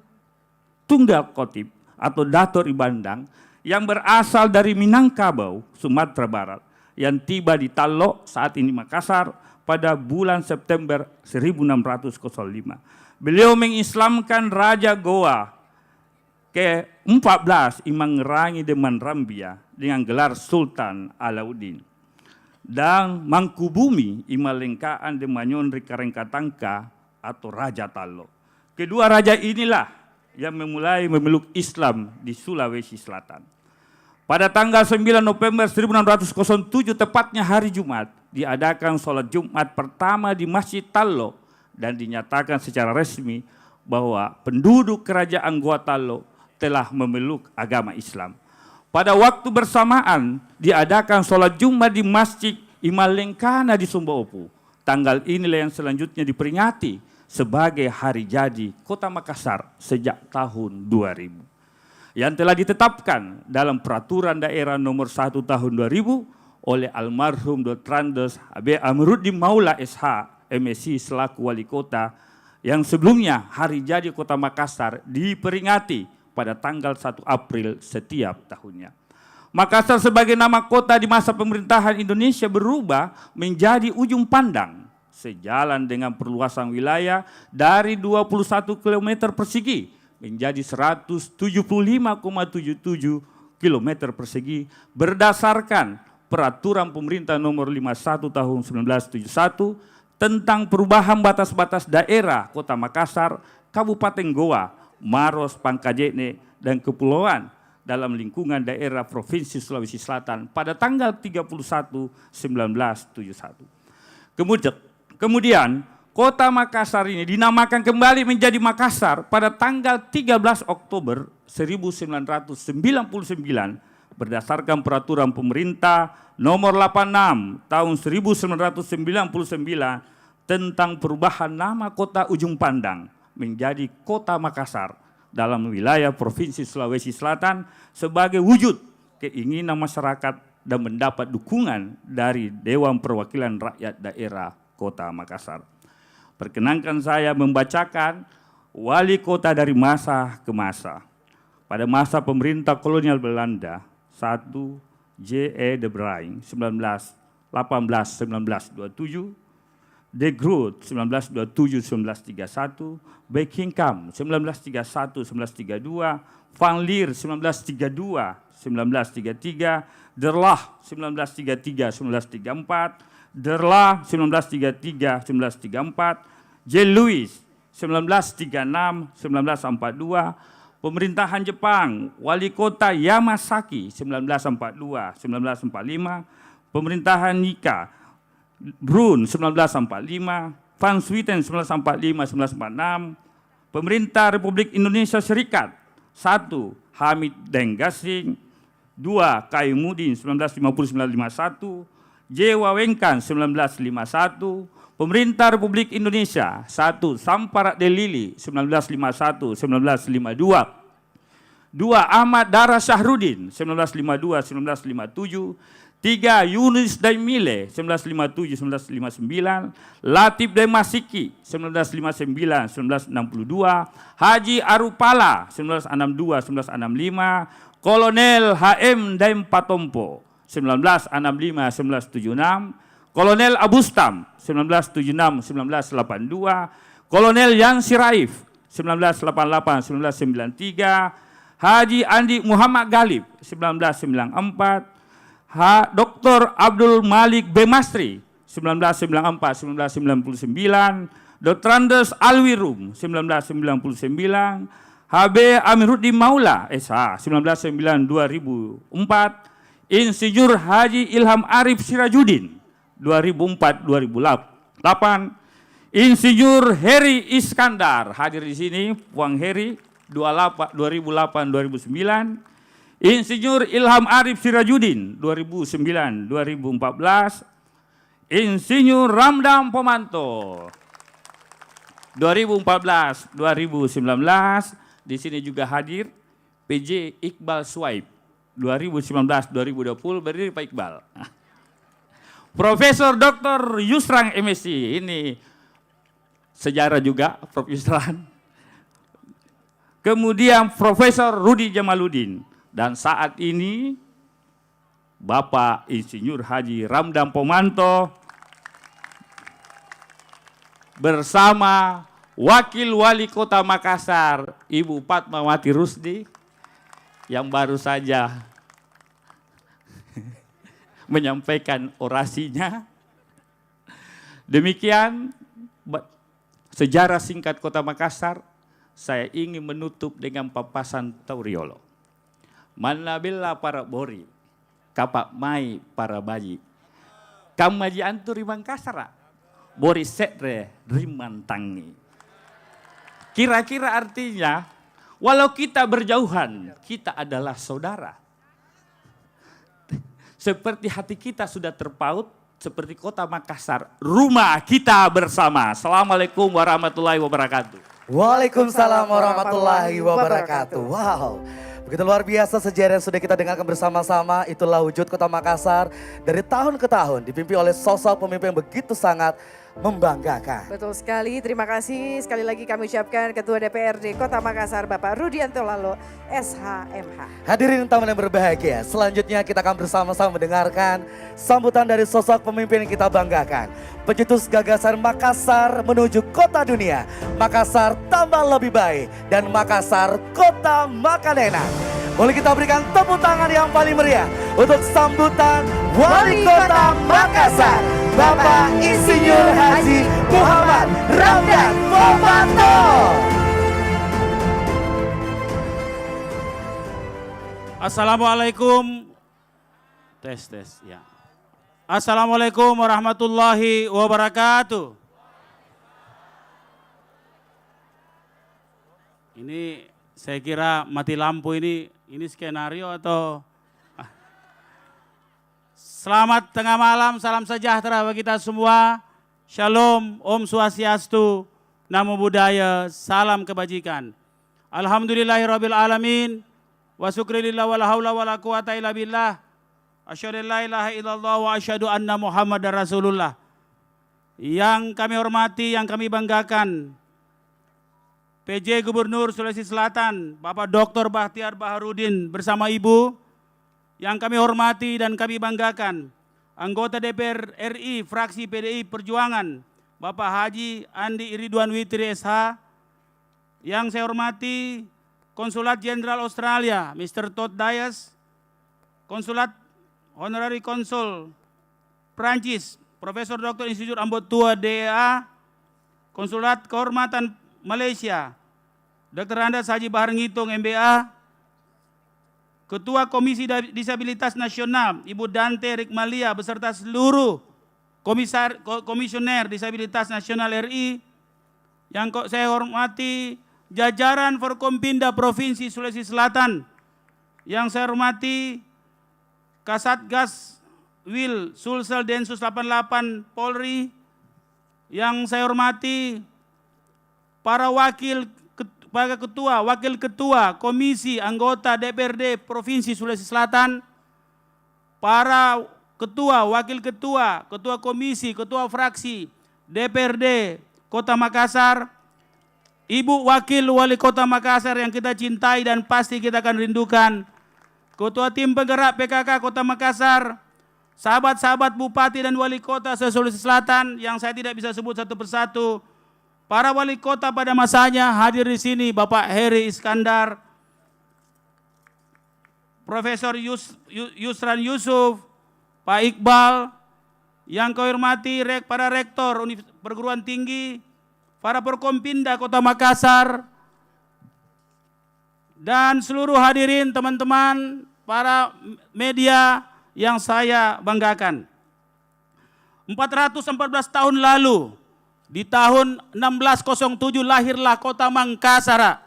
Tunggal Khotib atau Dato' Ibandang yang berasal dari Minangkabau, Sumatera Barat, yang tiba di Talok, saat ini Makassar, pada bulan September 1605. Beliau mengislamkan Raja Goa ke-14 Imang Rangi Deman Rambia dengan gelar Sultan Alauddin. Dan Mangkubumi Imalengkaan Demanyon Rikarengkatangka atau Raja Talo. Kedua raja inilah yang memulai memeluk Islam di Sulawesi Selatan. Pada tanggal 9 November 1607 tepatnya hari Jumat, diadakan sholat Jumat pertama di Masjid Talo dan dinyatakan secara resmi bahwa penduduk kerajaan Goa Talo telah memeluk agama Islam. Pada waktu bersamaan diadakan sholat Jumat di Masjid Imalengkana di Sumbaopu. Tanggal inilah yang selanjutnya diperingati sebagai hari jadi Kota Makassar sejak tahun 2000. Yang telah ditetapkan dalam Peraturan Daerah Nomor 1 Tahun 2000 oleh almarhum Dr. Andes AB Amiruddin Maula SH, MSc selaku Wali Kota, yang sebelumnya hari jadi Kota Makassar diperingati pada tanggal 1 April setiap tahunnya. Makassar sebagai nama kota di masa pemerintahan Indonesia berubah menjadi ujung pandang sejalan dengan perluasan wilayah dari 21 km persegi menjadi 175,77 km persegi berdasarkan Peraturan Pemerintah Nomor 51 Tahun 1971 tentang perubahan batas-batas daerah Kota Makassar, Kabupaten Goa, Maros, Pangkajene, dan Kepulauan dalam lingkungan daerah Provinsi Sulawesi Selatan pada tanggal 31/1971. Kemudian Kota Makassar ini dinamakan kembali menjadi Makassar pada tanggal 13 Oktober 1999 berdasarkan Peraturan Pemerintah Nomor 86 Tahun 1999 tentang perubahan nama Kota Ujung Pandang menjadi Kota Makassar dalam wilayah Provinsi Sulawesi Selatan sebagai wujud keinginan masyarakat dan mendapat dukungan dari Dewan Perwakilan Rakyat Daerah Kota Makassar. Perkenankan saya membacakan wali kota dari masa ke masa. Pada masa pemerintah kolonial Belanda, 1 J.E. de Bruijn 1918-1927, De Groot 1927-1931, Beckingham 1931-1932, Van Leer 1932-1933, Derlah 1933-1934, Derla 1933-1934, J. Louis 1936-1942, pemerintahan Jepang, wali kota Yamasaki 1942-1945, pemerintahan Nika, Brun 1945, Van Swieten 1945-1946, pemerintah Republik Indonesia Serikat, 1. Hamid Denggasing, 2. Kaimuddin 1950-1951, J. Wawengkan 1951, pemerintah Republik Indonesia, 1. Samparak Delili 1951-1952, 2. Ahmad Dara Syahrudin 1952-1957, 3. Yunus Daimile 1957-1959, Latif Demasiki 1959-1962, Haji Arupala 1962-1965, Kolonel H.M. Daim Patompo 1965-1976, Kolonel Abustam 1976-1982, Kolonel Yan Siraif 1988-1993, Haji Andi Muhammad Galib 1994, Dr. Abdul Malik Bemastri 1994-1999, Dr. Andes Alwirum 1999, HB Amiruddin Maula SH 1999-2004, Insinyur Haji Ilham Arif Sirajuddin 2004-2008, Insinyur Heri Iskandar hadir di sini, Puang Heri 2008-2009, Insinyur Ilham Arif Sirajuddin 2009-2014, Insinyur Ramdan Pomanto 2014-2019, di sini juga hadir PJ Iqbal Swaib 2019-2020, berdiri Pak Iqbal. Profesor Dr. Yusran MSc, ini sejarah juga Prof. Yusran. Kemudian Profesor Rudi Jamaluddin. Dan saat ini Bapak Insinyur Haji Ramdan Pomanto bersama Wakil Wali Kota Makassar, Ibu Fatmawati Rusdi, yang baru saja menyampaikan orasinya. Demikian sejarah singkat Kota Makassar. Saya ingin menutup dengan papasan Tauriolo. Manabila para bori, kapak mai para bayi. Kamaji antu rimang kasara, bori setre riman tangi. Kira-kira artinya, walau kita berjauhan, kita adalah saudara. Seperti hati kita sudah terpaut, seperti Kota Makassar, rumah kita bersama. Assalamualaikum warahmatullahi wabarakatuh. Waalaikumsalam warahmatullahi wabarakatuh. Wow. Begitu luar biasa sejarah yang sudah kita dengarkan bersama-sama. Itulah wujud Kota Makassar dari tahun ke tahun dipimpin oleh sosok pemimpin yang begitu sangat membanggakan. Betul sekali, terima kasih. Sekali lagi kami ucapkan Ketua DPRD Kota Makassar Bapak Rudianto Lalo SHMH. Hadirin tamu yang berbahagia, selanjutnya kita akan bersama-sama mendengarkan sambutan dari sosok pemimpin yang kita banggakan. Pencetus gagasan Makassar menuju kota dunia. Makassar tambah lebih baik dan Makassar kota Makanena. Boleh kita berikan tepuk tangan yang paling meriah untuk sambutan Wali Kota Makassar, Bapak Insinyur Haji Muhammad Ramdan Pomanto. Assalamualaikum. Tes ya. Assalamualaikum warahmatullahi wabarakatuh. Ini saya kira mati lampu ini skenario atau selamat tengah malam, salam sejahtera bagi kita semua. Shalom, Om Swastiastu, Namo Buddhaya, salam kebajikan. Alhamdulillahirabbil alamin. Wa syukurillah wa la haula wa la quwata illa billah. Asyhadu an la ilaha illallah wa asyhadu anna Muhammadar Rasulullah. Yang kami hormati, yang kami banggakan, PJ Gubernur Sulawesi Selatan, Bapak Dr. Bahtiar Baharudin bersama Ibu, yang kami hormati dan kami banggakan, anggota DPR RI fraksi PDI Perjuangan, Bapak Haji Andi Ridwan Witri SH, yang saya hormati Konsulat Jenderal Australia, Mr. Todd Dias, Konsulat Honorary Konsul Prancis, Profesor Dr. Institut Ambot Tua DEA, Konsulat Kehormatan Malaysia, Dr. Andas Haji Bahar Ngitung MBA, Ketua Komisi Disabilitas Nasional, Ibu Dante Rikmalia beserta seluruh Komisioner Disabilitas Nasional RI, yang saya hormati jajaran Forkompinda Provinsi Sulawesi Selatan, yang saya hormati Kasatgas Wil Sulsel Densus 88 Polri, yang saya hormati para wakil ketua komisi anggota DPRD Provinsi Sulawesi Selatan, para ketua, wakil ketua, ketua komisi, ketua fraksi DPRD Kota Makassar, Ibu Wakil Wali Kota Makassar yang kita cintai dan pasti kita akan rindukan, Ketua Tim Penggerak PKK Kota Makassar, sahabat-sahabat Bupati dan Wali Kota Sulawesi Selatan yang saya tidak bisa sebut satu persatu, para wali kota pada masanya hadir di sini, Bapak Heri Iskandar, Profesor Yusran Yusuf, Pak Iqbal, yang kau hormati para rektor perguruan tinggi, para Forkompinda Kota Makassar, dan seluruh hadirin teman-teman, para media yang saya banggakan. 414 tahun lalu, di tahun 1607 lahirlah kota Mangkasara,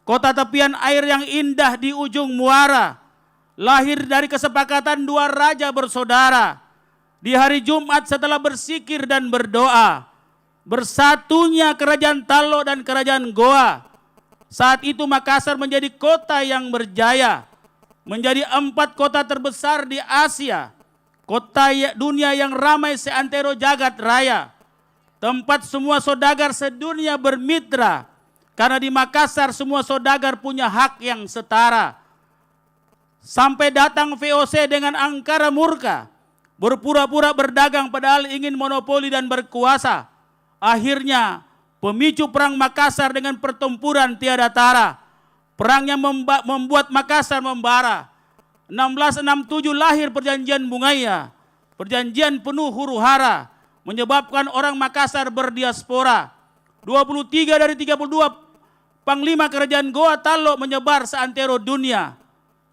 kota tepian air yang indah di ujung muara, lahir dari kesepakatan dua raja bersaudara. Di hari Jumat setelah bersikir dan berdoa, bersatunya kerajaan Talo dan kerajaan Goa. Saat itu Makassar menjadi kota yang berjaya, menjadi 4 kota terbesar di Asia, kota dunia yang ramai seantero jagat raya, tempat semua saudagar sedunia bermitra, karena di Makassar semua saudagar punya hak yang setara. Sampai datang VOC dengan angkara murka, berpura-pura berdagang padahal ingin monopoli dan berkuasa. Akhirnya pemicu perang Makassar dengan pertempuran tiada tara. Perang yang membuat Makassar membara. 1667 lahir perjanjian Bungaya, perjanjian penuh huru-hara, menyebabkan orang Makassar berdiaspora. 23 dari 32 panglima kerajaan Goa Talo menyebar seantero dunia.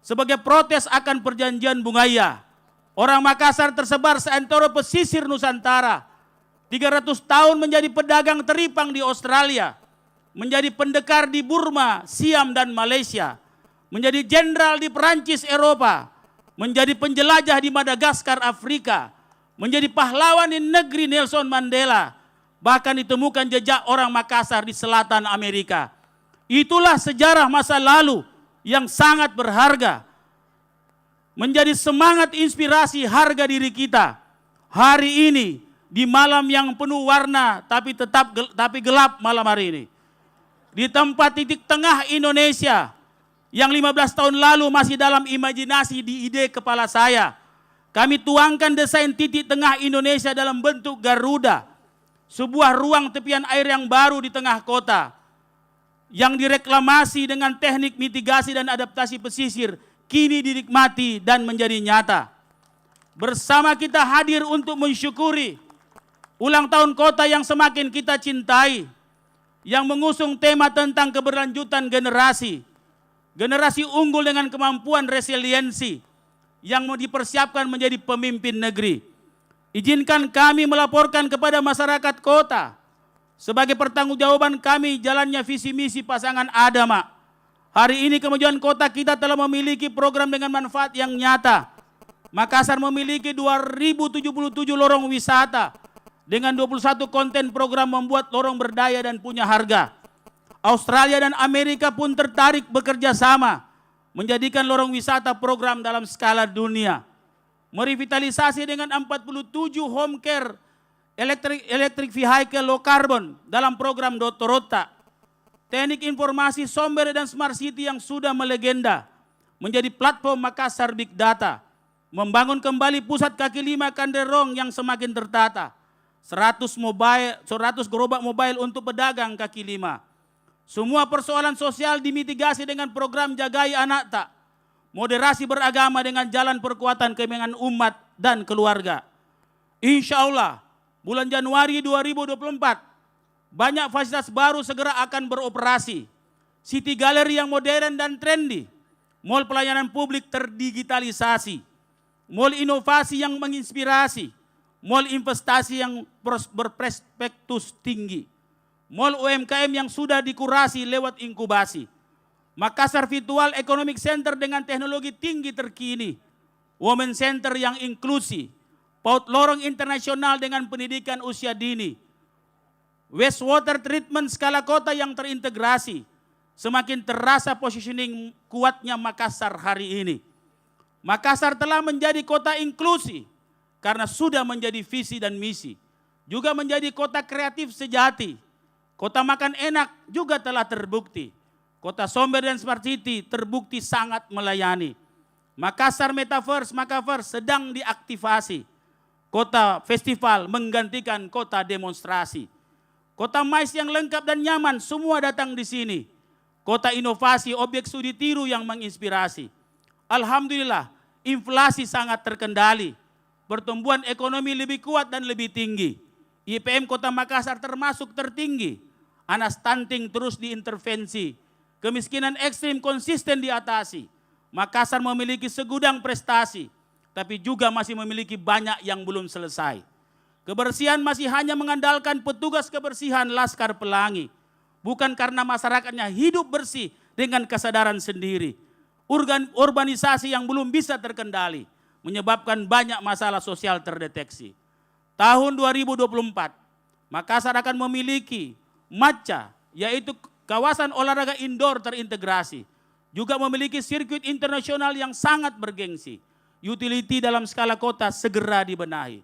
Sebagai protes akan perjanjian Bungaya, orang Makassar tersebar seantero pesisir Nusantara. 300 tahun menjadi pedagang teripang di Australia, menjadi pendekar di Burma, Siam dan Malaysia, menjadi jenderal di Perancis Eropa, menjadi penjelajah di Madagaskar Afrika, menjadi pahlawan di negeri Nelson Mandela, bahkan ditemukan jejak orang Makassar di selatan Amerika. Itulah sejarah masa lalu yang sangat berharga, menjadi semangat inspirasi harga diri kita. Hari ini di malam yang penuh warna tapi gelap malam hari ini, di tempat titik tengah Indonesia yang 15 tahun lalu masih dalam imajinasi di ide kepala saya, kami tuangkan desain titik tengah Indonesia dalam bentuk Garuda, sebuah ruang tepian air yang baru di tengah kota, yang direklamasi dengan teknik mitigasi dan adaptasi pesisir, kini dinikmati dan menjadi nyata. Bersama kita hadir untuk mensyukuri ulang tahun kota yang semakin kita cintai, yang mengusung tema tentang keberlanjutan generasi, generasi unggul dengan kemampuan resiliensi, yang mau dipersiapkan menjadi pemimpin negeri. Izinkan kami melaporkan kepada masyarakat kota, sebagai pertanggungjawaban kami jalannya visi misi pasangan Adama. Hari ini kemajuan kota kita telah memiliki program dengan manfaat yang nyata. Makassar memiliki 2077 lorong wisata, dengan 21 konten program membuat lorong berdaya dan punya harga. Australia dan Amerika pun tertarik bekerja sama, menjadikan lorong wisata program dalam skala dunia. Merevitalisasi dengan 47 home care electric vehicle low carbon dalam program Dotorota. teknik informasi, software dan smart city yang sudah melegenda, menjadi platform Makassar Big Data, membangun kembali pusat kaki lima Kanderong yang semakin tertata, 100 gerobak mobile untuk pedagang kaki lima. Semua persoalan sosial dimitigasi dengan program Jagai Anak Tak, moderasi beragama dengan jalan perkuatan kemenangan umat dan keluarga. Insya Allah, bulan Januari 2024, banyak fasilitas baru segera akan beroperasi. City Gallery yang modern dan trendy, mall pelayanan publik terdigitalisasi, mall inovasi yang menginspirasi, mall investasi yang berperspektus tinggi, mall UMKM yang sudah dikurasi lewat inkubasi, Makassar Virtual Economic Center dengan teknologi tinggi terkini, Women Center yang inklusi, PAUD Lorong Internasional dengan pendidikan usia dini, wastewater treatment skala kota yang terintegrasi, semakin terasa positioning kuatnya Makassar hari ini. Makassar telah menjadi kota inklusi karena sudah menjadi visi dan misi. Juga menjadi kota kreatif sejati. Kota makan enak juga telah terbukti. Kota Somber dan Smart City terbukti sangat melayani. Makassar Metaverse sedang diaktifasi. Kota festival menggantikan kota demonstrasi. Kota MICE yang lengkap dan nyaman semua datang di sini. Kota inovasi, objek studi tiru yang menginspirasi. Alhamdulillah, inflasi sangat terkendali. Pertumbuhan ekonomi lebih kuat dan lebih tinggi. IPM Kota Makassar termasuk tertinggi. Anak stunting terus diintervensi. Kemiskinan ekstrim konsisten diatasi. Makassar memiliki segudang prestasi, tapi juga masih memiliki banyak yang belum selesai. Kebersihan masih hanya mengandalkan petugas kebersihan Laskar Pelangi. Bukan karena masyarakatnya hidup bersih dengan kesadaran sendiri. Urbanisasi yang belum bisa terkendali menyebabkan banyak masalah sosial terdeteksi. Tahun 2024, Makassar akan memiliki MACA, yaitu kawasan olahraga indoor terintegrasi. Juga memiliki sirkuit internasional yang sangat bergengsi. Utility dalam skala kota segera dibenahi.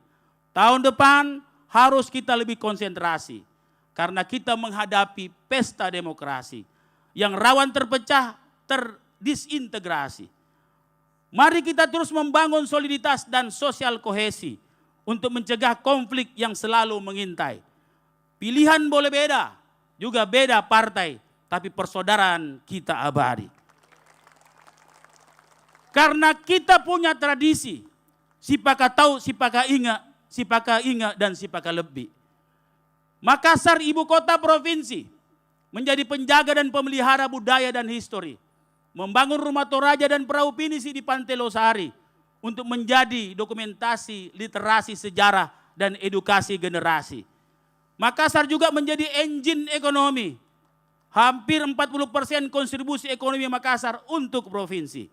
Tahun depan harus kita lebih konsentrasi karena kita menghadapi pesta demokrasi yang rawan terpecah, terdisintegrasi. Mari kita terus membangun soliditas dan sosial kohesi untuk mencegah konflik yang selalu mengintai. Pilihan boleh beda, juga beda partai, tapi persaudaraan kita abadi. Karena kita punya tradisi, sipaka tahu, sipaka ingat, dan sipaka lebih. Makassar ibu kota provinsi, menjadi penjaga dan pemelihara budaya dan histori. Membangun rumah Toraja dan perahu pinisi di Pantai Losari untuk menjadi dokumentasi literasi sejarah dan edukasi generasi. Makassar juga menjadi engine ekonomi. Hampir 40% kontribusi ekonomi Makassar untuk provinsi.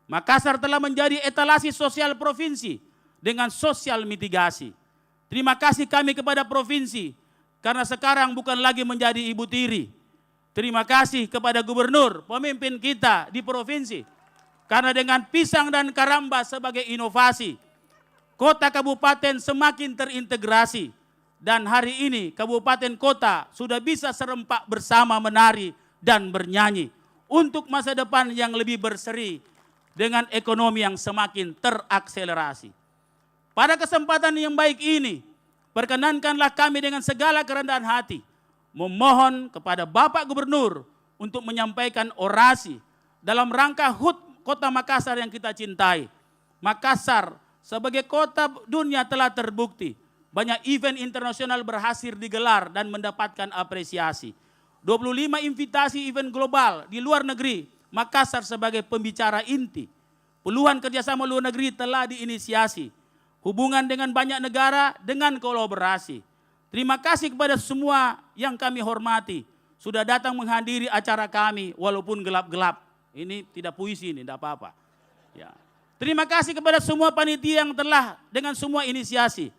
Makassar telah menjadi etalasi sosial provinsi dengan sosial mitigasi. Terima kasih kami kepada provinsi karena sekarang bukan lagi menjadi ibu tiri. Terima kasih kepada gubernur, pemimpin kita di provinsi. Karena dengan pisang dan karamba sebagai inovasi, kota kabupaten semakin terintegrasi. Dan hari ini kabupaten kota sudah bisa serempak bersama menari dan bernyanyi untuk masa depan yang lebih berseri dengan ekonomi yang semakin terakselerasi. Pada kesempatan yang baik ini, perkenankanlah kami dengan segala kerendahan hati memohon kepada Bapak Gubernur untuk menyampaikan orasi dalam rangka HUT Kota Makassar yang kita cintai. Makassar sebagai kota dunia telah terbukti. Banyak event internasional berhasil digelar dan mendapatkan apresiasi. 25 invitasi event global di luar negeri, Makassar sebagai pembicara inti. Puluhan kerjasama luar negeri telah diinisiasi. Hubungan dengan banyak negara dengan kolaborasi. Terima kasih kepada semua yang kami hormati. Sudah datang menghadiri acara kami walaupun gelap-gelap. Ini tidak puisi ini, tidak apa-apa. Ya. Terima kasih kepada semua panitia yang telah dengan semua inisiasi.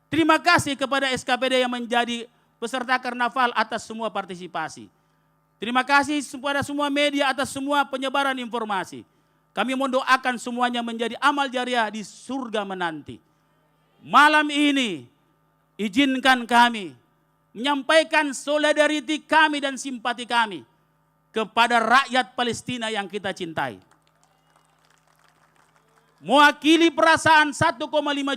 Terima kasih kepada SKPD yang menjadi peserta karnaval atas semua partisipasi. Terima kasih kepada semua media atas semua penyebaran informasi. Kami mendoakan semuanya menjadi amal jariah di surga menanti. Malam ini izinkan kami menyampaikan solidariti kami dan simpati kami kepada rakyat Palestina yang kita cintai. Mewakili perasaan 1,5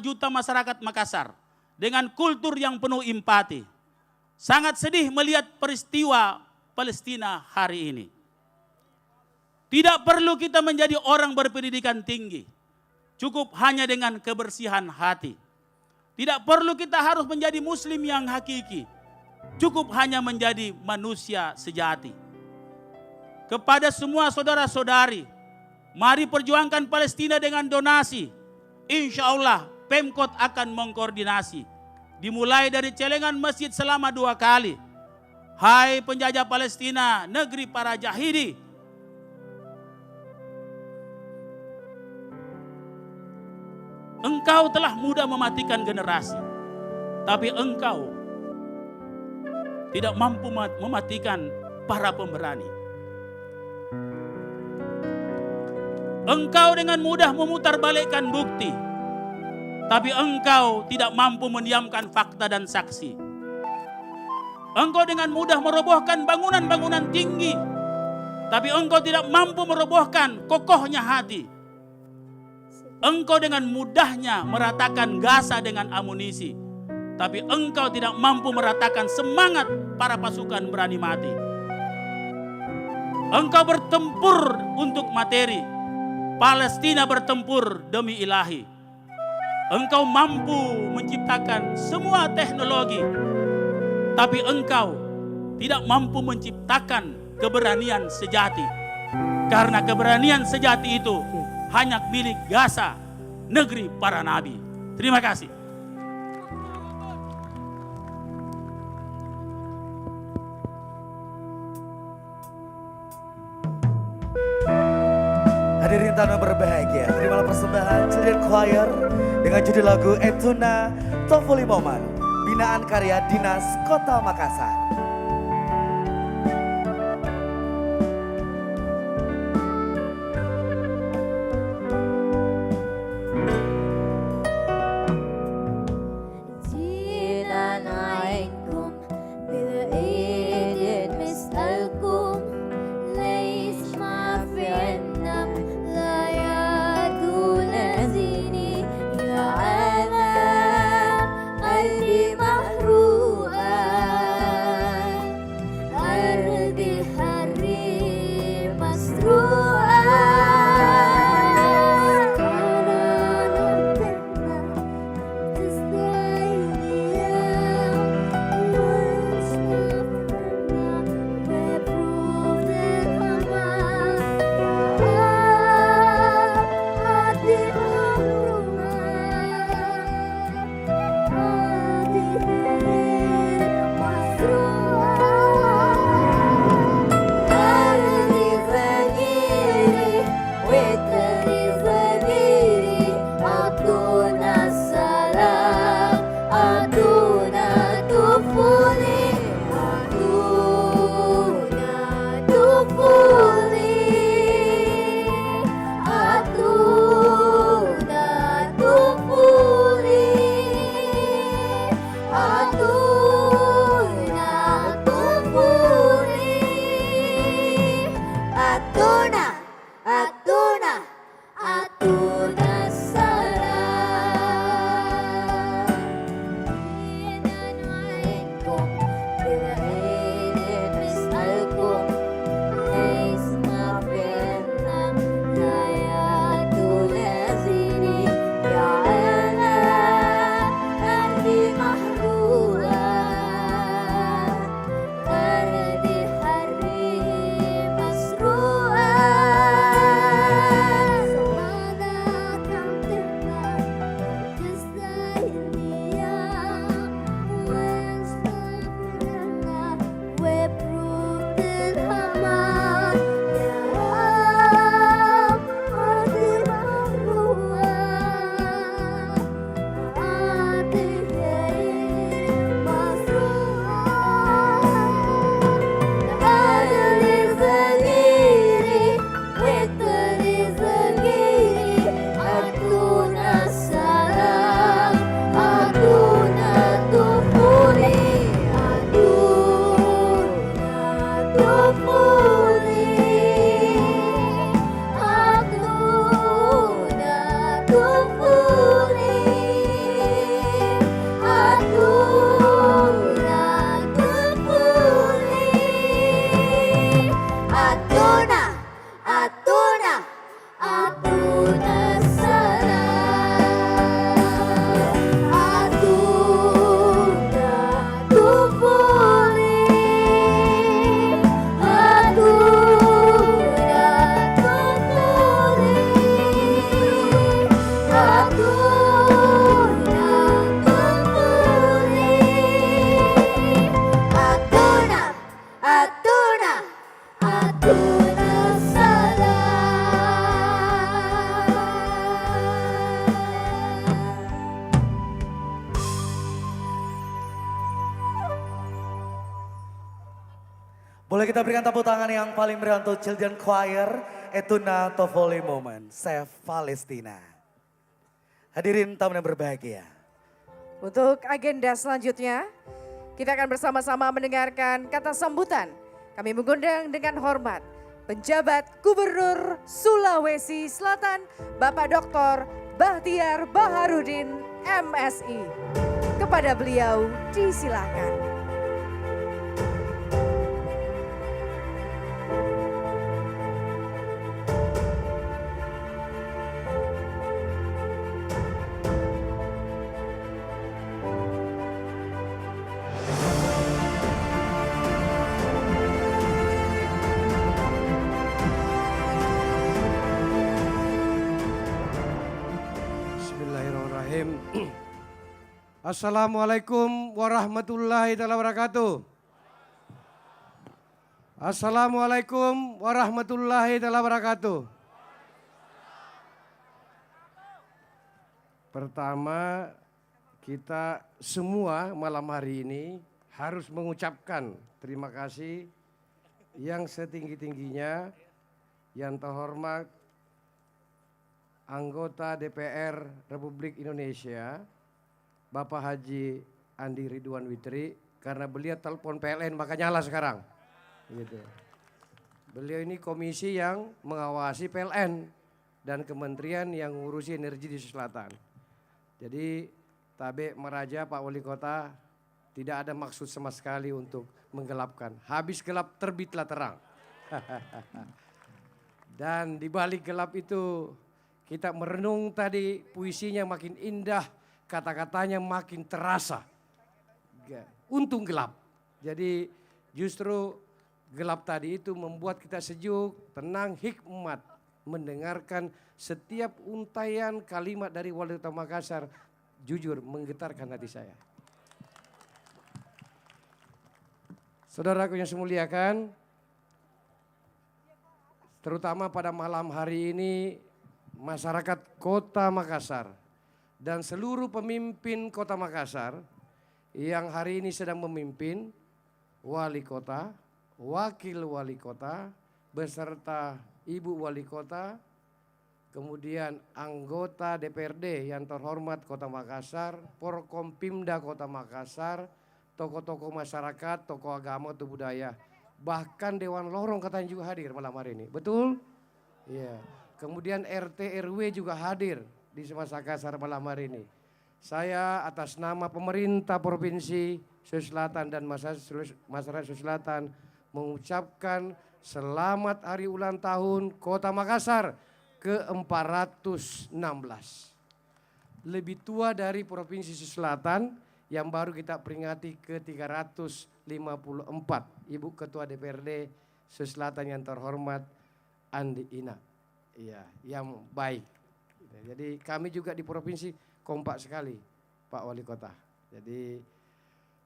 juta masyarakat Makassar dengan kultur yang penuh empati. Sangat sedih melihat peristiwa Palestina hari ini. Tidak perlu kita menjadi orang berpendidikan tinggi. Cukup hanya dengan kebersihan hati. Tidak perlu kita harus menjadi muslim yang hakiki. Cukup hanya menjadi manusia sejati. Kepada semua saudara-saudari, mari perjuangkan Palestina dengan donasi. Insya Allah Pemkot akan mengkoordinasi. Dimulai dari celengan masjid selama 2 kali. Hai penjajah Palestina, negeri para Yahudi. Engkau telah mudah mematikan generasi. Tapi engkau tidak mampu mematikan para pemberani. Engkau dengan mudah memutarbalikkan bukti, tapi engkau tidak mampu mendiamkan fakta dan saksi. Engkau dengan mudah merobohkan bangunan-bangunan tinggi, tapi engkau tidak mampu merobohkan kokohnya hati. Engkau dengan mudahnya meratakan Gaza dengan amunisi, tapi engkau tidak mampu meratakan semangat para pasukan berani mati. Engkau bertempur untuk materi, Palestina bertempur demi ilahi. Engkau mampu menciptakan semua teknologi, tapi engkau tidak mampu menciptakan keberanian sejati. Karena keberanian sejati itu hanya milik Gaza, negeri para nabi. Terima kasih. Hadirin tamu berbahagia, terimalah persembahan Children Choir dengan judul lagu Etuna Tofuli Moman, binaan karya Dinas Kota Makassar. قلبي محروقة Boleh kita berikan tepuk tangan yang paling meriah untuk Children Choir Etuna Tovoli Moment, Save Palestina. Hadirin tamu yang berbahagia. Untuk agenda selanjutnya, kita akan bersama-sama mendengarkan kata sambutan. Kami mengundang dengan hormat penjabat Gubernur Sulawesi Selatan, Bapak Dr. Bahtiar Baharudin, MSI. Kepada beliau disilakan. Assalamualaikum warahmatullahi wabarakatuh. Assalamualaikum warahmatullahi wabarakatuh. Pertama, kita semua malam hari ini harus mengucapkan terima kasih yang setinggi-tingginya yang terhormat anggota DPR Republik Indonesia Bapak Haji Andi Ridwan Witri, karena beliau telepon PLN maka nyala sekarang. Gitu. Beliau ini komisi yang mengawasi PLN dan kementerian yang ngurusi energi di Selatan. Jadi Tabe Meraja Pak Wali Kota tidak ada maksud sama sekali untuk menggelapkan. Habis gelap terbitlah terang. Dan di balik gelap itu kita merenung tadi, puisinya makin indah. Kata-katanya makin terasa. Untung gelap. Jadi justru gelap tadi itu membuat kita sejuk, tenang, hikmat. Mendengarkan setiap untayan kalimat dari Wali Kota Makassar. Jujur menggetarkan hati saya. Saudaraku yang saya muliakan, terutama pada malam hari ini masyarakat Kota Makassar dan seluruh pemimpin Kota Makassar yang hari ini sedang memimpin, wali kota, wakil wali kota, beserta ibu wali kota, kemudian anggota DPRD yang terhormat Kota Makassar, Porkompimda Kota Makassar, tokoh-tokoh masyarakat, tokoh agama atau budaya, bahkan Dewan Lorong katanya juga hadir malam hari ini, betul? Iya. Kemudian RT RW juga hadir di Makassar malam hari ini. Saya atas nama pemerintah Provinsi Sulawesi Selatan dan masyarakat Sulawesi Selatan mengucapkan selamat hari ulang tahun Kota Makassar ke-416. Lebih tua dari Provinsi Sulawesi Selatan yang baru kita peringati ke-354. Ibu Ketua DPRD Sulawesi Selatan yang terhormat Andi Ina. Iya, yang baik. Jadi kami juga di provinsi kompak sekali Pak Wali Kota. Jadi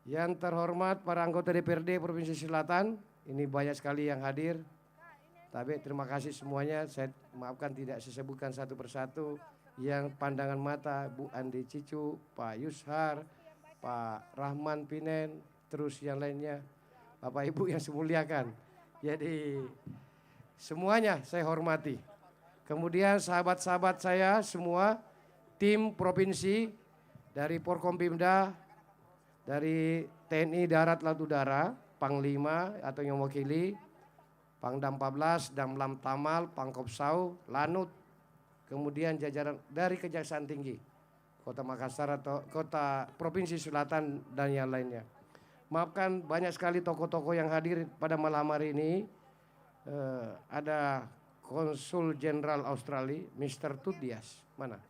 yang terhormat para anggota DPRD Provinsi Selatan, ini banyak sekali yang hadir. Tapi terima kasih semuanya, saya maafkan tidak saya sebutkan satu persatu. Yang pandangan mata Bu Andi Cicu, Pak Yushar, Pak Rahman Pinen, terus yang lainnya, Bapak Ibu yang saya muliakan. Jadi semuanya saya hormati. Kemudian sahabat-sahabat saya semua, tim provinsi dari Porkompimda, dari TNI Darat Laut Udara, Panglima atau yang mewakili, Pangdam 14, Damlam Tamal, Pangkopsau, Lanut, kemudian jajaran dari Kejaksaan Tinggi, Kota Makassar atau Kota Provinsi Selatan dan yang lainnya. Maafkan banyak sekali tokoh-tokoh yang hadir pada malam hari ini. Ada Konsul Jenderal Australia, Mr. Tudias, mana?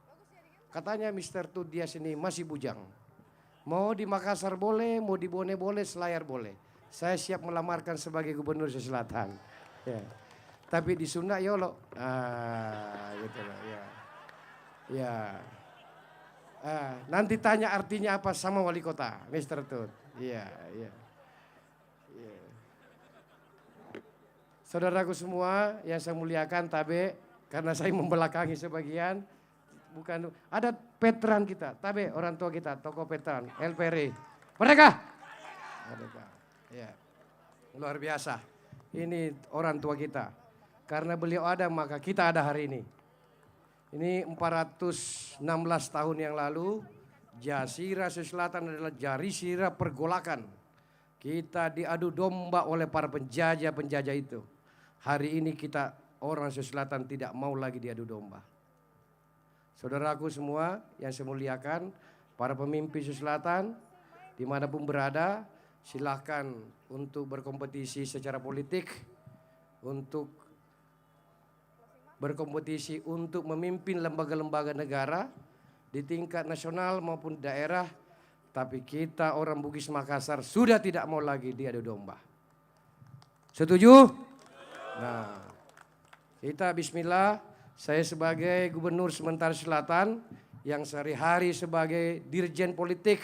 Katanya Mr. Tudias ini masih bujang. Mau di Makassar boleh, mau di Bone boleh, Selayar boleh. Saya siap melamarkan sebagai Gubernur Sulawesi Selatan. Ya. Tapi di Sunda ya Allah, gitu loh, ya. Ya. Nanti tanya artinya apa sama wali kota, Mr. Tut. Iya, iya. Saudaraku semua yang saya muliakan, Tabe, karena saya membelakangi sebagian, bukan ada veteran kita, Tabe, orang tua kita, tokoh veteran, LPRI. Merdeka! Merdeka, ya. Luar biasa. Ini orang tua kita. Karena beliau ada maka kita ada hari ini. Ini 416 tahun yang lalu, Jasira Sulawesi Selatan adalah Jarisira pergolakan. Kita diadu domba oleh para penjajah-penjajah itu. Hari ini kita orang Sulawesi Selatan tidak mau lagi diadu domba. Saudaraku semua yang saya muliakan, para pemimpin Sulawesi Selatan, dimanapun berada, silahkan untuk berkompetisi secara politik, untuk berkompetisi untuk memimpin lembaga-lembaga negara di tingkat nasional maupun daerah. Tapi kita orang Bugis Makassar sudah tidak mau lagi diadu domba. Setuju? Nah, kita bismillah. Saya sebagai Gubernur sementara Selatan yang sehari-hari sebagai Dirjen Politik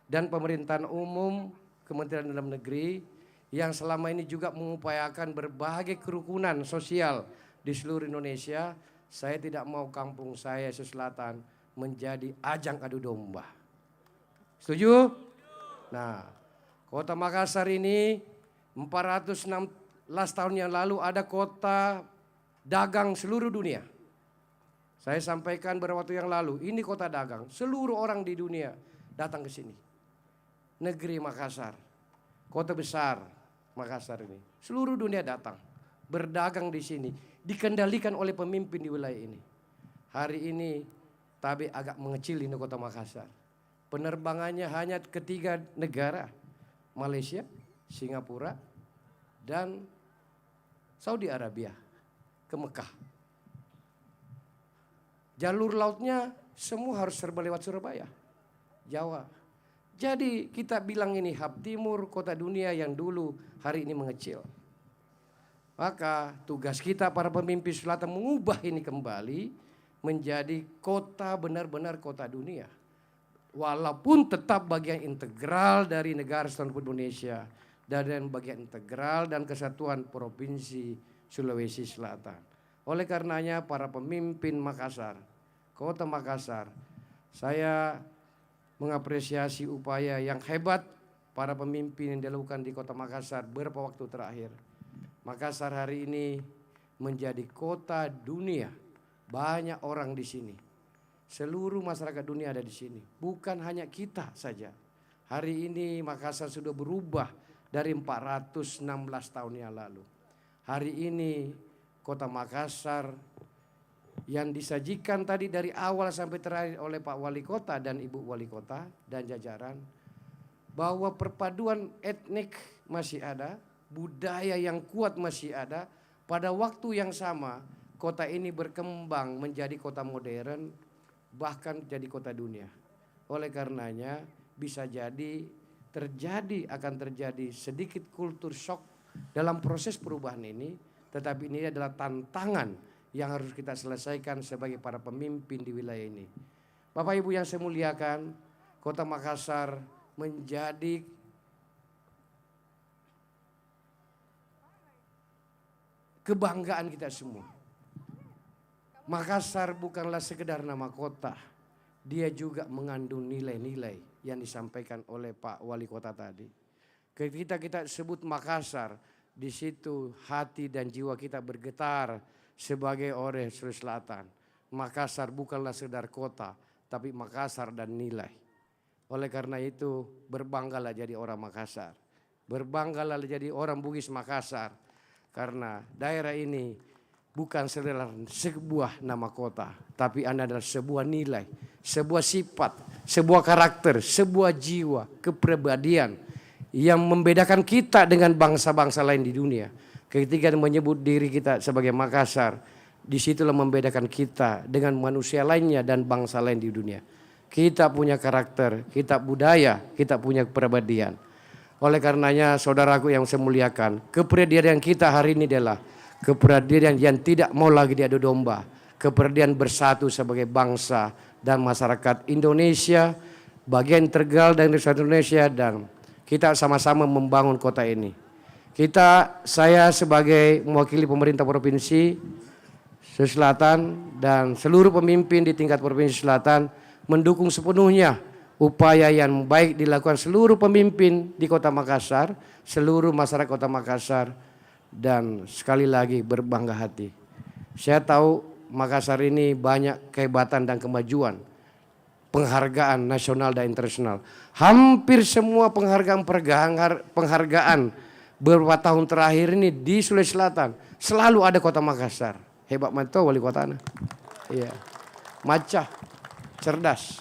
dan Pemerintahan Umum Kementerian Dalam Negeri yang selama ini juga mengupayakan berbagai kerukunan sosial di seluruh Indonesia, saya tidak mau kampung saya Sulawesi Selatan menjadi ajang adu domba. Setuju? Nah, kota Makassar ini 416 tahun yang lalu ada kota dagang seluruh dunia. Saya sampaikan beberapa waktu yang lalu, ini kota dagang. Seluruh orang di dunia datang ke sini. Negeri Makassar, kota besar Makassar ini. Seluruh dunia datang, berdagang di sini. Dikendalikan oleh pemimpin di wilayah ini. Hari ini tapi agak mengecil di kota Makassar. Penerbangannya hanya ke 3 negara, Malaysia, Singapura, dan Saudi Arabia, ke Mekah. Jalur lautnya semua harus serba lewat Surabaya, Jawa. Jadi kita bilang ini hub timur kota dunia yang dulu hari ini mengecil. Maka tugas kita para pemimpin Selatan mengubah ini kembali menjadi kota benar-benar kota dunia. Walaupun tetap bagian integral dari negara Kesatuan Indonesia dan bagian integral dan kesatuan Provinsi Sulawesi Selatan. Oleh karenanya para pemimpin Makassar, kota Makassar, saya mengapresiasi upaya yang hebat para pemimpin yang dilakukan di kota Makassar beberapa waktu terakhir. Makassar hari ini menjadi kota dunia. Banyak orang di sini. Seluruh masyarakat dunia ada di sini. Bukan hanya kita saja. Hari ini Makassar sudah berubah dari 416 tahun yang lalu. Hari ini kota Makassar yang disajikan tadi dari awal sampai terakhir oleh Pak Wali Kota dan Ibu Wali Kota dan jajaran. Bahwa perpaduan etnik masih ada. Budaya yang kuat masih ada. Pada waktu yang sama kota ini berkembang menjadi kota modern, bahkan jadi kota dunia. Oleh karenanya bisa jadi akan terjadi sedikit kultur shock dalam proses perubahan ini. Tetapi ini adalah tantangan yang harus kita selesaikan sebagai para pemimpin di wilayah ini. Bapak Ibu yang saya muliakan, kota Makassar menjadi kebanggaan kita semua. Makassar bukanlah sekedar nama kota. Dia juga mengandung nilai-nilai yang disampaikan oleh Pak Wali Kota tadi. Ketika kita sebut Makassar, di situ hati dan jiwa kita bergetar sebagai orang Sulawesi Selatan. Makassar bukanlah sekedar kota, tapi Makassar dan nilai. Oleh karena itu, berbanggalah jadi orang Makassar. Berbanggalah jadi orang Bugis Makassar. Karena daerah ini bukan sebuah nama kota, tapi adalah sebuah nilai, sebuah sifat, sebuah karakter, sebuah jiwa, kepribadian yang membedakan kita dengan bangsa-bangsa lain di dunia. Ketika menyebut diri kita sebagai Makassar, disitulah membedakan kita dengan manusia lainnya dan bangsa lain di dunia. Kita punya karakter, kita budaya, kita punya kepribadian. Oleh karenanya saudaraku yang saya muliakan, kepribadian kita hari ini adalah kepribadian yang tidak mau lagi diadu domba. Kepribadian bersatu sebagai bangsa dan masyarakat Indonesia, bagian integral dari Indonesia, dan kita sama-sama membangun kota ini. Saya sebagai mewakili pemerintah Provinsi Sulawesi Selatan dan seluruh pemimpin di tingkat Provinsi Selatan mendukung sepenuhnya upaya yang baik dilakukan seluruh pemimpin di kota Makassar, seluruh masyarakat kota Makassar dan sekali lagi berbangga hati. Saya tahu Makassar ini banyak kehebatan dan kemajuan, penghargaan nasional dan internasional. Hampir semua penghargaan beberapa tahun terakhir ini di Sulawesi Selatan selalu ada Kota Makassar. Hebat mantu wali kotanya. Iya. Macah, cerdas.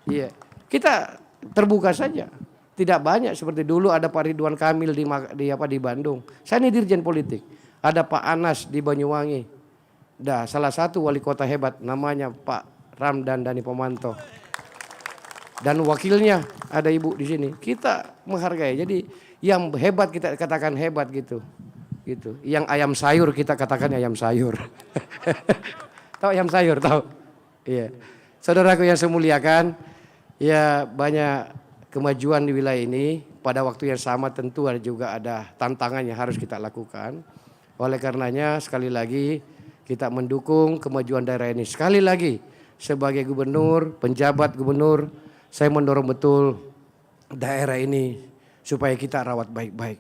Iya. Kita terbuka saja. Tidak banyak seperti dulu ada Pak Ridwan Kamil di Bandung. Saya ini dirjen politik. Ada Pak Anas di Banyuwangi. Salah satu wali kota hebat namanya Pak Ramdan Dani Pomanto. Dan wakilnya ada Ibu di sini. Kita menghargai. Jadi yang hebat kita katakan hebat gitu. Gitu. Yang ayam sayur kita katakan ayam sayur. Tahu ayam sayur, tahu? Iya. Saudaraku yang saya muliakan, ya banyak kemajuan di wilayah ini. Pada waktu yang sama tentu juga ada tantangan yang harus kita lakukan. Oleh karenanya sekali lagi kita mendukung kemajuan daerah ini. Sekali lagi sebagai gubernur, penjabat gubernur, saya mendorong betul daerah ini supaya kita rawat baik-baik.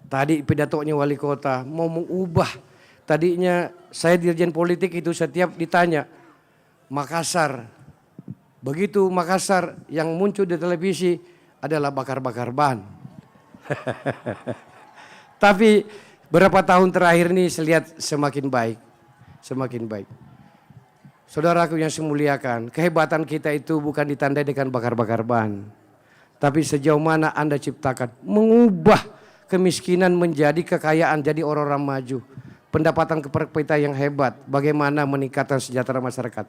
Tadi pidatonya wali kota mau mengubah. Tadinya saya dirjen politik itu setiap ditanya Makassar. Begitu Makassar yang muncul di televisi adalah bakar-bakar ban. Tapi berapa tahun terakhir ini saya lihat semakin baik. Semakin baik. Saudaraku yang saya muliakan, kehebatan kita itu bukan ditandai dengan bakar-bakar ban. Tapi sejauh mana Anda ciptakan, mengubah kemiskinan menjadi kekayaan, jadi orang-orang maju. Pendapatan per kapita yang hebat, bagaimana meningkatkan sejahtera masyarakat.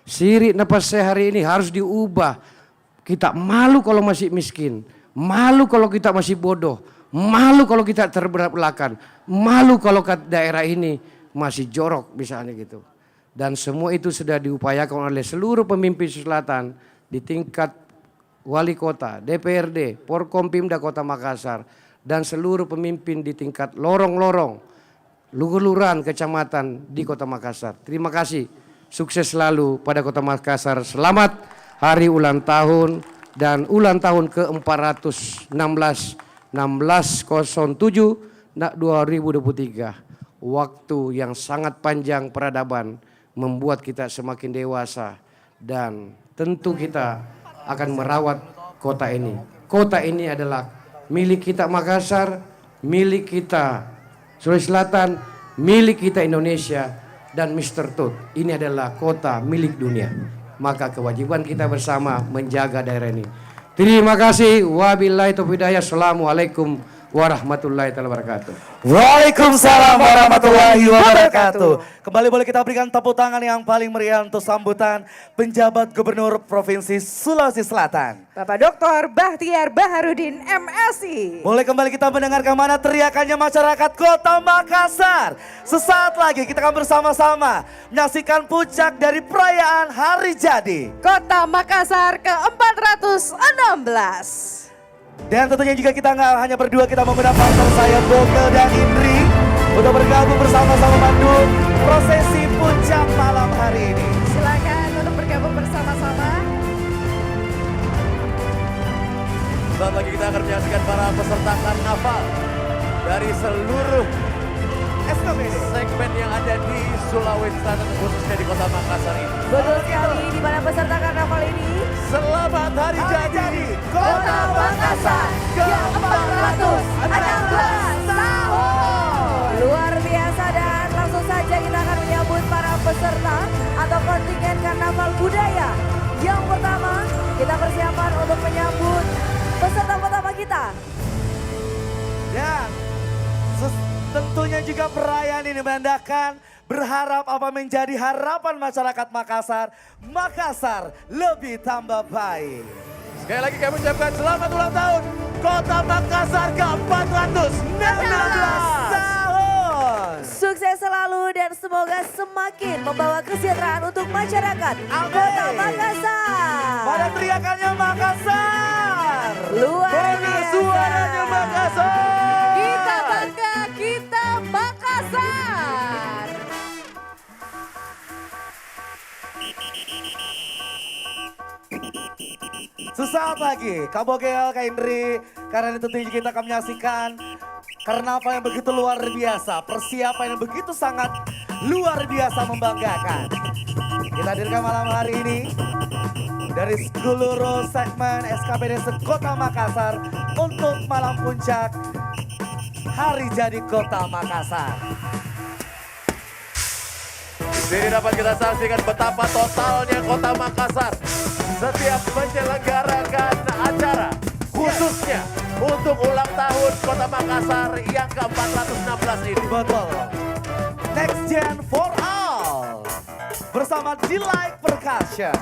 Siri nafas saya hari ini harus diubah. Kita malu kalau masih miskin, malu kalau kita masih bodoh, malu kalau kita terbelakang, malu kalau daerah ini masih jorok misalnya gitu. Dan semua itu sudah diupayakan oleh seluruh pemimpin Selatan di tingkat wali kota, DPRD, Porkompimda Kota Makassar, dan seluruh pemimpin di tingkat lorong-lorong, lurahan, kecamatan di Kota Makassar. Terima kasih, sukses selalu pada Kota Makassar. Selamat hari ulang tahun dan ulang tahun ke-416, 1607-2023. Waktu yang sangat panjang peradaban membuat kita semakin dewasa dan tentu kita akan merawat kota ini. Kota ini adalah milik kita Makassar, milik kita Sulawesi Selatan, milik kita Indonesia, dan Mr. Tut. Ini adalah kota milik dunia. Maka kewajiban kita bersama menjaga daerah ini. Terima kasih. Wabillahi taufiq hidayah. Assalamualaikum warahmatullahi wabarakatuh. Waalaikumsalam warahmatullahi wabarakatuh. Kembali boleh kita berikan tepuk tangan yang paling meriah untuk sambutan penjabat Gubernur Provinsi Sulawesi Selatan, Bapak Dr. Bahtiar Baharudin MSI. Boleh kembali kita mendengarkan mana teriakannya masyarakat Kota Makassar. Sesaat lagi kita akan bersama-sama menyaksikan puncak dari perayaan Hari Jadi Kota Makassar ke-416. Dan tentunya juga kita nggak hanya berdua, kita menggunakan partner saya Bokel dan Indri untuk bergabung bersama-sama mendukung prosesi puncak malam hari ini. Silakan untuk bergabung bersama-sama. Saat lagi kita akan menyaksikan para peserta karnaval dari seluruh segmen yang ada di Sulawesi Selatan, khususnya di Kota Makassar ini. Betul sekali, di mana peserta karnaval ini? Selamat Hari Jadi Kota Makassar ke-416 tahun. Luar biasa, dan langsung saja kita akan menyambut para peserta atau kontingen karnaval budaya. Yang pertama, kita persiapan untuk menyambut peserta pertama kita. Dan tentunya juga perayaan ini menandakan berharap apa menjadi harapan masyarakat Makassar. Makassar lebih tambah baik. Sekali lagi kami ucapkan selamat ulang tahun Kota Makassar ke-416 tahun. Sukses selalu dan semoga semakin membawa kesejahteraan untuk masyarakat Kota Makassar. Pada teriakannya Makassar. Luar biasa. Suaranya Makassar. Kita bangga, kita Makassar. Sesaat lagi, Kak Bogel, Kak Indri, karena tentunya kita akan menyaksikan karnaval yang begitu luar biasa, persiapan yang begitu sangat luar biasa membanggakan. Kita hadirkan malam hari ini dari seluruh segmen SKPD Kota Makassar untuk malam puncak Hari Jadi Kota Makassar. Di sini dapat kita saksikan betapa totalnya Kota Makassar setiap menyelenggarakan acara khususnya untuk ulang tahun Kota Makassar yang ke-416 ini. Betul. Next Gen for All bersama Delight Percussion.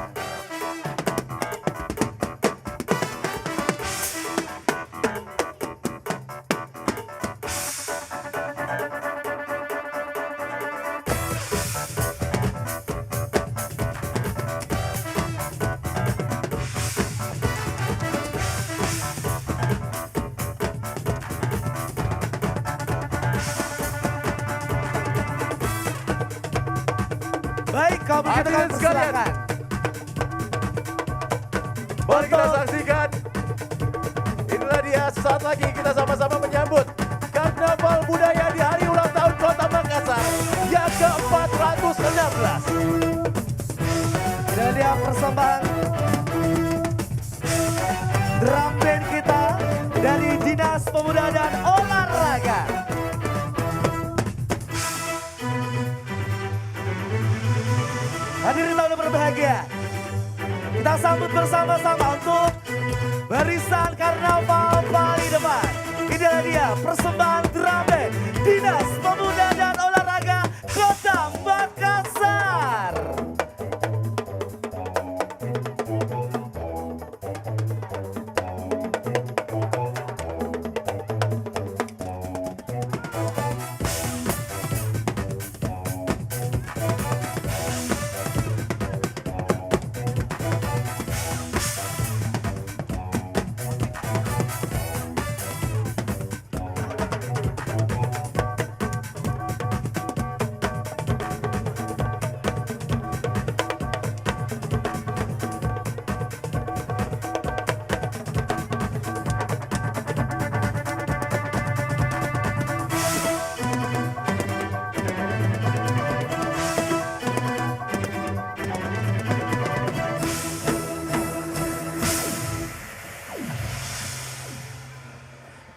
Baik, kalau begitu kami persilakan. Mari kita saksikan. Inilah dia, saat lagi kita sama-sama menyambut Karnaval Budaya di hari ulang tahun Kota Makassar yang ke-416. Dan dia persembahan drum band kita dari Dinas Pemuda dan Olahraga. Hadirin tamu berbahagia, kita sambut bersama-sama untuk barisan karnaval paling depan. Inilah dia persembahan drum band Dinas Pemuda dan Olahraga Kota Makassar.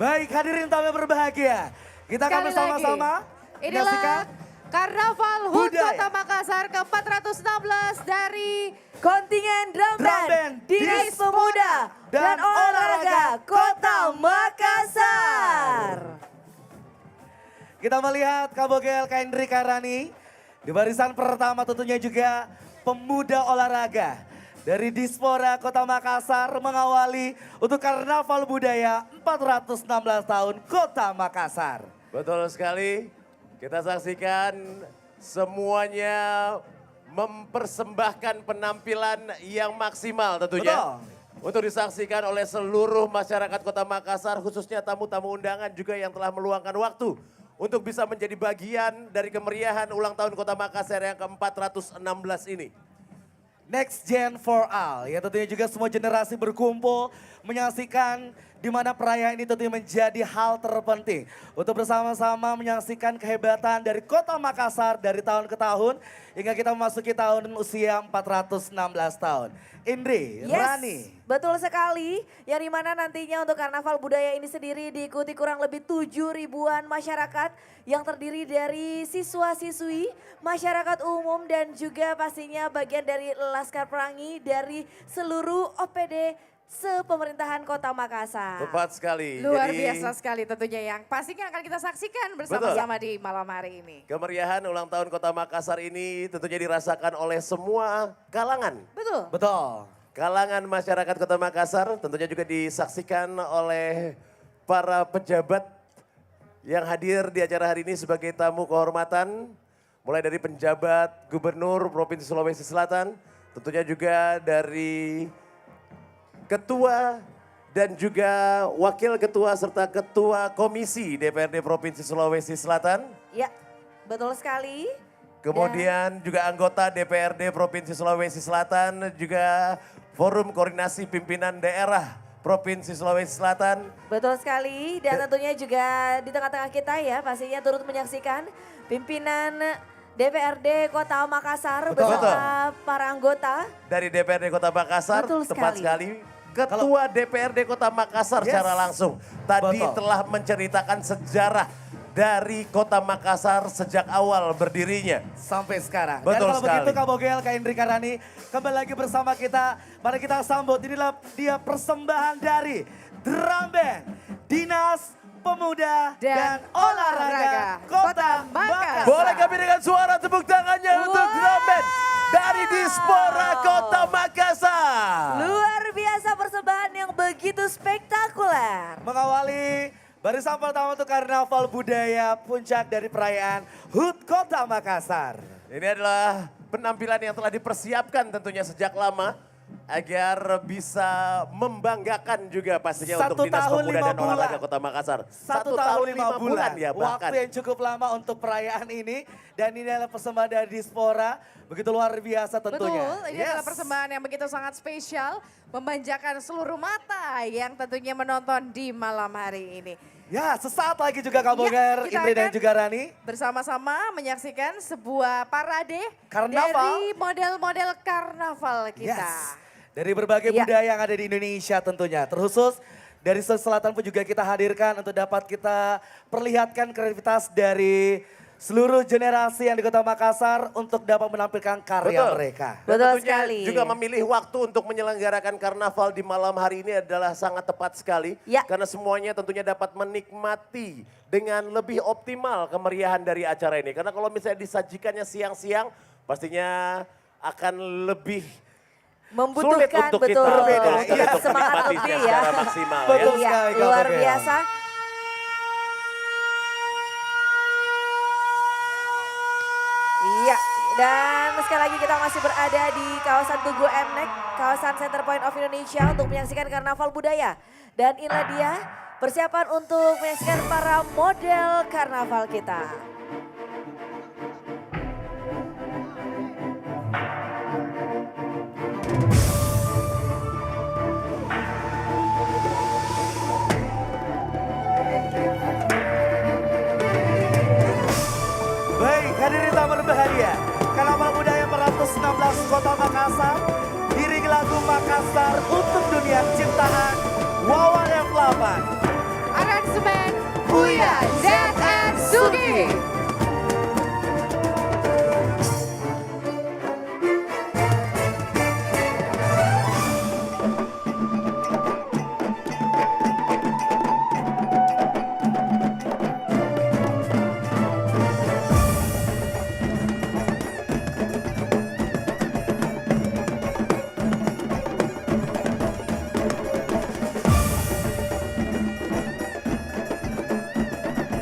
Baik, hadirin tamu yang berbahagia, kita akan bersama-sama Inilah Karnaval HUT Kota Makassar ke-416 dari kontingen drum band Dinas Pemuda dan Olahraga Kota Makassar. Kita melihat Kabogel Kendri Karani di barisan pertama, tentunya juga pemuda olahraga dari Dispora Kota Makassar mengawali untuk Karnaval Budaya 416 tahun Kota Makassar. Betul sekali, kita saksikan semuanya mempersembahkan penampilan yang maksimal tentunya. Betul. Untuk disaksikan oleh seluruh masyarakat Kota Makassar, khususnya tamu-tamu undangan juga yang telah meluangkan waktu untuk bisa menjadi bagian dari kemeriahan ulang tahun Kota Makassar yang ke-416 ini. Next Gen for All, ya tentunya juga semua generasi berkumpul menyaksikan di mana perayaan ini tentunya menjadi hal terpenting untuk bersama-sama menyaksikan kehebatan dari Kota Makassar dari tahun ke tahun hingga kita memasuki tahun usia 416 tahun. Indri, Rani. Betul sekali, yang dimana nantinya untuk Karnaval Budaya ini sendiri diikuti kurang lebih 7 ribuan masyarakat yang terdiri dari siswa-siswi, masyarakat umum dan juga pastinya bagian dari Laskar Pelangi dari seluruh OPD sepemerintahan Kota Makassar. Tepat sekali. Luar biasa sekali tentunya yang pastinya akan kita saksikan bersama-sama di malam hari ini. Kemeriahan ulang tahun Kota Makassar ini tentunya dirasakan oleh semua kalangan. Betul. Betul. Kalangan masyarakat Kota Makassar tentunya juga disaksikan oleh para pejabat yang hadir di acara hari ini sebagai tamu kehormatan. Mulai dari penjabat Gubernur Provinsi Sulawesi Selatan, tentunya juga dari Ketua dan juga Wakil Ketua serta Ketua Komisi DPRD Provinsi Sulawesi Selatan. Ya, betul sekali. Kemudian juga anggota DPRD Provinsi Sulawesi Selatan, juga Forum Koordinasi Pimpinan Daerah Provinsi Sulawesi Selatan. Betul sekali, dan tentunya juga di tengah-tengah kita ya pastinya turut menyaksikan pimpinan DPRD Kota Makassar bersama para anggota. Dari DPRD Kota Makassar, Betul tepat sekali. Ketua DPRD Kota Makassar secara langsung. Tadi telah menceritakan sejarah dari Kota Makassar sejak awal berdirinya. Sampai sekarang. Betul Dan kalau sekali. begitu Kak Bogel, Kak Indri Karani kembali lagi bersama kita. Mari kita sambut, inilah dia persembahan dari Drum Band Dinas Pemuda dan Olahraga Kota Makassar. Boleh kami dengan suara tepuk tangannya untuk Drum Band dari Dispora Kota Makassar. Luar biasa persembahan yang begitu spektakuler. Mengawali barisan pertama untuk Karnaval Budaya Puncak dari perayaan HUT Kota Makassar. Ini adalah penampilan yang telah dipersiapkan tentunya sejak lama agar bisa membanggakan juga pastinya untuk Dinas Pemuda dan Olahraga Kota Makassar. 1 tahun 5 bulan ya bahkan. Waktu yang cukup lama untuk perayaan ini. Dan ini adalah persembahan dari Dispora. Begitu luar biasa tentunya. Betul, ini adalah persembahan yang begitu sangat spesial. Memanjakan seluruh mata yang tentunya menonton di malam hari ini. Ya, sesaat lagi juga Kak Boger, kita Indri dan akan juga Rani. bersama-sama menyaksikan sebuah parade Karnaval. dari model-model karnaval kita. Yes. Dari berbagai budaya yang ada di Indonesia tentunya. Terkhusus dari Sulawesi Selatan pun juga kita hadirkan untuk dapat kita perlihatkan kreativitas dari seluruh generasi yang di Kota Makassar untuk dapat menampilkan karya mereka. Dan tentunya juga memilih waktu untuk menyelenggarakan karnaval di malam hari ini adalah sangat tepat sekali. Karena semuanya tentunya dapat menikmati dengan lebih optimal kemeriahan dari acara ini. Karena kalau misalnya disajikannya siang-siang pastinya akan lebih sulit Membutuhkan untuk kita untuk semangat menikmatinya lebih ya. secara maksimal. Betul ya. sekali, luar biasa. Iya, dan sekali lagi kita masih berada di kawasan Tugu Mnek, kawasan Center Point of Indonesia untuk menyaksikan Karnaval Budaya. Dan inilah dia persiapan untuk menyaksikan para model karnaval kita. Baik, hadirin tamu berbahagia. Karnaval Budaya 416 Kota Makassar. Diiringi lagu Makassar untuk Dunia ciptaan Wawan F8. Aransemen Buya ZN Sugi.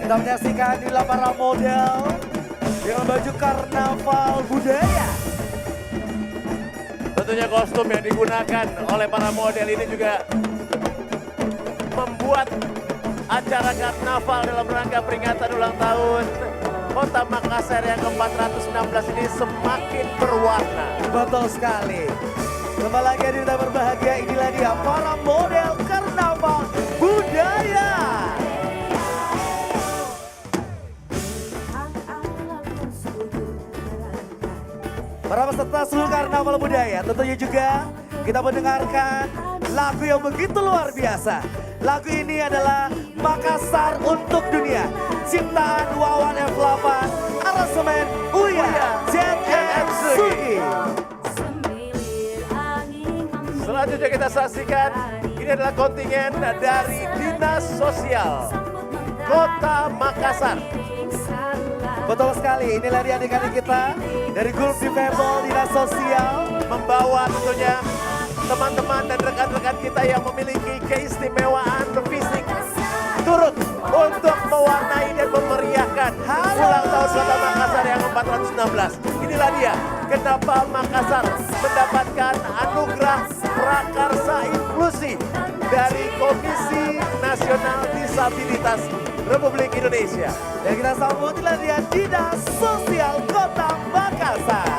Kita menyaksikan inilah para model dengan baju karnaval budaya. Tentunya kostum yang digunakan oleh para model ini juga membuat acara karnaval dalam rangka peringatan ulang tahun Kota Makassar yang ke-416 ini semakin berwarna. Betul sekali. Kembali lagi kita berbahagia, inilah dia para model karnaval budaya. Para peserta seluruh karnaval budaya tentunya juga kita mendengarkan lagu yang begitu luar biasa. Lagu ini adalah Makassar untuk Dunia, ciptaan Wawan F8, aransemen Uya ZN Sugi. Selanjutnya kita saksikan, ini adalah kontingen dari Dinas Sosial Kota Makassar. Betul sekali, inilah dia adik-adik kita dari grup difabel Dinas Sosial. Membawa tentunya teman-teman dan rekan-rekan kita yang memiliki keistimewaan fisik turut untuk mewarnai dan memeriahkan ulang tahun Kota Makassar yang ke-416. Inilah dia, kenapa Makassar mendapatkan anugerah prakarsa inklusi dari Komisi Nasional Disabilitas Republik Indonesia. Dan kita sambut inilah dia Dinas Sosial Kota Makassar.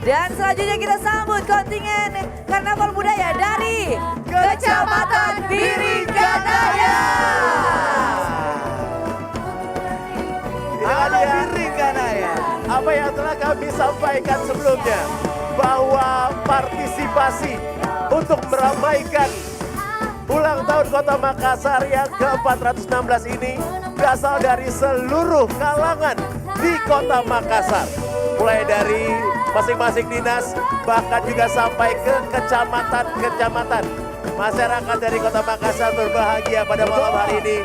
Dan selanjutnya kita sambut kontingen Karnaval Budaya dari Kecamatan Biringkanaya. Halo Biringkanaya. Apa yang telah kami sampaikan sebelumnya, bahwa partisipasi untuk meramaikan ulang tahun Kota Makassar yang ke-416 ini berasal dari seluruh kalangan di Kota Makassar. Mulai dari masing-masing dinas, bahkan juga sampai ke kecamatan-kecamatan. Masyarakat dari Kota Makassar berbahagia pada malam hari ini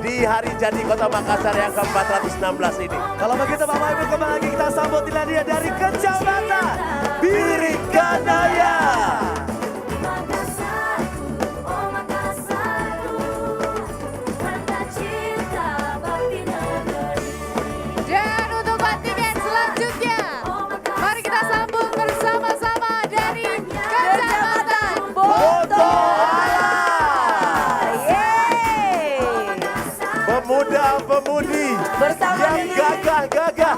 di hari jadi Kota Makassar yang ke-416 ini. Kalau begitu Bapak Ibu, kembali lagi kita sambut dia dari Kecamatan Biringkanaya. Dan untuk kontingen selanjutnya, mari kita sambut bersama-sama dari Kecamatan Bontoala. Pemuda-pemudi yang gagah-gagah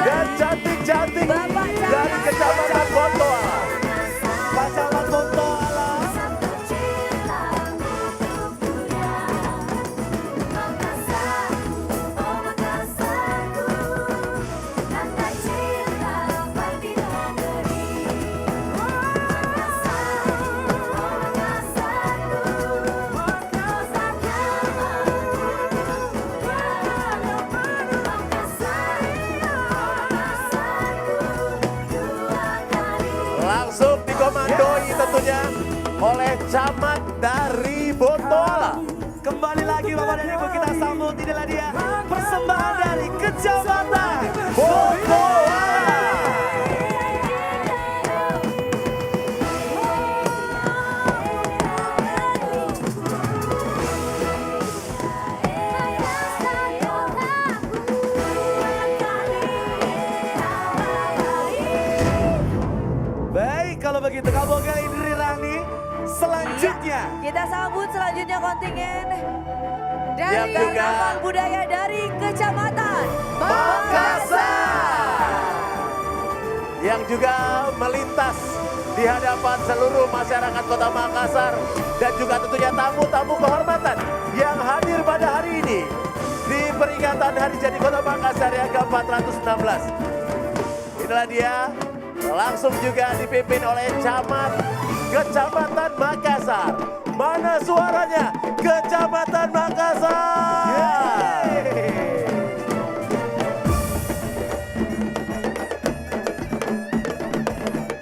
dan cantik-cantik dari Kecamatan Bontoala. Kecamatan Bontoala. Langsung dikomandoi tentunya oleh camat dari Bontoala. Kembali lagi Bapak dan Ibu, kita sambut, inilah dia persembahan dari Kecamatan Bontoala. Baik, kalau begitu Kaboga Indri Rani, selanjutnya Kita sambut selanjutnya kontingen dari Yang juga- Karnaval Budaya dari Kecamatan Makassar yang juga melintas di hadapan seluruh masyarakat Kota Makassar dan juga tentunya tamu-tamu kehormatan yang hadir pada hari ini di peringatan Hari Jadi Kota Makassar yang ke-416. Inilah dia, langsung juga dipimpin oleh camat Kecamatan Makassar. Mana suaranya? Kecamatan Makassar.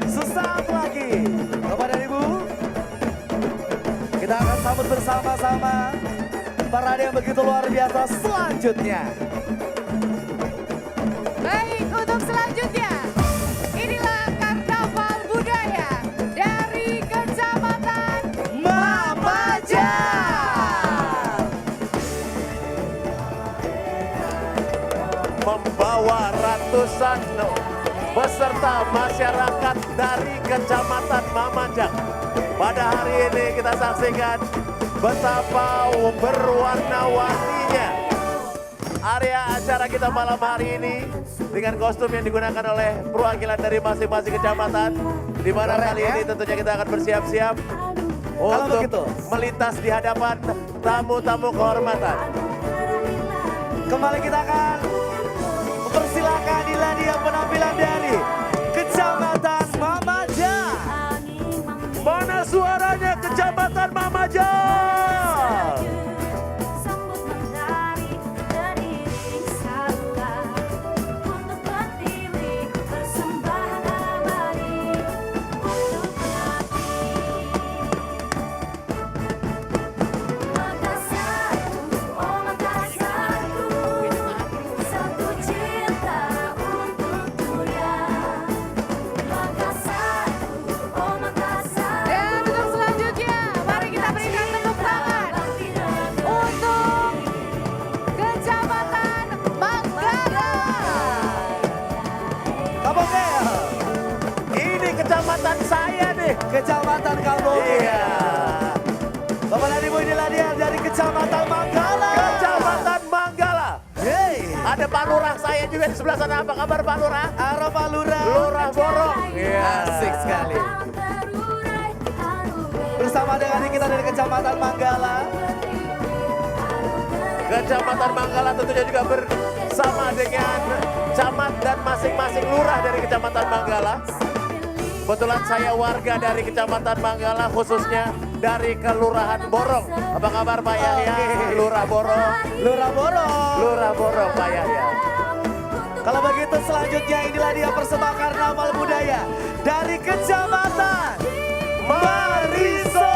sesaat lagi Bapak dan Ibu, kita akan sambut bersama-sama parade yang begitu luar biasa selanjutnya. Baik, untuk selanjutnya, inilah Karnaval Budaya dari Kecamatan Mamajan. Membawa ratusan peserta masyarakat dari Kecamatan Mamajang. Pada hari ini kita saksikan betapa berwarna-warninya area acara kita malam hari ini dengan kostum yang digunakan oleh perwakilan dari masing-masing kecamatan, di mana kali ini tentunya kita akan bersiap-siap untuk melintas di hadapan tamu-tamu kehormatan. Kembali kita akan mempersilakan inilah dia penampilan dari Kecamatan Mamajan. Mana suaranya Kecamatan Mamajan? Dan untuk selanjutnya, mari kita berikan tepuk tangan untuk Kecamatan Manggala. Kaboge, ini kecamatan saya nih. Kecamatan Kaboge. Iya. Bapak dan Ibu, inilah dia dari Kecamatan Manggala. Kecamatan Manggala. Hey. Ada Pak Lurah saya juga di sebelah sana apa kabar Pak Lurah? Halo Pak Lurah. Lurah Borong. Iya. Asik sekali. Bersama dengan kita dari Kecamatan Manggala. Kecamatan Manggala tentunya juga bersama dengan camat dan masing-masing lurah dari Kecamatan Manggala. Kebetulan saya warga dari Kecamatan Manggala, khususnya dari Kelurahan Borong. Apa kabar Pak Yahya? Lurah Borong. Lurah Borong. Lurah Borong Pak Yahya. Kalau begitu selanjutnya inilah dia persembahan karnaval budaya dari Kecamatan Mariso.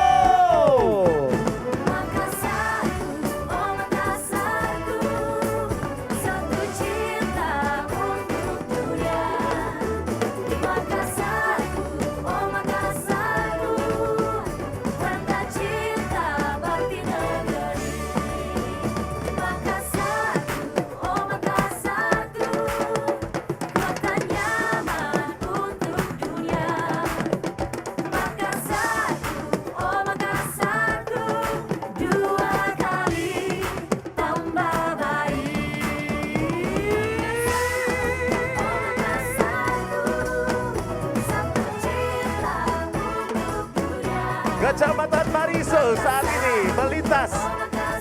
Kecamatan Mariso saat ini melintas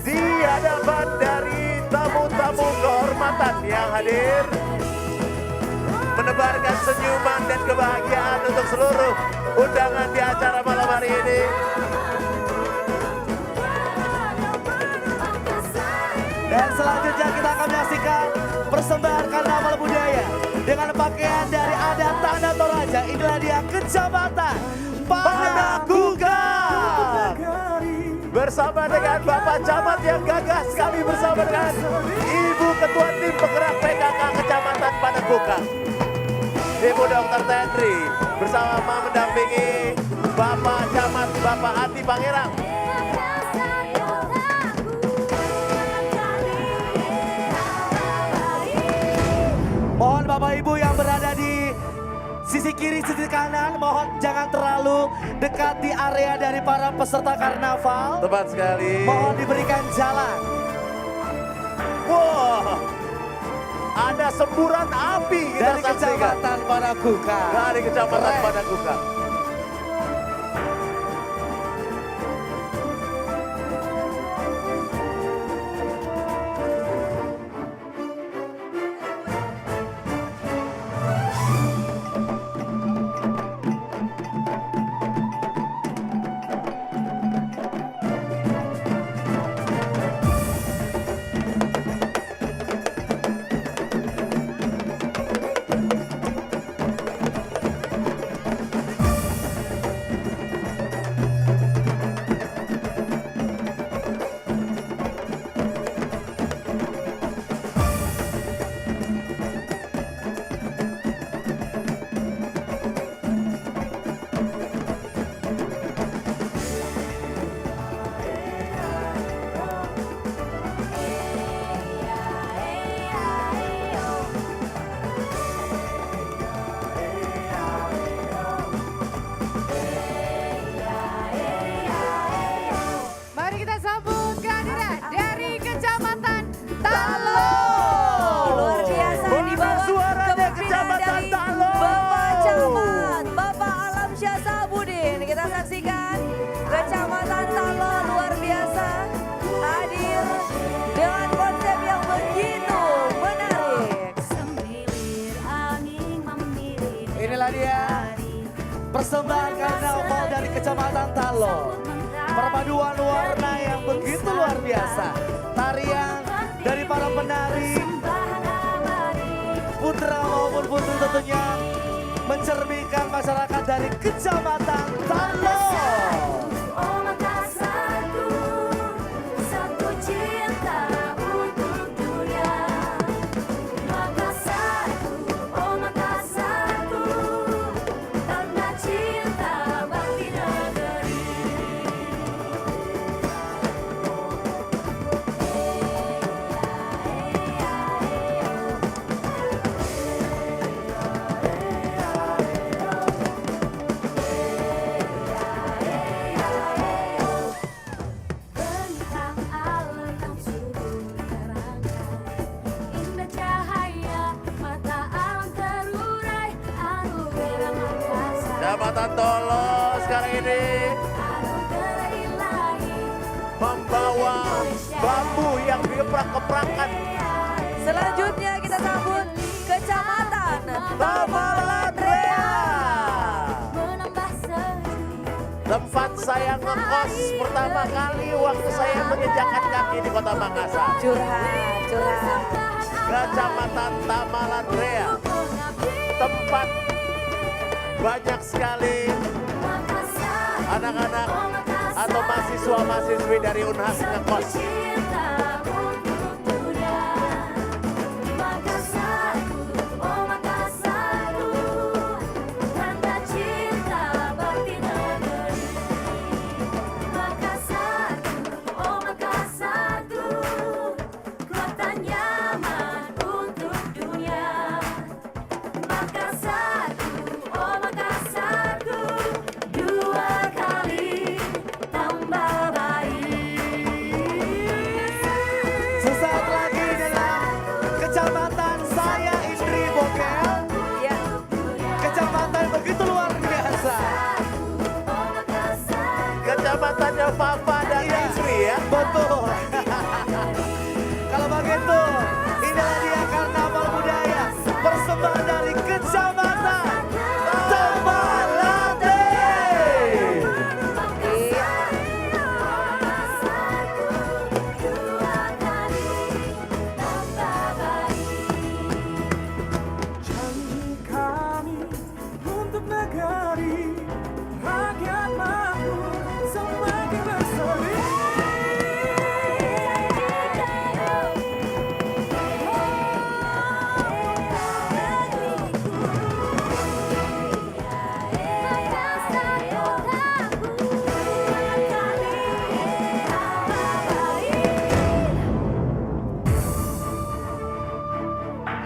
di hadapan dari tamu-tamu kehormatan yang hadir, menebarkan senyuman dan kebahagiaan untuk seluruh undangan di acara malam hari ini. Dan selanjutnya kita akan menyaksikan persembahan karnaval budaya dengan pakaian dari adat Tanah Toraja. Inilah dia Kecamatan Panakukang. Bersama dengan Bapak Camat yang gagah sekali bersama dengan Ibu Ketua Tim Penggerak PKK Kecamatan Panakukang. Ibu Dr. Tendri bersama mendampingi Bapak Camat Bapak Ati Pangerang. Mohon Bapak Ibu yang berada di sisi kiri, sisi kanan, mohon jangan terlalu dekat di area dari para peserta karnaval. Tepat sekali. Mohon diberikan jalan. Wah, ada semburan api kita Dari saksikan. Kecamatan Panakukang. Dari Kecamatan Panakukang. Mari kita sambut kehadiran dari Kecamatan Talo. Luar biasa di bawah suaranya Kecamatan Talo. Bapak Camat, Bapak Alam Syah Sabudin. Kita saksikan Kecamatan Talo luar biasa hadir dengan konsep yang begitu menarik. Inilah dia persembahan karnaval dari Kecamatan Talo. Perpaduan warna yang begitu luar biasa. Tarian dari para penari, putra maupun putri tentunya mencerminkan masyarakat dari Kecamatan Talo. Kecamatan Tolo sekarang ini membawa bambu yang dikeprak-keprakan. Selanjutnya kita sambut Kecamatan Tamalatrea. Tempat saya ngekos pertama kali waktu saya menginjakkan kaki di Kota Makassar. Curhat. Kecamatan Tamalatrea. Tempat banyak sekali anak-anak atau mahasiswa-mahasiswi dari Unhas ngekos. Kecamatannya Papa dan istri ya. Betul. Kalau begitu, inilah dia karnaval budaya persembahan dari Kecamatan Tamalate. Janji kami untuk negeri rakyat makmur semakin berseri.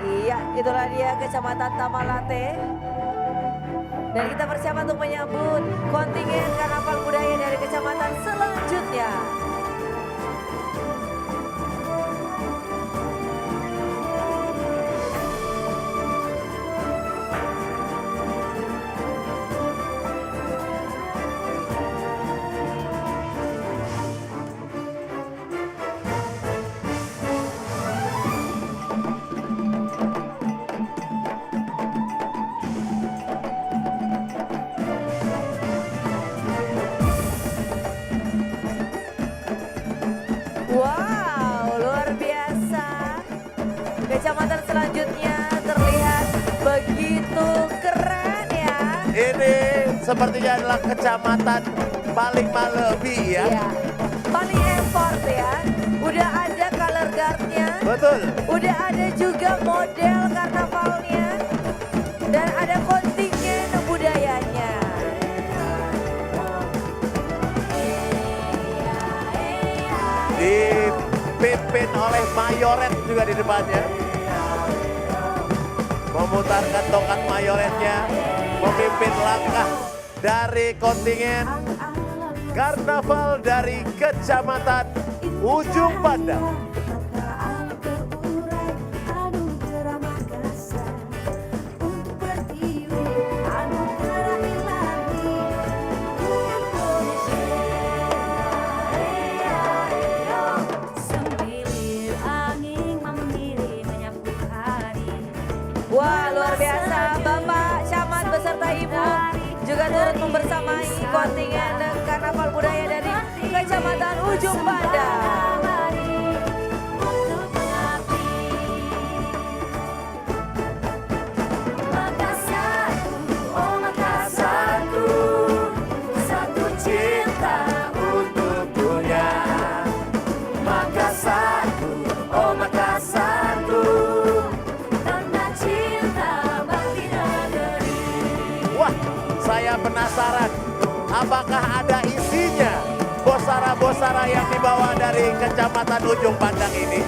Iya, itulah dia Kecamatan Tamalate. Dan kita bersiap untuk menyambut kontingen karnaval budaya dari kecamatan selanjutnya. Wow, luar biasa. Kecamatan selanjutnya terlihat begitu keren ya. Ini sepertinya adalah kecamatan paling malebi ya. Iya, paling effort ya. Udah ada color guard-nya. Betul. Udah ada juga model karnavalnya. Dan ada kontingen budayanya. Dipimpin oleh mayoret juga di depannya. Memutarkan tongkat mayoretnya, memimpin langkah dari kontingen karnaval dari Kecamatan Ujung Pandang. Wah, luar biasa. Bapak Camat beserta Ibu juga turut membersamai kontingen karnaval budaya dari Kecamatan Ujung Pandang. Satu cinta untuk dunia. Makassarku, oh Makassarku. Wah, saya penasaran apakah ada isinya bosara-bosara yang dibawa dari Kecamatan Ujung Pandang ini.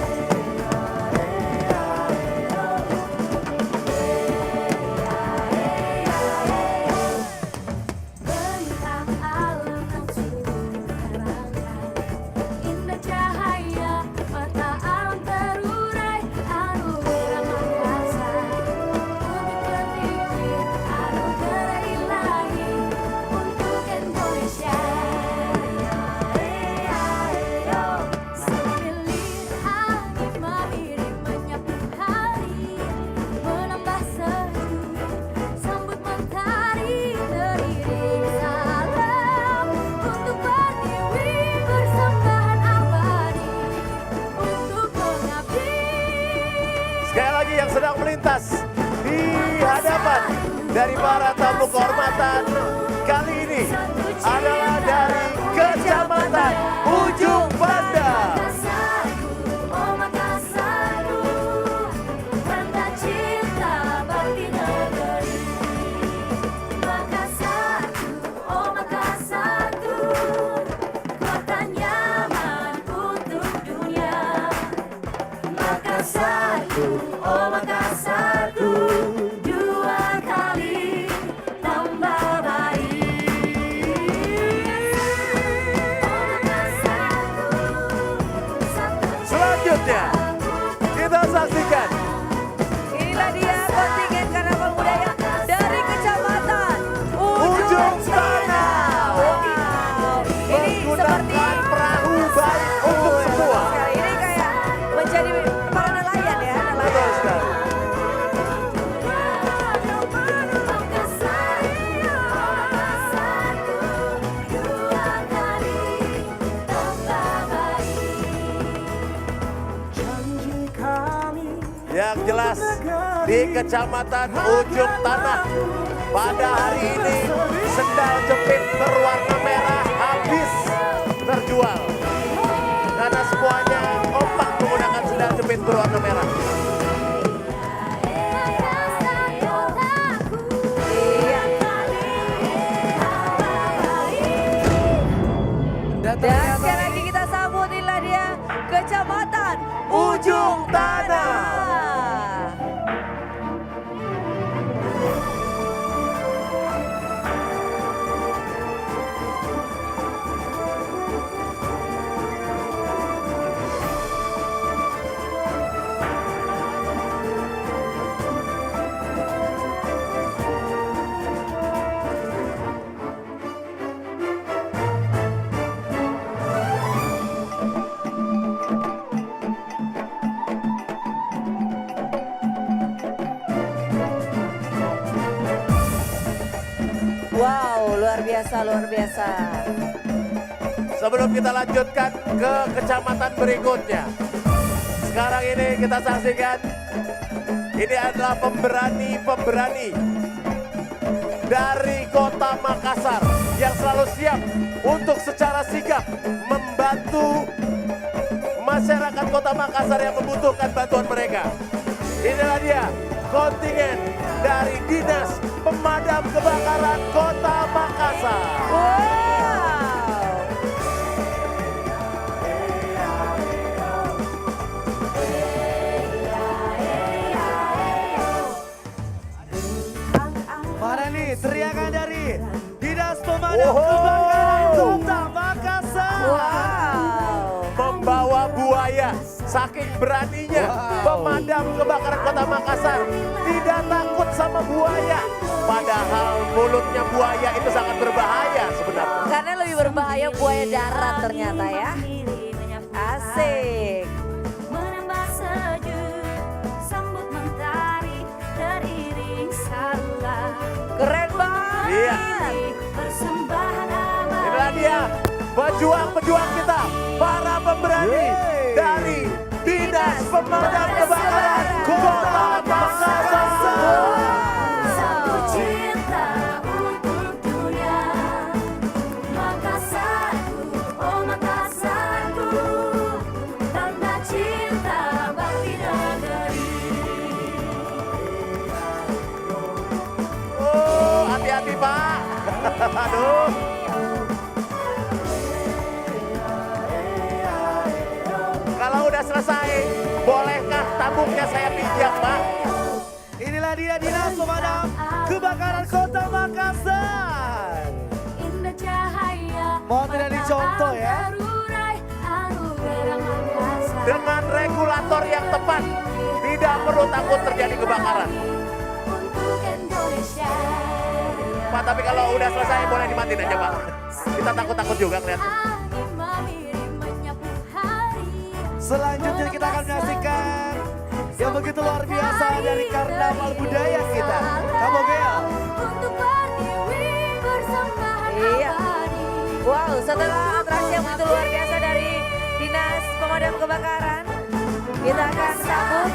Sekali lagi yang sedang melintas di hadapan dari para tamu kehormatan kali ini adalah dari Kecamatan Ujung Pandang. Oh Makassarku, dua kali tambah baik. Selanjutnya kita saksikan. Inilah dia kontingen karnaval budaya dari Kecamatan Ujung Tanah. Ini seperti perahu baik untuk semua. Ini kayak menjadi para nelayan ya, nelayan. Yang jelas di Kecamatan Ujung Tanah pada hari ini sendal jepit berwarna merah habis terjual karena semuanya kompak menggunakan sendal jepit berwarna merah. Dan sekali lagi kita sambut inilah dia Kecamatan Ujung Tanah. Wow, luar biasa, luar biasa. Sebelum kita lanjutkan ke kecamatan berikutnya, sekarang ini kita saksikan, ini adalah pemberani-pemberani dari Kota Makassar yang selalu siap untuk secara sigap membantu masyarakat Kota Makassar yang membutuhkan bantuan mereka. Inilah dia kontingen dari Dinas Pemadam Kebakaran Kota Makassar. Mana nih teriakan dari Dinas Pemadam Kebakaran Kota Makassar. Membawa buaya, saking beraninya pemadam kebakaran Kota Makassar tidak takut sama buaya. Padahal mulutnya buaya itu sangat berbahaya sebenarnya. Karena lebih berbahaya buaya darat ternyata ya. Asik. Menambah sejuk, sambut mentari, teriring salam. Keren banget. Iya. Persembahan abadi. Inilah dia pejuang-pejuang kita, para pemberani dari Dinas Pemadam Kebakaran Kota Makassar. Satu cinta untuk dunia. Makassarku, oh Makassarku, tanda cinta bakti negeri. Oh, hati-hati Pak. Aduh. Kalau udah selesai, bolehkah tabungnya saya pinjam, Pak? Inilah dia Dinas Pemadam Kebakaran Kota Makassar. Indah cahaya. Mau tidak dicontoh ya? Dengan regulator yang tepat, tidak perlu takut terjadi kebakaran. Pak, tapi kalau udah selesai boleh dimatiin aja, Pak. Kita takut-takut juga ngeliat. Selanjutnya kita akan menyaksikan yang begitu luar biasa dari karnaval budaya kita. Kamu Gel. Iya. Wow, setelah atraksi yang begitu luar biasa dari Dinas Pemadam Kebakaran, kita akan sambut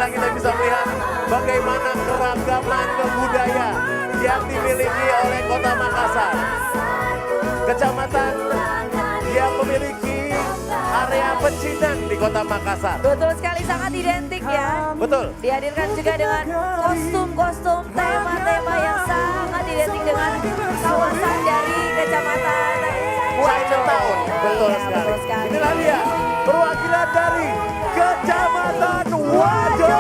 inilah kita bisa melihat bagaimana keragaman budaya yang dimiliki oleh Kota Makassar. Kecamatan yang memiliki area pecinan di Kota Makassar. Betul sekali, sangat identik ya. Betul. Dihadirkan juga dengan kostum-kostum, tema-tema yang sangat identik dengan kawasan dari Kecamatan Chinatown. Betul sekali. Inilah dia perwakilan dari Kecamatan Wajo.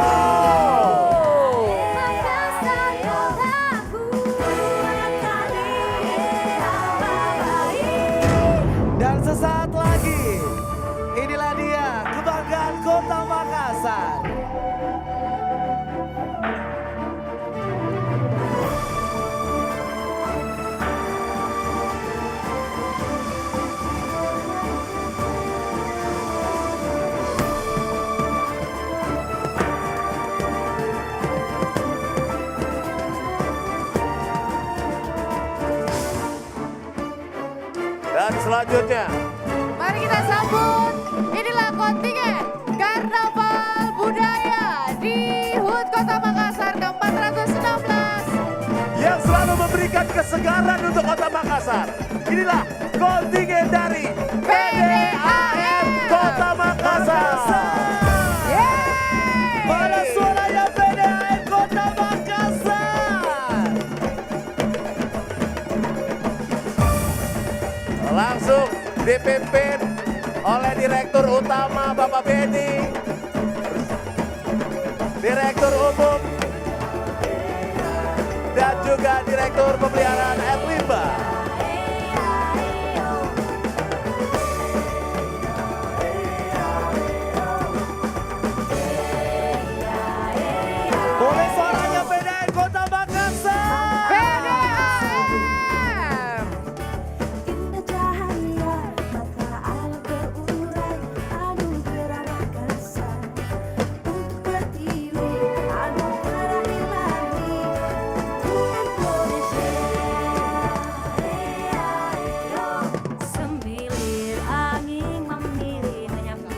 Dan sesaat lagi, inilah dia kebanggaan Kota Makassar. Dan selanjutnya, mari kita sambut, inilah kontingen Karnaval Budaya di HUT Kota Makassar ke-416. yang selalu memberikan kesegaran untuk Kota Makassar. Inilah kontingen dari PDAM Kota Makassar. Mana suaranya PDAM Kota Makassar? Langsung dipimpin oleh Direktur Utama Bapak Beni, Direktur Umum, dan juga Direktur Pemeliharaan Air Limbah. Boleh suaranya PDAM Kota Makassar.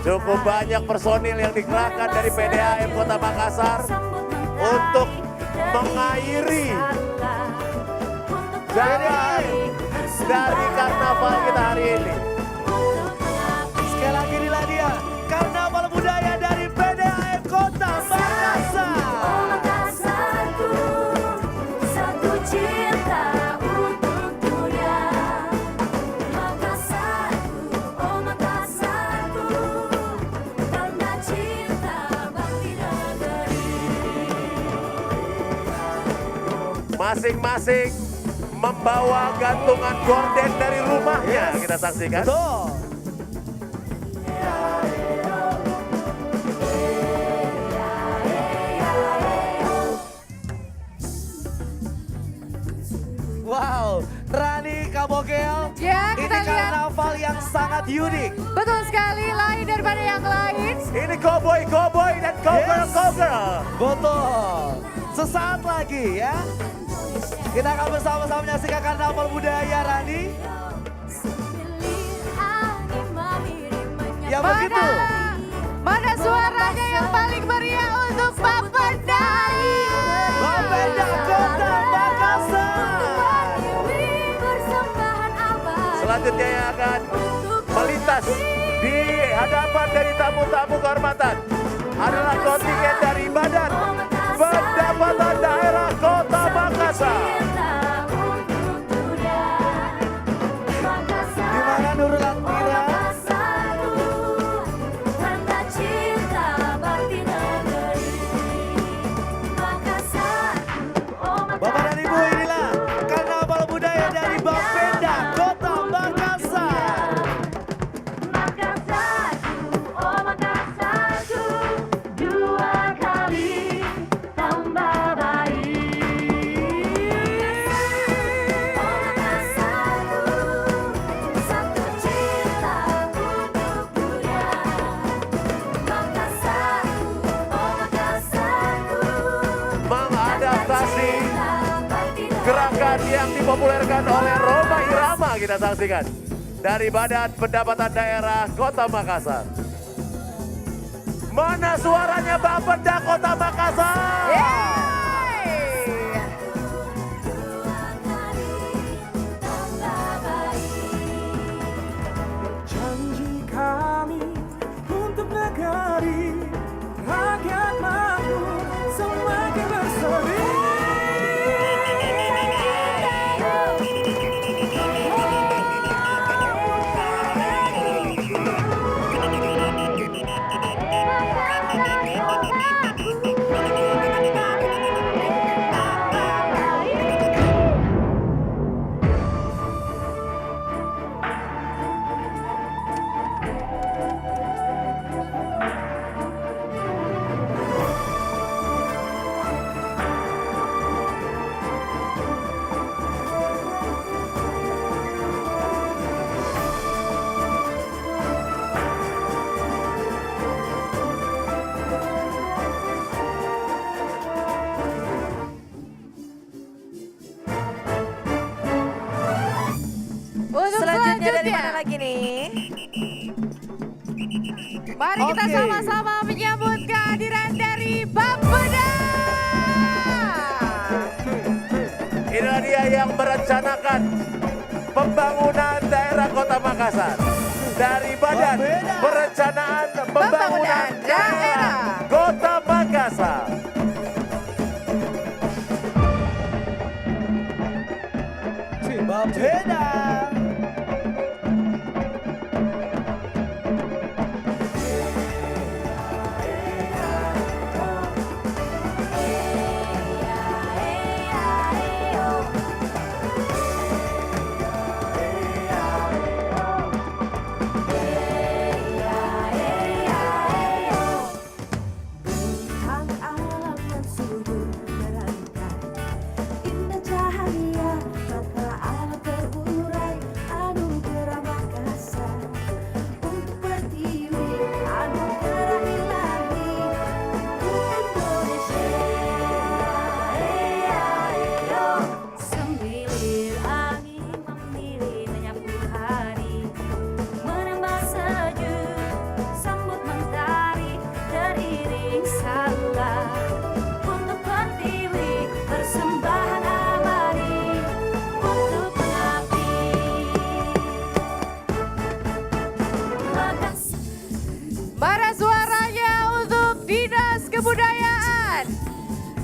Cukup banyak personil yang dikerahkan dari PDAM Kota Makassar untuk mengairi jalan dari karnaval kita hari ini. Sekali lagi inilah dia Karnaval Budaya dari PDAM Kota Makassar. Satu cinta untuk dunia. Makassarku, oh Makassarku, karena cinta bakti negeri. Masing-masing membawa gantungan gorden dari rumahnya, kita saksikan. Betul. Wow, Rani Kabogel, Ya, ini kita lihat. karnaval yang sangat unik. Betul sekali, lain daripada yang lain. Ini cowboy-cowboy dan cowgirl-cowgirl. Betul. Sesaat lagi ya. Kita akan bersama-sama menyaksikan karnaval budaya Rani. Ya begitu. Mana suaranya yang paling meriah untuk Bapenda? Bapenda Kota Makassar. Selanjutnya yang akan melintas di hadapan dari tamu-tamu kehormatan adalah kontingen dari Badan Pendapatan Daerah Kota Makassar. Di mana Nurul Atmira? Bapak dan Ibu, inilah karnaval budaya dari Bapenda Kota Makassar. Dua kali tambah baik. Satu cinta untuk dunia. Makassarku, oh Makassarku, Mengadaptasi gerakan yang dipopulerkan oleh Roma Irama, kita saksikan dari Badan Pendapatan Daerah Kota Makassar. Mana suaranya Bapeda Kota Makassar? Janji kami untuk negeri rakyat makmur semakin berseri. Selanjutnya dari mana lagi nih? Mari kita sama-sama menyambut kehadiran dari Bapeda. Inilah dia yang merencanakan pembangunan daerah Kota Makassar. Dari Badan Perencanaan Pembangunan Daerah Kota Makassar. Bapeda. Mana suaranya untuk Dinas Kebudayaan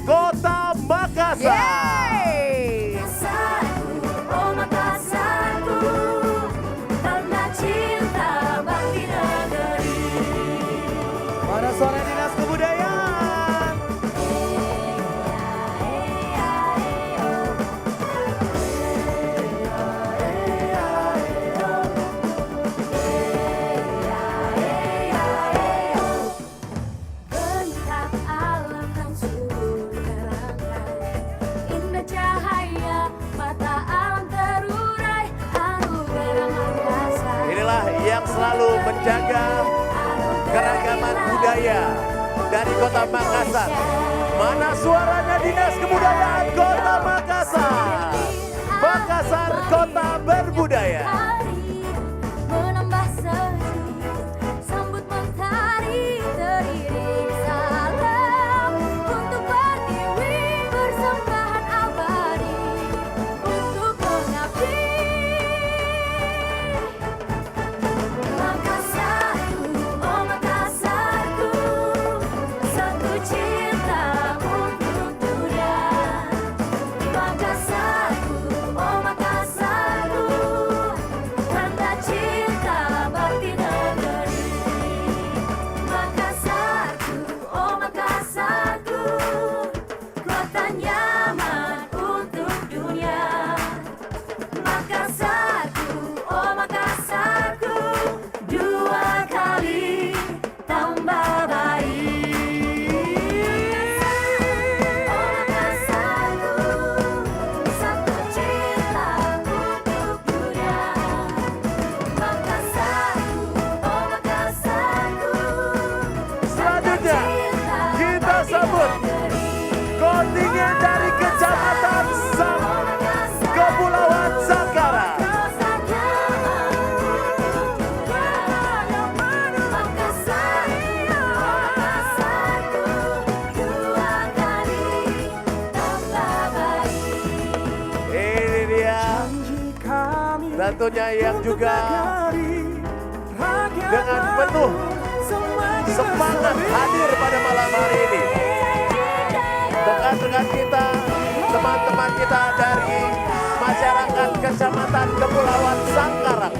Kota Makassar. Oh Makassarku, tanda cinta bakti negeri. Mana suara Dinas Kebudayaan? Bentang alam yang subur terangkai, indah cahaya mata alam terurai, anugerah Makassar. Inilah yang selalu menjaga keragaman budaya dari Kota Makassar. Mana suaranya Dinas Kebudayaan Kota Makassar? Makassar Kota Berbudaya. Menambah sejuk, sambut mentari, teriring salam untuk pertiwi, persembahan abadi untuk pengabdi. Makassarku, oh Makassarku, satu cinta untuk dunia. Makassarku, oh Makassarku, tanda cinta bakti negeri. Makassarku, oh Makassarku, kota nyaman untuk dunia. Makassarku, oh Makassarku, dua kali tambah baik. Oh Makassarku, satu cinta untuk dunia. Makassarku, oh Makassarku, Selanjutnya kita sambut kontingen dari tentunya yang juga dengan penuh semangat hadir pada malam hari ini. Rekan-rekan kita, teman-teman kita dari masyarakat Kecamatan Kepulauan Sangkarang.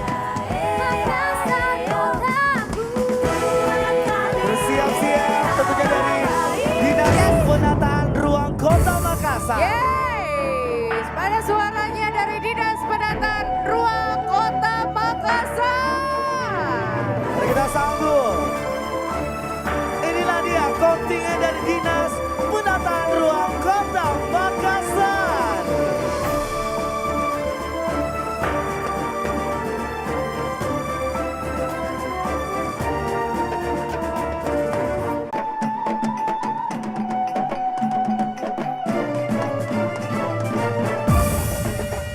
Bersiap-siap tentunya dari Dinas Penataan Ruang Kota Makassar. Yes, pada suaranya dari Dinas Penataan Ruang Kota Makassar. Mari kita sambut. Inilah dia kontingen dari Dinas Penataan Ruang Kota Makassar.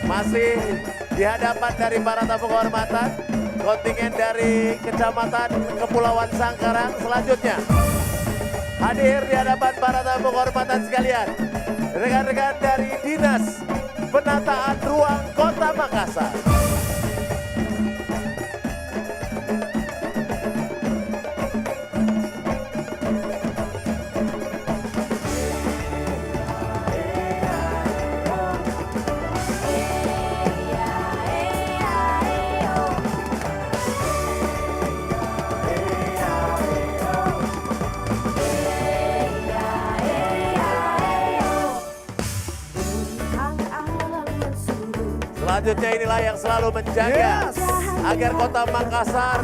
Masih di hadapan dari para tamu kehormatan, kontingen dari Kecamatan Kepulauan Sangkarang selanjutnya. Hadir di hadapan para tamu kehormatan sekalian, rekan-rekan dari Dinas Penataan Ruang Kota Makassar. Selanjutnya inilah yang selalu menjaga agar Kota Makassar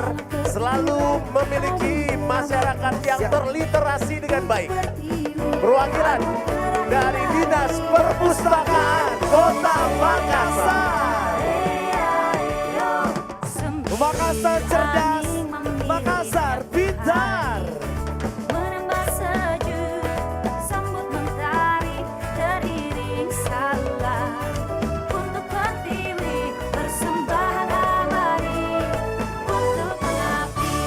selalu memiliki masyarakat yang terliterasi dengan baik. Perwakilan dari Dinas Perpustakaan Kota Makassar. Makassar cerdas, Makassar pintar. Menambah sejuk, sambut mentari dari ring salah. Untuk Pertiwi, persembahan abadi untuk mengabdi.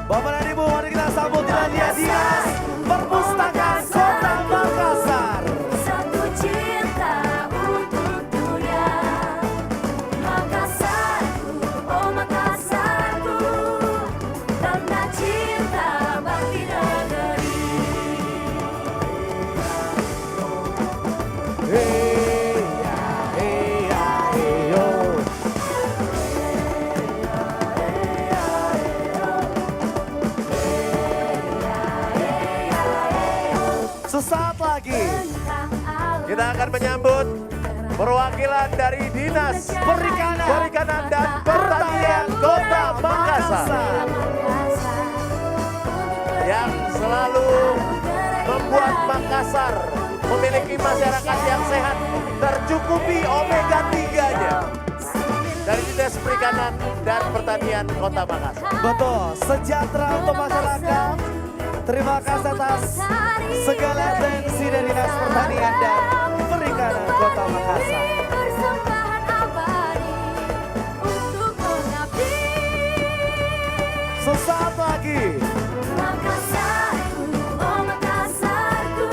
Bapak dan Ibu, mari kita sambut dia Dinas Perpustakaan Kota Makassar. Satu cinta untuk dunia. Makassarku, oh Makassarku, tanda cinta bakti negeri. Sesaat lagi kita akan menyambut perwakilan dari Dinas Perikanan dan Pertanian Kota Makassar yang selalu membuat Makassar memiliki masyarakat yang sehat, tercukupi omega 3-nya dari Dinas Perikanan dan Pertanian Kota Makassar. Betul, sejahtera untuk masyarakat. Terima kasih atas segala atensi dari Dinas Pertanian dan Perikanan Kota Makassar. Persembahan abadi untuk mengabdi. Sesaat lagi. Makassarku, oh Makassarku,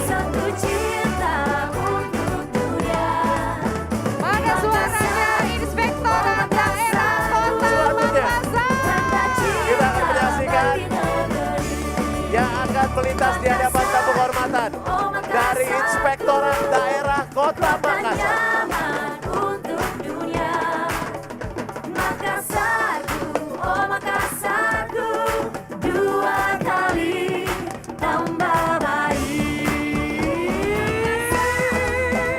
satu cinta untuk dunia. Pada suaranya Inspektorat Daerah Kota Makassar. Kita akan menyaksikan yang akan melintas di hadapan tamu kehormatan dari Inspektorat Daerah Kota Makassar. Untuk dunia. Makassarku, oh Makassarku, dua kali tambah baik.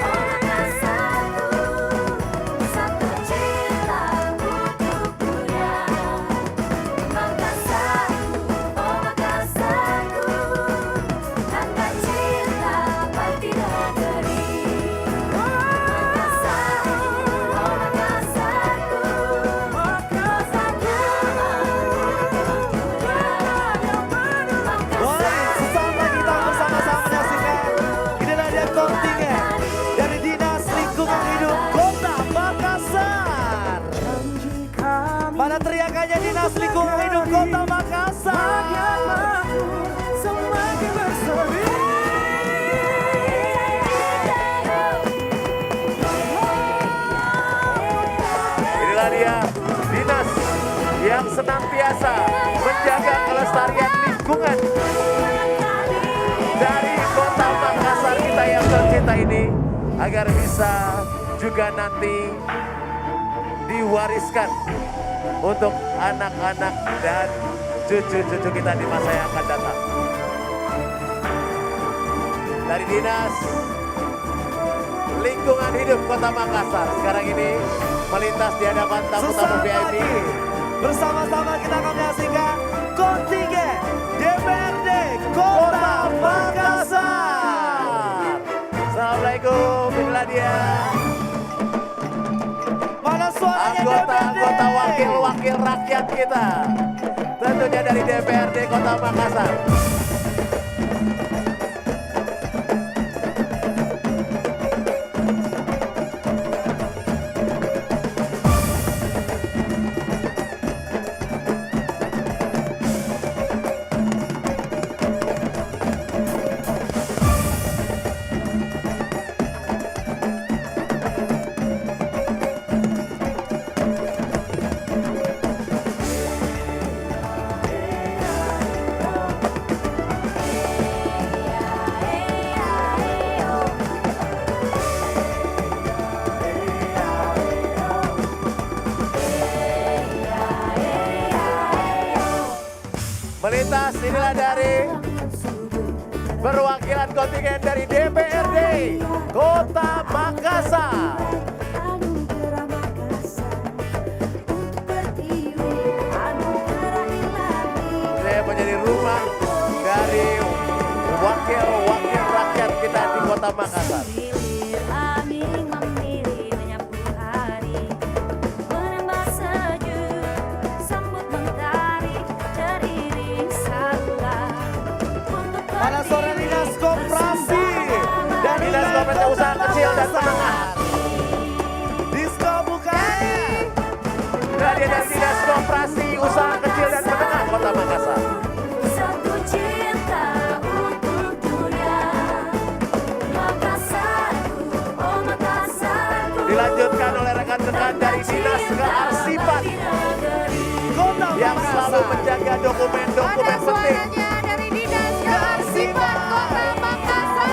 Oh Makassarku, satu cinta untuk dunia. Makassarku, oh Makassarku, tanda cinta bakti negeri. kita ini agar bisa juga nanti diwariskan untuk anak-anak dan cucu-cucu kita di masa yang akan datang. Dari Dinas Lingkungan Hidup Kota Makassar sekarang ini melintas di hadapan tamu-tamu VIP. Bersama-sama kita akan menyaksikan kontingen DPRD Kota Makassar. Assalamualaikum, inilah dia. Mana suaranya anggota-anggota wakil-wakil rakyat kita. Tentunya dari DPRD Kota Makassar. Melintas inilah dari perwakilan kontingen dari DPRD Kota Makassar. Ini menjadi rumah dari wakil-wakil rakyat kita di Kota Makassar. Mana suara Dinas Koperasi dan Dinas Koperasi Usaha Kecil dan Menengah. Disko bukan. Dan dari Dinas Koperasi Usaha Kecil dan Menengah Kota Makassar. Satu cinta untuk dunia, Makassarku, oh Makassarku. Dilanjutkan oleh rekan-rekan dari Dinas Kearsipan yang selalu menjaga dokumen-dokumen penting. Dari Dinas Kearsipan Kota Makassar.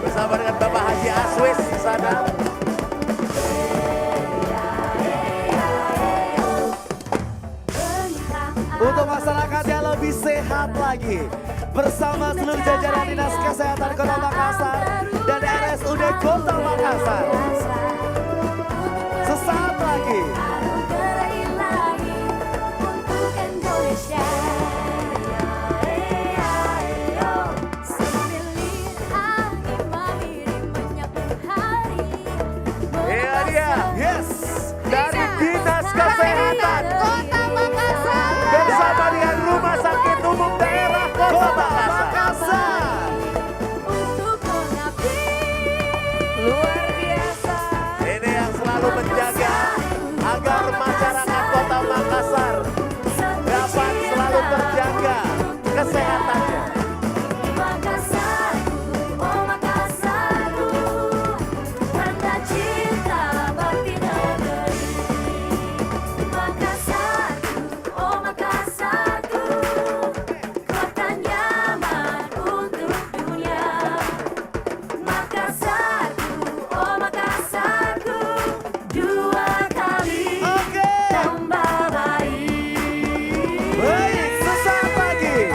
Bersama dengan Bapak Haji Aswis di sana. Untuk masyarakat yang lebih sehat lagi, bersama seluruh jajaran Dinas Kesehatan Kota Makassar dan RSUD Kota Makassar. Sesaat lagi. Iya dia. Yes. Dari Dinas Kesehatan Kota Makassar bersama dengan Rumah Sakit Umum Daerah Kota Makassar. Luar biasa. Ini yang selalu menjaga agar masyarakat Kota Makassar dapat selalu terjaga kesehatannya. Makassarku, oh Makassarku, tanda cinta bakti negeri. Makassarku, oh Makassarku, kota nyaman untuk dunia. Makassarku, oh Makassarku, dua kali tambah baik. Baik, sesaat lagi.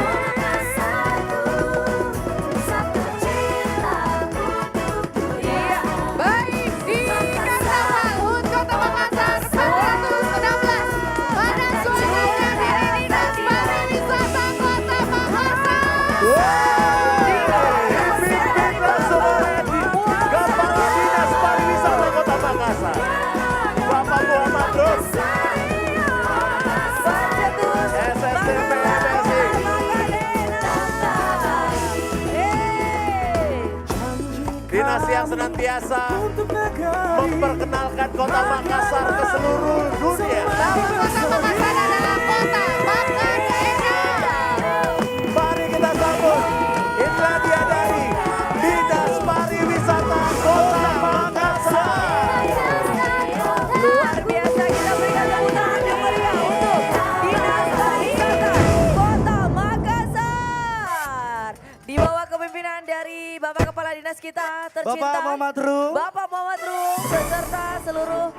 Baik, di Kata Paut Kota Makassar 416. Mana suaranya dari Dinas Pariwisata Kota Makassar? Dipimpin langsung oleh Kepala Dinas Pariwisata Kota Makassar, Bapak Muhammad Ros, SSDP MSI. Dinas yang senantiasa memperkenalkan Kota Makassar ke seluruh dunia. Mari kita sambut. Inilah dia dari Dinas Pariwisata Kota Makassar. Luar biasa, kita berikan tepuk tangan yang meriah untuk Dinas Pariwisata Kota Makassar. Di bawah kepemimpinan dari Bapak Kepala Dinas kita tercinta. Bapak Muhammad Rum. Bapak Muhammad Rum beserta seluruh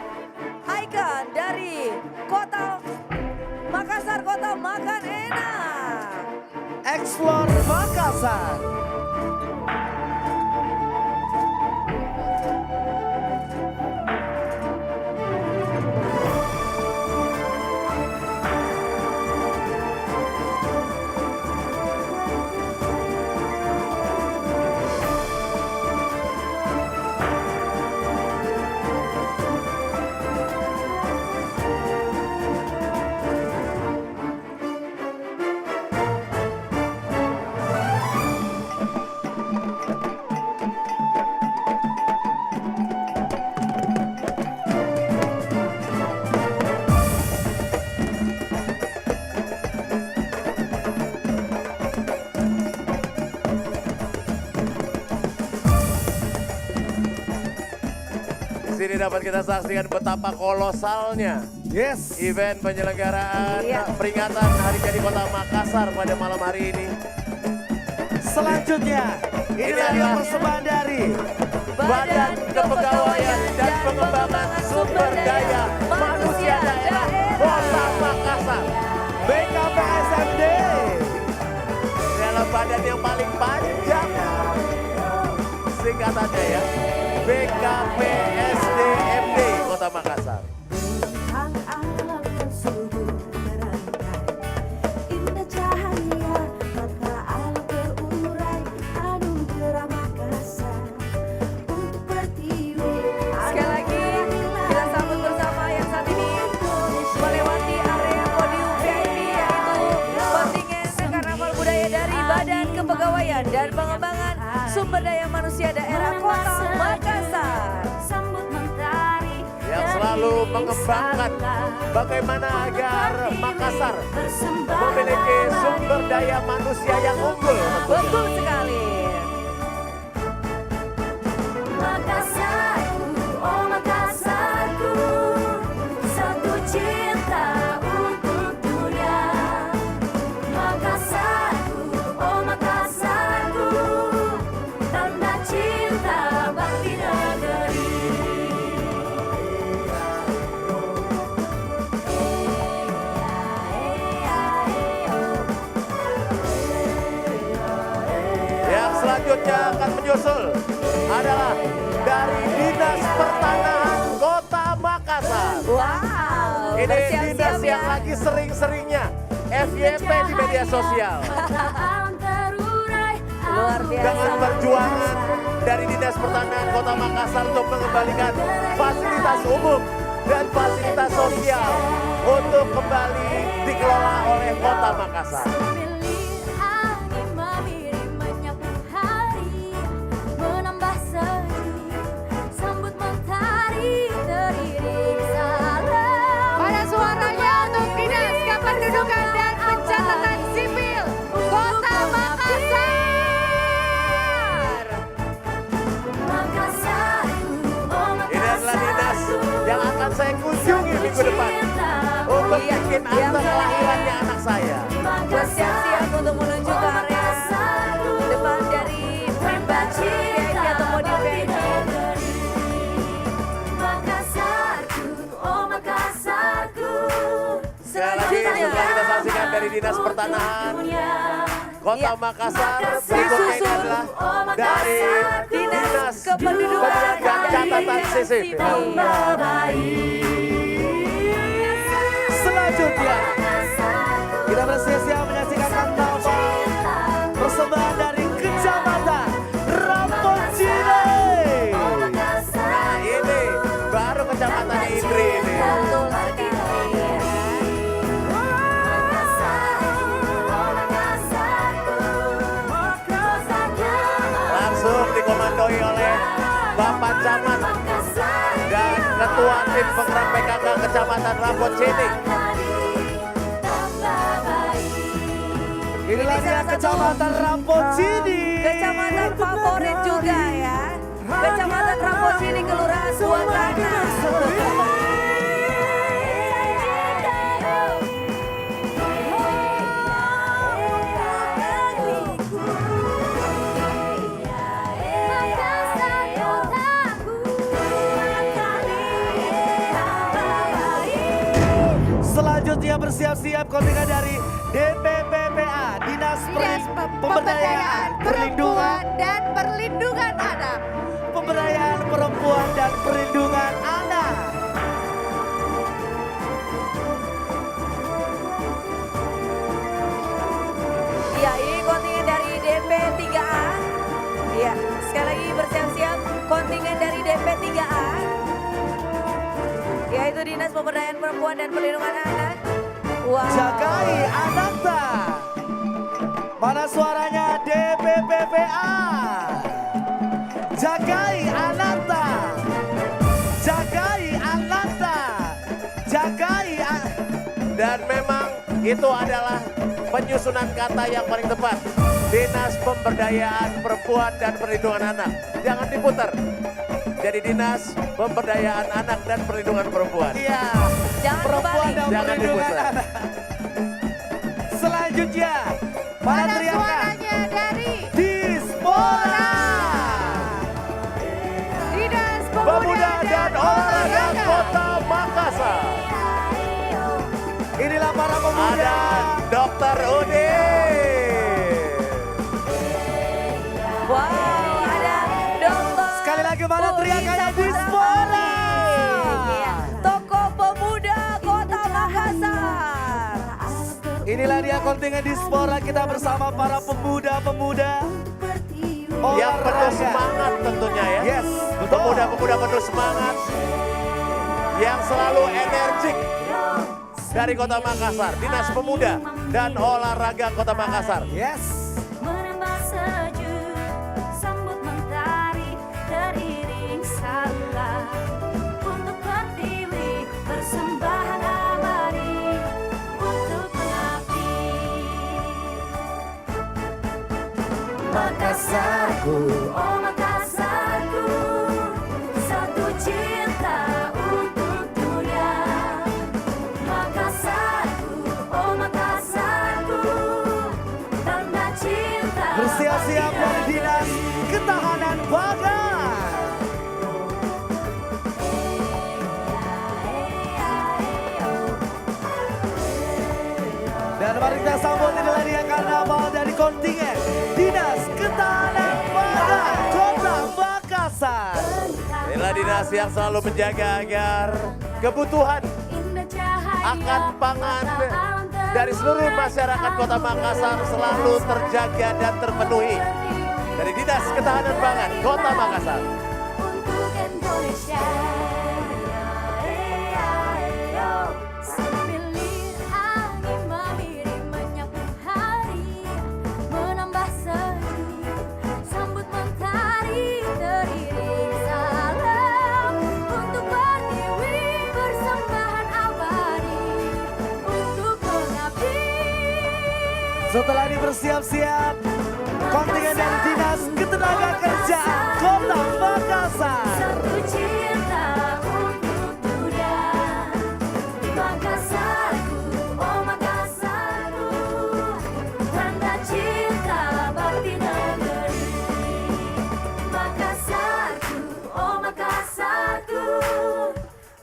ikon dari Kota Makassar, Kota Makan Enak. Explore Makassar. Di sini dapat kita saksikan betapa kolosalnya event penyelenggaraan peringatan Hari Jadi Kota Makassar pada malam hari ini. Selanjutnya, ini adalah persembahan dari Badan Kepegawaian dan Pengembangan Sumber Daya Manusia Daerah Kota Makassar. BKPSMD. Ini adalah badan yang paling panjang singkatannya ya. BKPSDMD Kota Makassar. Sekali lagi kita sambut bersama yang saat ini melewati area podium VIP yaitu kontingen Karnaval Budaya dari Badan Kepegawaian dan Pengembangan Sumber Daya Manusia Daerah Kota Makassar. Yang selalu mengembangkan bagaimana agar Makassar memiliki sumber daya manusia yang unggul. Betul sekali. Makassarku, oh Makassarku, satu cinta untuk dunia. Makassarku, oh Makassarku, tanda cinta bakti negeri. Yang selanjutnya akan menyusul adalah dari Dinas Pertanahan Kota Makassar. Wow. Ini dinas yang lagi sering-seringnya FYP di media sosial. Luar biasa. Dengan perjuangan dari Dinas Pertanahan Kota Makassar untuk mengembalikan fasilitas umum dan fasilitas sosial untuk kembali dikelola oleh Kota Makassar. Pada suaranya untuk Dinas Kependudukan dan Pencatatan Sipil Kota Makassar. Ini adalah dinas yang akan saya kunjungi minggu depan untuk bikin akta kelahirannya anak saya. Bersiap-siap untuk menuju ke area depan dari Primbaci VIP atau podium VIP. Sekali lagi setelah kita saksikan dari Dinas Pertanahan Kota Makassar, berikutnya ini adalah dari Dinas Kependudukan dan Catatan Sipil. Selanjutnya, kita bersiap-siap menyaksikan karnaval persembahan dari Kecamatan Rampocine. Nah ini baru Kecamatan Indri ini. Langsung dikomandoi oleh Bapak Camat dan Ketua Tim Penggerak PKK Kecamatan Rampocine. Inilah dia Kecamatan Rampocine. Kecamatan favorit juga ya. Kecamatan Rampocine, Kelurahan Suwantana. Tentunya bersiap-siap kontingen dari DPPPA, Dinas Pemberdayaan Perlindungan dan Perlindungan Anak. Pemberdayaan Perempuan dan Perlindungan Anak. Ya, ini kontingen dari DP3A. Ya, sekali lagi bersiap-siap kontingen dari DP3A. Yaitu Dinas Pemberdayaan Perempuan dan Perlindungan Anak. Wow. Jagai Anakta. Mana suaranya DPPPA? Jagai Anakta. Jagai Anakta. Jagai Dan memang itu adalah penyusunan kata yang paling tepat. Dinas Pemberdayaan Perempuan dan Perlindungan Anak. Jangan diputar. Jadi Dinas Pemberdayaan Anak dan Perlindungan Perempuan. Iya. Jangan Perempuan kembali. dan Jangan Perlindungan diputar. Anak. Selanjutnya, mana teriakan? Suaranya dari Dispora. Dinas Pemuda dan Olahraga Kota Makassar. Inilah para pemuda. Ada Dr. Udin. Wow, ada Dokter. Sekali lagi mana teriakannya Dispora. Iya, Toko Pemuda Kota Makassar. Inilah dia kontingen Dispora kita bersama para pemuda-pemuda Yang penuh semangat tentunya ya. Yes, betul. Pemuda-pemuda penuh semangat. Yang selalu energik. Dari Kota Makassar, Dinas Pemuda dan Olahraga Kota Makassar. Yes. Menambah sejuk, sambut mentari, teriring salam. Untuk Pertiwi, persembahan abadi, untuk mengabdi. Makassarku, oh Makassarku, satu cinta untuk dunia. Makassarku, oh Makassarku, tanda cinta. Bersiap-siap dari Dinas Ketahanan Pangan. Dan mari kita sambut inilah dia karnaval dari kontingen Dinas Ketahanan Pangan Kota Makassar. Inilah dinas yang selalu menjaga agar kebutuhan akan pangan dari seluruh masyarakat Kota Makassar selalu terjaga dan terpenuhi. Dari Dinas Ketahanan Pangan Kota Makassar. Untuk Indonesia. Sambilir angin mengiring menyapu hari, menambah sejuk, sambut mentari, teriring salam. Untuk Pertiwi, persembahan abadi, untuk mengabdi. Setelah ini bersiap-siap kontingen dari Dinas Ketenagakerjaan Kota Makassar. Satu cinta untuk dunia. Makassarku, oh Makassarku, tanda cinta bakti negeri. Makassarku, oh Makassarku,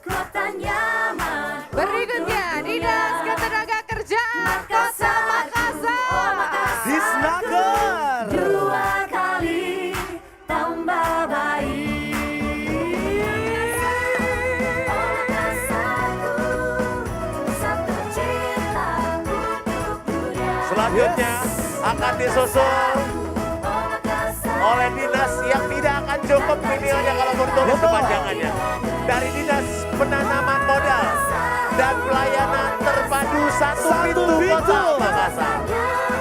kota nyaman. Berikutnya Dinas Ketenagakerjaan Kota Makassar. Disnaker. Dua kali tambah baik. Oh Makassarku, satu cinta untuk dunia. Selanjutnya akan disusul oleh dinas yang tidak akan cukup videonya kalau berturut kepanjangannya. Dari Dinas Penanaman Modal dan Pelayanan Terpadu Satu Pintu Kota Makassar.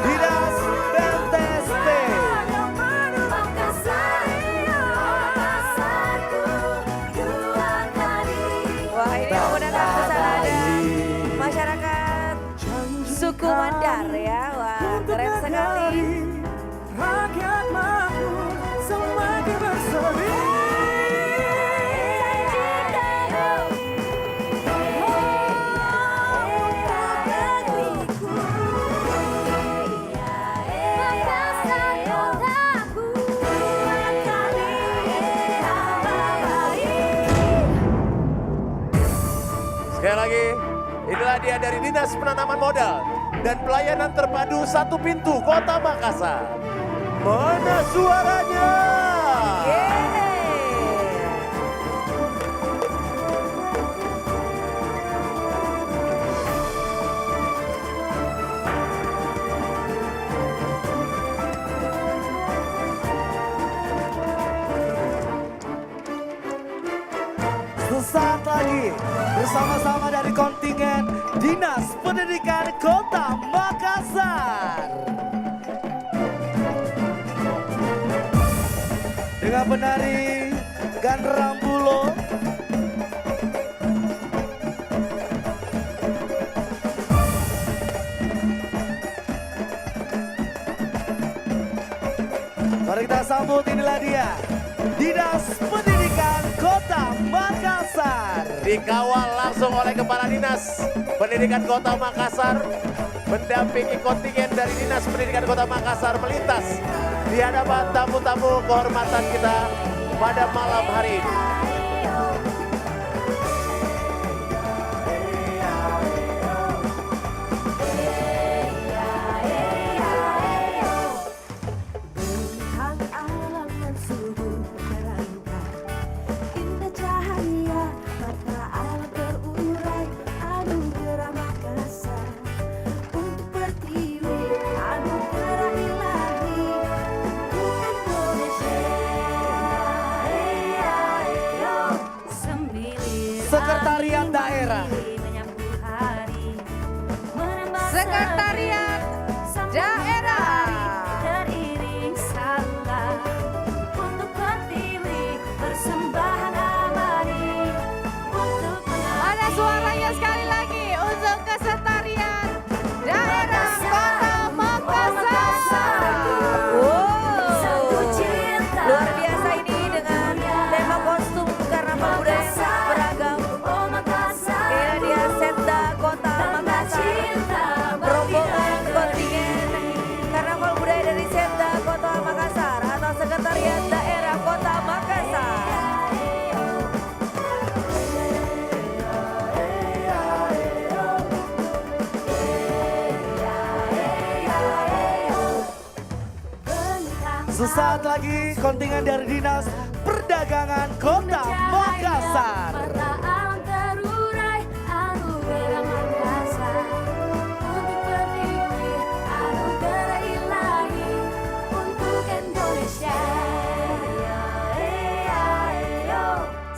Dinas BTSP. Wah, ini menggunakan busana adat masyarakat suku Mandar ya. Wah, keren sekali. Rakyat makmur semakin berseri. dia dari Dinas Penanaman Modal dan Pelayanan Terpadu Satu Pintu Kota Makassar. Mana suaranya? Sesaat lagi bersama-sama dari kontingen Dinas Pendidikan Kota Makassar. Dengan penari Ganrambulo. Mari kita sambut, inilah dia Dinas Pendidikan Kota Makassar. Dikawal langsung oleh Kepala Dinas Pendidikan Kota Makassar, mendampingi kontingen dari Dinas Pendidikan Kota Makassar melintas di hadapan tamu-tamu kehormatan kita pada malam hari ini. Sekretariat Daerah. Sekretariat Daerah. Teriring salam untuk Pertiwi, persembahan abadi untuk Ada suaranya sekali lagi untuk Sekretariat Daerah Kota Makassar. Luar biasa ini dengan tema kostum karena budaya beragam. Ini dia Setda Kota Makassar. Rombongan kontingen Karnaval Budaya dari Setda Kota Makassar atau Sekretariat Daerah Kota Makassar. Sesaat lagi kontingen dari Dinas Perdagangan Kota Makassar. alam terurai anugerah Makassar untuk Pertiwi, anugerah ilahi untuk Indonesia.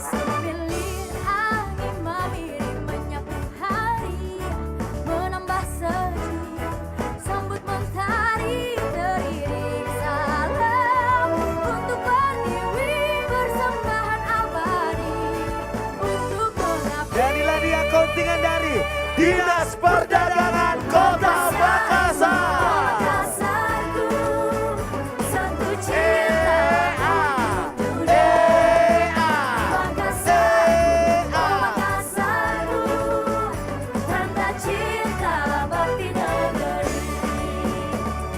Semilir angin memiri menyapu hari, menambah sejuk sambut mentari, teriring salam untuk Pertiwi, persembahan abadi untuk mengabdi. Dan inilah dia kontingen dari Dinas Perdagangan Kota Makassar. Makassarku, satu cinta untuk Makassarku, tanda cinta bakti negeri.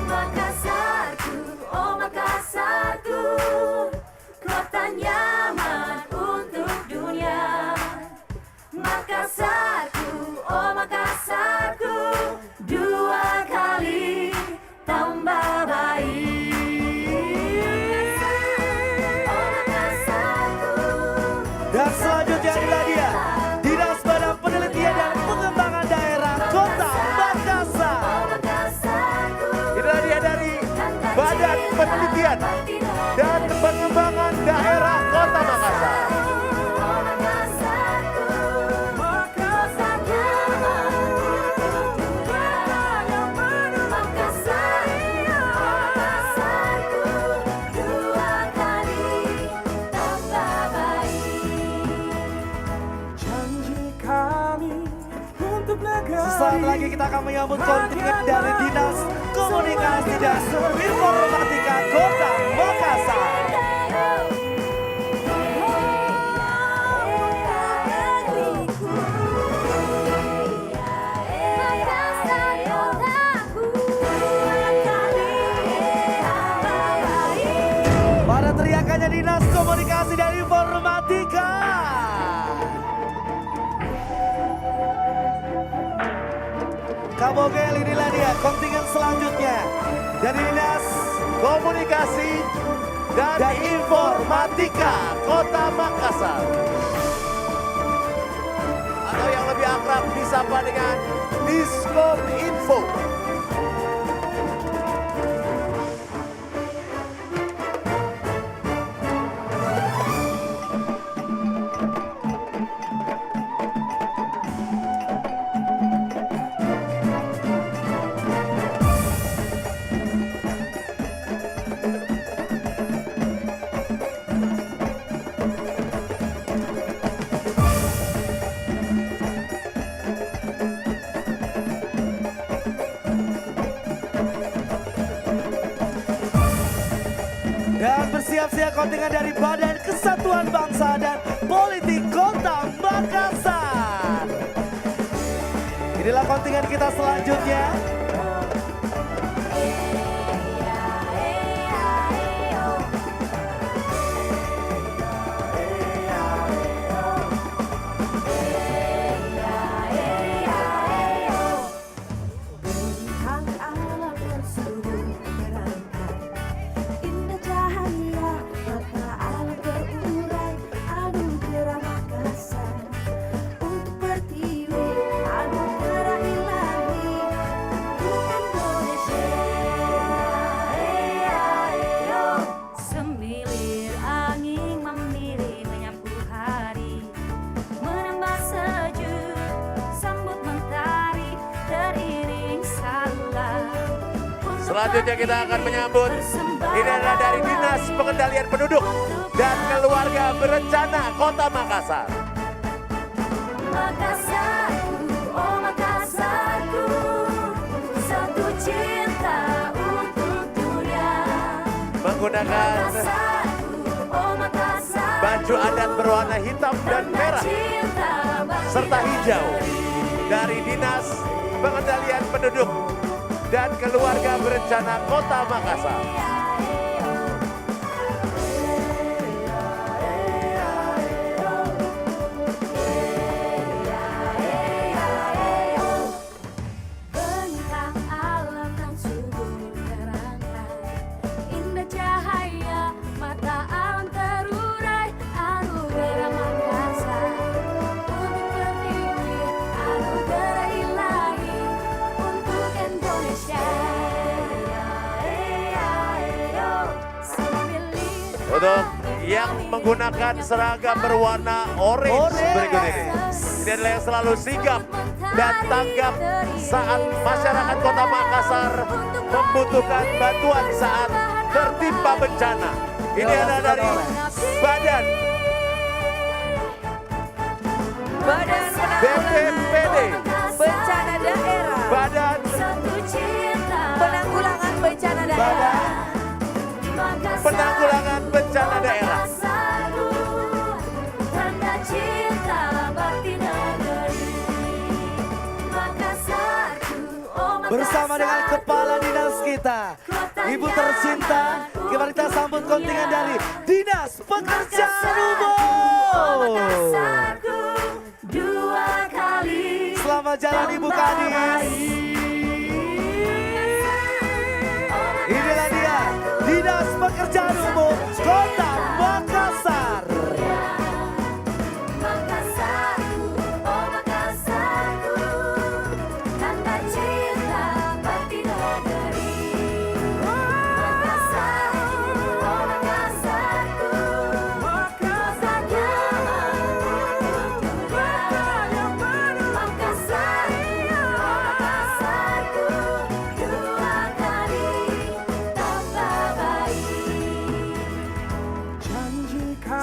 Makassarku, oh Makassarku, kota nyaman untuk dunia. Makassarku, oh Makassarku, dua kali tambah baik. Oh Makassarku, Dan selanjutnya inilah dia Dinas Badan Penelitian dan Pengembangan Daerah Kota Makassar. Inilah dia dari Badan Penelitian dan Pengembangan Daerah Kota Makassar. Sesaat lagi kita akan menyambut kontingen dari Dinas Komunikasi dan Informatika Kota Makassar. Pada teriakannya Dinas Komunikasi dan Informatika. Bogel, inilah dia kontingen selanjutnya dari Dinas Komunikasi dan Informatika Kota Makassar. Atau yang lebih akrab disapa dengan Diskom Info. Dan bersiap-siap kontingen dari Badan Kesatuan Bangsa dan Politik Kota Makassar. Inilah kontingen kita selanjutnya. Selanjutnya kita akan menyambut, ini adalah dari Dinas Pengendalian Penduduk dan Keluarga Berencana Kota Makassar. Makassarku, oh Makassarku, satu cinta untuk dunia. Menggunakan baju adat berwarna hitam dan merah serta hijau dari Dinas Pengendalian Penduduk dan Keluarga Berencana Kota Makassar. Bentang alam yang subur terangkan, indah cahaya mata alam terurai, anugerah Makassar untuk pertiwi, anugerah ilahi untuk Indonesia. Untuk yang menggunakan seragam berwarna orange berikut ini. Ini adalah yang selalu sigap dan tanggap saat masyarakat Kota Makassar membutuhkan bantuan saat tertimpa bencana. Ini adalah dari Badan BPPD, Bencana Daerah, Badan Penanggulangan Bencana Daerah, Penanggulangan Bencana Daerah. Tanda cinta bakti negeri. Makassarku, oh Bersama dengan Kepala Dinas kita, Ibu tercinta, kita sambut kontingen dari Dinas Pekerjaan Umum. Dua kali. Selamat jalan Ibu Kadis. Inilah dia, Dinas Pekerjaan Umum Kota Makassar. Makassarku, oh Makassarku, tanda cinta bakti negeri. Makassarku, oh Makassarku, kota nyaman untuk dunia. Makassarku, oh Makassarku, dua kali tambah baik.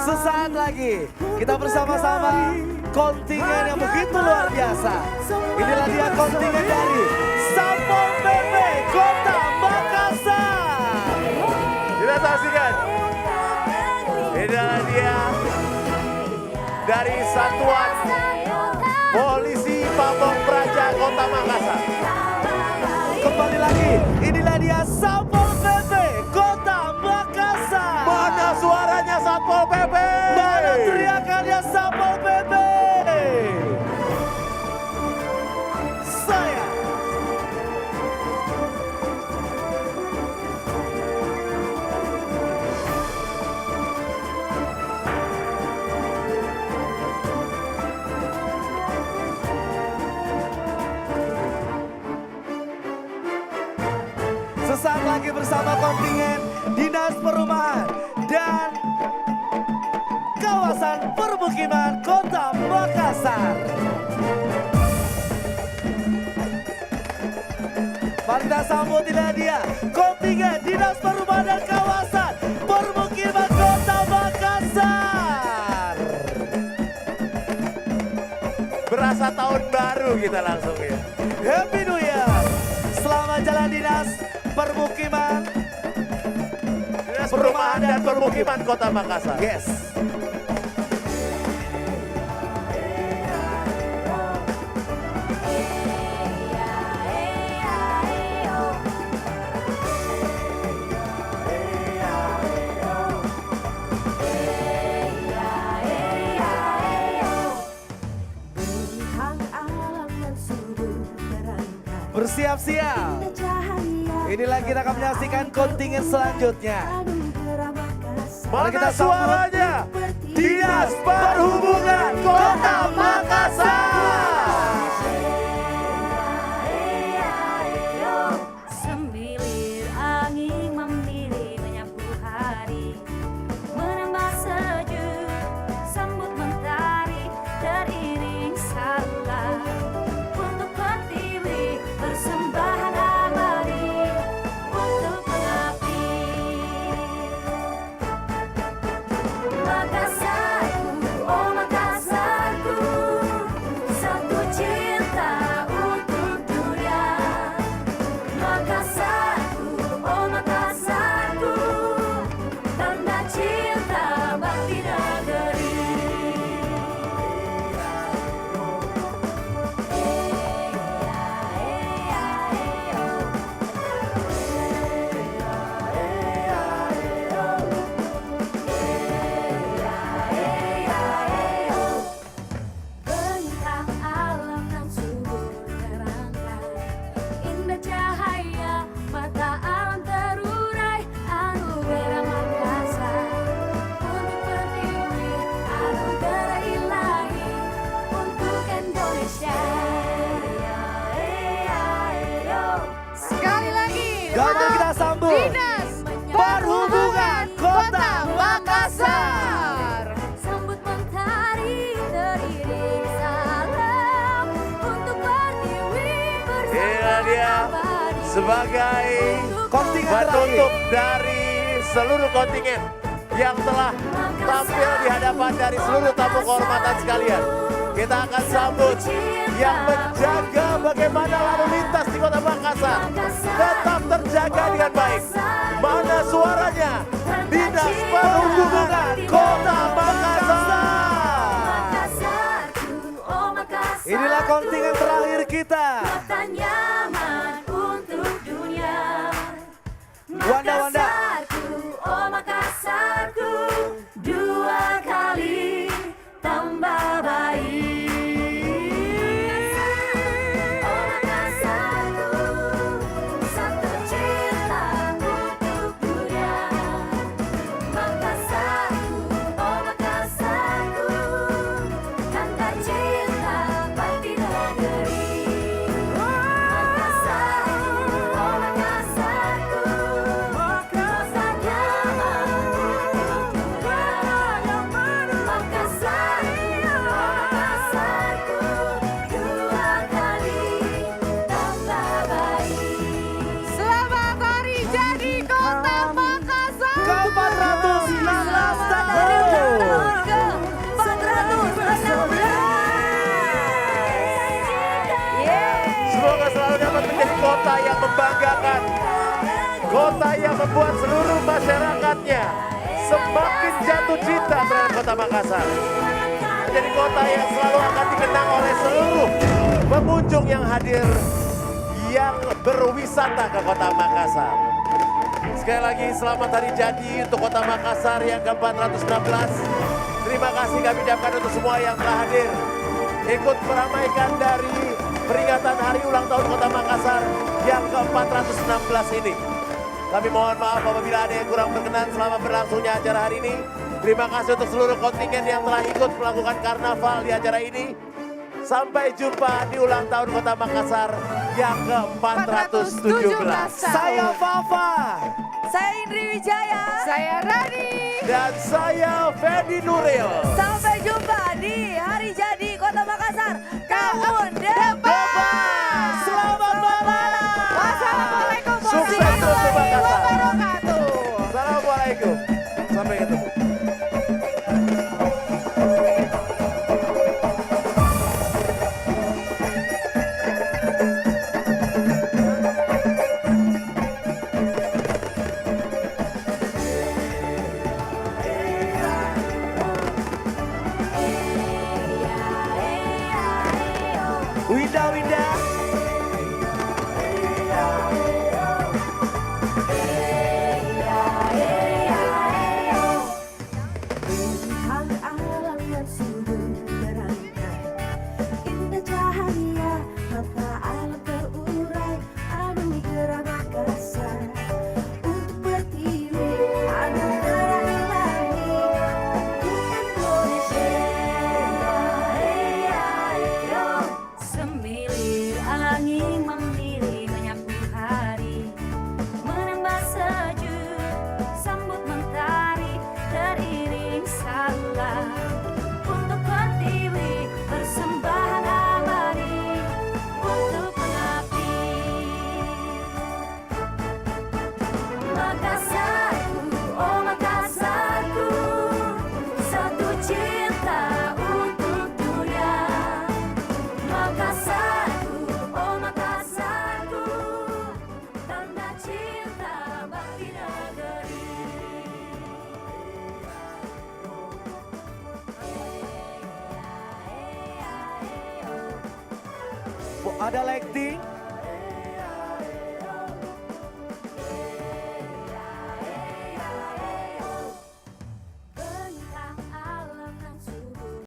Sesaat lagi kita bersama-sama kontingen yang begitu luar biasa. Inilah dia kontingen dari Satpol PP Kota Makassar. Kita saksikan. Inilah dia dari Satuan Polisi Pamong Praja Kota Makassar. Kembali lagi, inilah dia Satpol PP Kota Makassar. Mana suaranya Satpol PP? Mana teriakannya Satpol PP? Saya bersama kontingen Dinas Perumahan dan Kawasan Permukiman Kota Makassar. Mari kita sambut dia, kontingen Dinas Perumahan dan Kawasan Permukiman Kota Makassar. Berasa tahun baru kita langsung ya. Happy New Year. Selamat jalan Dinas Permukiman. Dinas Perumahan dan Permukiman Kota Makassar. Yes. Bersiap-siap. Inilah kita akan menyaksikan kontingen selanjutnya. Mana kita suaranya? Dinas Perhubungan Kota Makassar. Sembilir angin memilih menyapu hari, menambah sejuk, sambut mentari, teriring salam untuk pertiwi, persembahan abadi untuk pengabdi. Makassarku, oh Makassarku, satu cinta untuk dunia. Makassarku, oh Makassarku, tanda cinta bakti negeri. Bentang alam dan subur terangkai, indah cahaya mata alam terurai, anugerah Makassar untuk pertiwi, anugerah ilahi untuk Indonesia. Sekali lagi Mari kita sambut Dinas Perhubungan Kota Makassar. Sambut mentari, teriring salam untuk pertiwi, Ini dia sebagai penutup dari seluruh kontingen yang telah tampil di hadapan dari seluruh tamu kehormatan sekalian. Kita akan sambut yang menjaga bagaimana lalu lintas di Kota Makassar tetap terjaga dengan baik. Mana suaranya? Dinas Perhubungan Kota Makassar. Inilah kontingen terakhir kita. Kota nyaman untuk dunia. Wanda. Makassarku, oh Makassarku, dua kali tambah baik. Oh Makassarku, satu cinta untuk dunia. Makassarku, oh Makassarku, tanda cinta bakti negeri. Makassarku, oh Makassarku, kota nyaman untuk dunia. Makassarku, dua kali tambah baik. Selamat hari jadi Kota Makassar ke-416 tahun. Semoga selalu dapat menjadi kota yang membanggakan, kota yang membuat seluruh masyarakatnya semakin jatuh cinta terhadap Kota Makassar. Menjadi kota yang selalu akan dikenang oleh seluruh pengunjung yang hadir, yang berwisata ke Kota Makassar. Sekali lagi selamat hari jadi untuk Kota Makassar yang ke-416. Terima kasih kami ucapkan untuk semua yang telah hadir, ikut meramaikan dari peringatan hari ulang tahun Kota Makassar yang ke-416 ini. Kami mohon maaf apabila ada yang kurang berkenan selama berlangsungnya acara hari ini. Terima kasih untuk seluruh kontingen yang telah ikut melakukan karnaval di acara ini. Sampai jumpa di ulang tahun Kota Makassar yang ke-417. Saya Fafa. Saya Indri Wijaya. Saya Rani. Dan saya Fendi Nuril. Sampai jumpa di hari jadi Kota Makassar tahun depan. Selamat malam. Wassalamualaikum Sukses terus untuk Makassar. Assalamualaikum. Sampai ketemu. Winda. Alam yang subur terangkan, indah cahaya mata alam terurai, anugerah Makassar untuk pertiwi, anugerah ilahi Indonesia. Semilir angin memilih menyapu hari, menambah sejuk sambut mentari, teriring salam untuk pertiwi, persembahan abadi untuk pengabdi. Makassarku, oh Makassarku, satu cinta untuk dunia. Makassarku, oh Makassarku, tanda cinta bakti negeri. Ada lighting.